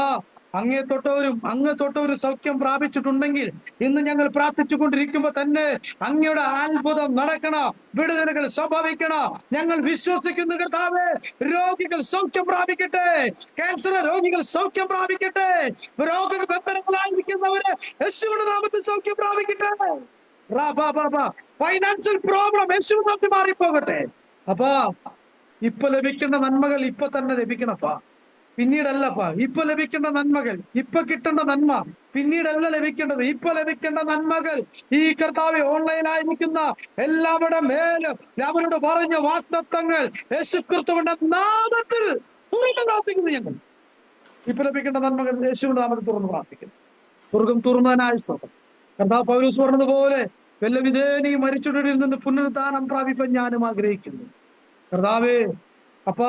അങ്ങേ തൊട്ടവരും സൗഖ്യം പ്രാപിച്ചിട്ടുണ്ടെങ്കിൽ ഇന്ന് ഞങ്ങൾ പ്രാർത്ഥിച്ചു കൊണ്ടിരിക്കുമ്പോൾ തന്നെ അങ്ങയുടെ അത്ഭുതം നടക്കണം, വിടുതലുകൾ സംഭവിക്കണം. ഞങ്ങൾ വിശ്വസിക്കുന്നു കർത്താവേ. രോഗികൾ സൗഖ്യം പ്രാപിക്കട്ടെ, ക്യാൻസർ രോഗികൾ സൗഖ്യം പ്രാപിക്കട്ടെ, രോഗബന്ധനങ്ങളായിരിക്കുന്നവര് യേശുവിന്റെ നാമത്തിൽ സൗഖ്യം പ്രാപിക്കട്ടെ. ഫൈനാൻഷ്യൽ പ്രോബ്ലം യേശുവിന്റെ നാമത്തിൽ മാറിപ്പോകട്ടെ. അപ്പൊ ഇപ്പൊ ലഭിക്കേണ്ട നന്മകൾ ഇപ്പൊ തന്നെ ലഭിക്കണപ്പാ, പിന്നീടല്ലപ്പാ. ഇപ്പൊ ലഭിക്കേണ്ട നന്മകൾ, ഇപ്പൊ കിട്ടേണ്ട നന്മ പിന്നീടല്ല ലഭിക്കേണ്ടത്. ഇപ്പൊ ലഭിക്കേണ്ട നന്മകൾ ഈ കർത്താവ് ഓൺലൈനായിരിക്കുന്ന എല്ലാവരുടെ മേലും അവരോട് പറഞ്ഞ വാഗ്ദത്തങ്ങൾ യേശുക്രിസ്തുവിന്റെ നാമത്തിൽ തുറന്ന് പ്രാർത്ഥിക്കുന്നു. ഞങ്ങൾ ഇപ്പൊ ലഭിക്കേണ്ട നന്മകൾ യേശുവിന്റെ നാമത്തിൽ തുറന്ന് പ്രാർത്ഥിക്കുന്നു. സ്വർഗം തുറന്നതിനായ സ്വർഗം. കർത്താവ് പൗലോസ് പറഞ്ഞതുപോലെ വല്ല വിധേനയും മരിച്ചവരിൽ നിന്ന് പുനരുദ്ധാനം പ്രാപിപ്പാൻ ഞാനും ആഗ്രഹിക്കുന്നു കർത്താവേ. അപ്പൊ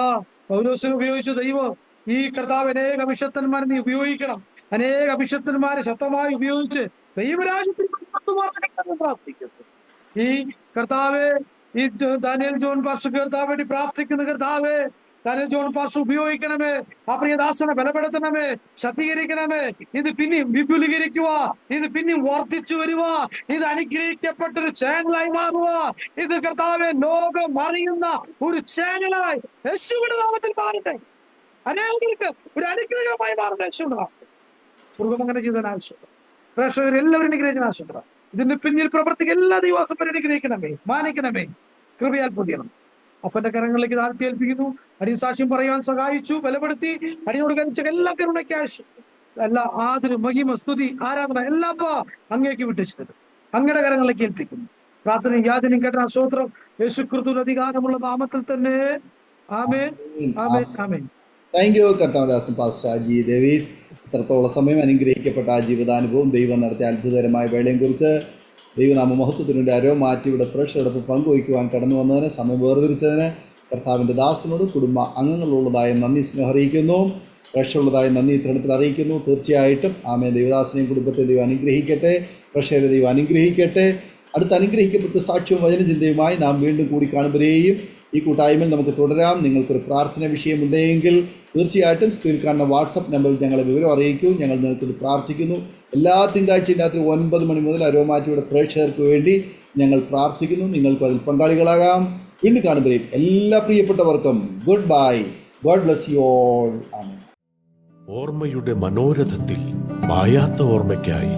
പൗലോസിനെ ഉപയോഗിച്ചു ദൈവം ഈ കർത്താവ് അനേക അഭിഷക്തന്മാരെ നീ ഉപയോഗിക്കണം. അനേക അഭിഷക്തന്മാരെ ശക്തമായി ഉപയോഗിച്ച് ദൈവരാജ്യത്തിൽ പ്രാർത്ഥിക്കുന്നു. ഈ കർത്താവെ, ഈ ദാനിയേൽ ജോൺ പാസ്റ്റർ കർത്താവ് വേണ്ടി പ്രാർത്ഥിക്കുന്ന കർത്താവെ, ദാനിയേൽ ജോൺ പാസ്റ്റർ ഉപയോഗിക്കണമേ. ആ പ്രിയദാസനെ ബലപ്പെടുത്തണമേ, ശക്തീകരിക്കണമേ. ഇത് പിന്നെയും വിപുലീകരിക്കുക, ഇത് പിന്നെയും വർദ്ധിച്ചു വരുക, ഇത് അനുഗ്രഹിക്കപ്പെട്ടൊരു ചാനലായി മാറുക. ഇത് കർത്താവെ ലോകം അറിയുന്ന ഒരു ചാനലായി യേശുവിന്റെ നാമത്തിൽ മാറട്ടെ. അനേകർക്ക് ഒരു അനുഗ്രഹമായി മാറുന്ന യേശുവിന്റെ നാമത്തിൽ. സ്വർഗം അങ്ങനെ ചെയ്താൽ ആവശ്യമാണ്. പ്രേക്ഷകർ എല്ലാവരും അനുഗ്രഹിക്കാൻ ആവശ്യപ്പെടാം. ഇതിന്റെ പിന്നിൽ പ്രവർത്തിക്കുക എല്ലാ ദിവസവും അനുഗ്രഹിക്കണമേ, മാനിക്കണമേ, കൃപയാൽ പൊതിയണം. അപ്പന്റെ കരങ്ങളിലേക്ക് താഴ്ത്തി ഏൽപ്പിക്കുന്നു. അടിയൻ സാക്ഷ്യം പറയാൻ സഹായിച്ചു, ബലപ്പെടുത്തി. അടിയോട് കഴിച്ച എല്ലാ കരുണയ്ക്കാശ്, എല്ലാ ആദരവ്, മഹിമ, സ്തുതി, ആരാധന എല്ലാം അങ്ങേക്ക് വിട്ടുവെച്ചത് അങ്ങയുടെ കരങ്ങളിലേക്ക് ഏൽപ്പിക്കുന്നു. പ്രാർത്ഥനയും യാചനയും കേട്ട സ്തോത്രം യേശുക്രിസ്തുവിന്റെ അധികാരമുള്ള നാമത്തിൽ തന്നെ. Amen, amen, amen. Thank you കർത്താവദാസൻ പാസ്റ്റർ അജി ഡേവിസ്. ഇത്രത്തോളം സമയം അനുഗ്രഹിക്കപ്പെട്ട ആ ജീവിതാനുഭവം, ദൈവം നടത്തിയ അത്ഭുതകരമായ വേളയും കുറിച്ച് ദൈവനാമ മഹത്വത്തിനുണ്ട് പ്രേക്ഷകരോടൊപ്പം പ്രേക്ഷകരോടൊപ്പം പങ്കുവയ്ക്കുവാൻ കടന്നു വന്നതിന്, സമയം വേർതിരിച്ചതിന് കർത്താവിൻ്റെ ദാസനോട് കുടുംബ അംഗങ്ങളുള്ളതായ നന്ദി സ്നേഹം അറിയിക്കുന്നു. പ്രേക്ഷകരുള്ളതായ നന്ദി ഇത്തരണത്തിൽ അറിയിക്കുന്നു. തീർച്ചയായിട്ടും ആമേ ദൈവദാസനെയും കുടുംബത്തെ ദൈവം അനുഗ്രഹിക്കട്ടെ, പ്രേക്ഷകരെ ദൈവം അനുഗ്രഹിക്കട്ടെ. അടുത്ത അനുഗ്രഹിക്കപ്പെട്ട സാക്ഷ്യവും വചനചിന്തയുമായി നാം വീണ്ടും കൂടി കാണുമ്പോഴേയും ഈ കൂട്ടായ്മയിൽ നമുക്ക് തുടരാം. നിങ്ങൾക്കൊരു പ്രാർത്ഥന വിഷയമുണ്ടെങ്കിൽ തീർച്ചയായിട്ടും സ്ക്രീനിൽ കാണുന്ന വാട്സപ്പ് നമ്പറിൽ ഞങ്ങളെ വിവരം അറിയിക്കൂ. ഞങ്ങൾ നിങ്ങൾക്കൊരു പ്രാർത്ഥിക്കുന്നു. എല്ലാ തിങ്കളാഴ്ചയും രാത്രി 9 മണി മുതൽ അരോമാറ്റിയുടെ പ്രേക്ഷകർക്ക് വേണ്ടി ഞങ്ങൾ പ്രാർത്ഥിക്കുന്നു. നിങ്ങൾക്ക് അതിൽ പങ്കാളികളാകാം. വീണ്ടും കാണുമ്പോഴേയും എല്ലാ പ്രിയപ്പെട്ടവർക്കും goodbye. God bless you all. Amen. ഓർമ്മയുടെ മനോരഥത്തിൽ മായാത്ത ഓർമ്മയ്ക്കായി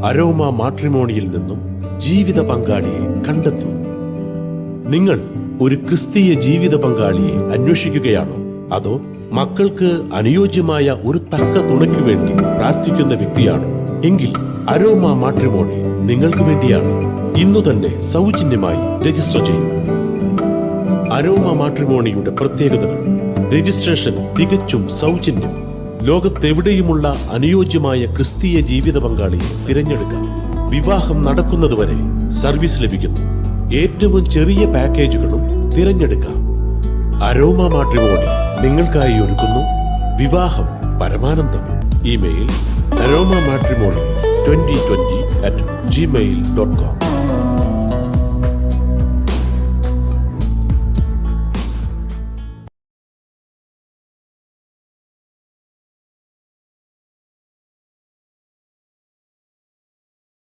അരോമ മാട്രിമോണിയിൽ നിന്നും ജീവിത പങ്കാളിയെ കണ്ടെത്തൂ. നിങ്ങൾ ഒരു ക്രിസ്തീയ ജീവിത പങ്കാളിയെ അന്വേഷിക്കുകയാണോ? അതോ മക്കൾക്ക് അനുയോജ്യമായ ഒരു തക്ക തുണയ്ക്ക് വേണ്ടി പ്രാർത്ഥിക്കുന്ന വ്യക്തിയാണോ? എങ്കിൽ അരോമ മാട്രിമോണി നിങ്ങൾക്ക് വേണ്ടിയാണ്. ഇന്നു തന്നെ സൗജന്യമായി രജിസ്റ്റർ ചെയ്യൂ. അരോമ മാട്രിമോണിയുടെ പ്രത്യേകതകൾ: രജിസ്ട്രേഷൻ തികച്ചും സൗജന്യം. ലോകത്തെവിടെയുമുള്ള അനുയോജ്യമായ ക്രിസ്തീയ ജീവിത പങ്കാളിയെ തിരഞ്ഞെടുക്കാം. വിവാഹം നടക്കുന്നതുവരെ സർവീസ് ലഭിക്കുന്നു. ഏറ്റവും ചെറിയ പാക്കേജുകളും തിരഞ്ഞെടുക്കാം. അരോമ മാട്രിമോണി നിങ്ങൾക്കായി ഒരുക്കുന്നു വിവാഹം പരമാനന്ദം. Email aroma matrimony2020@gmail.com.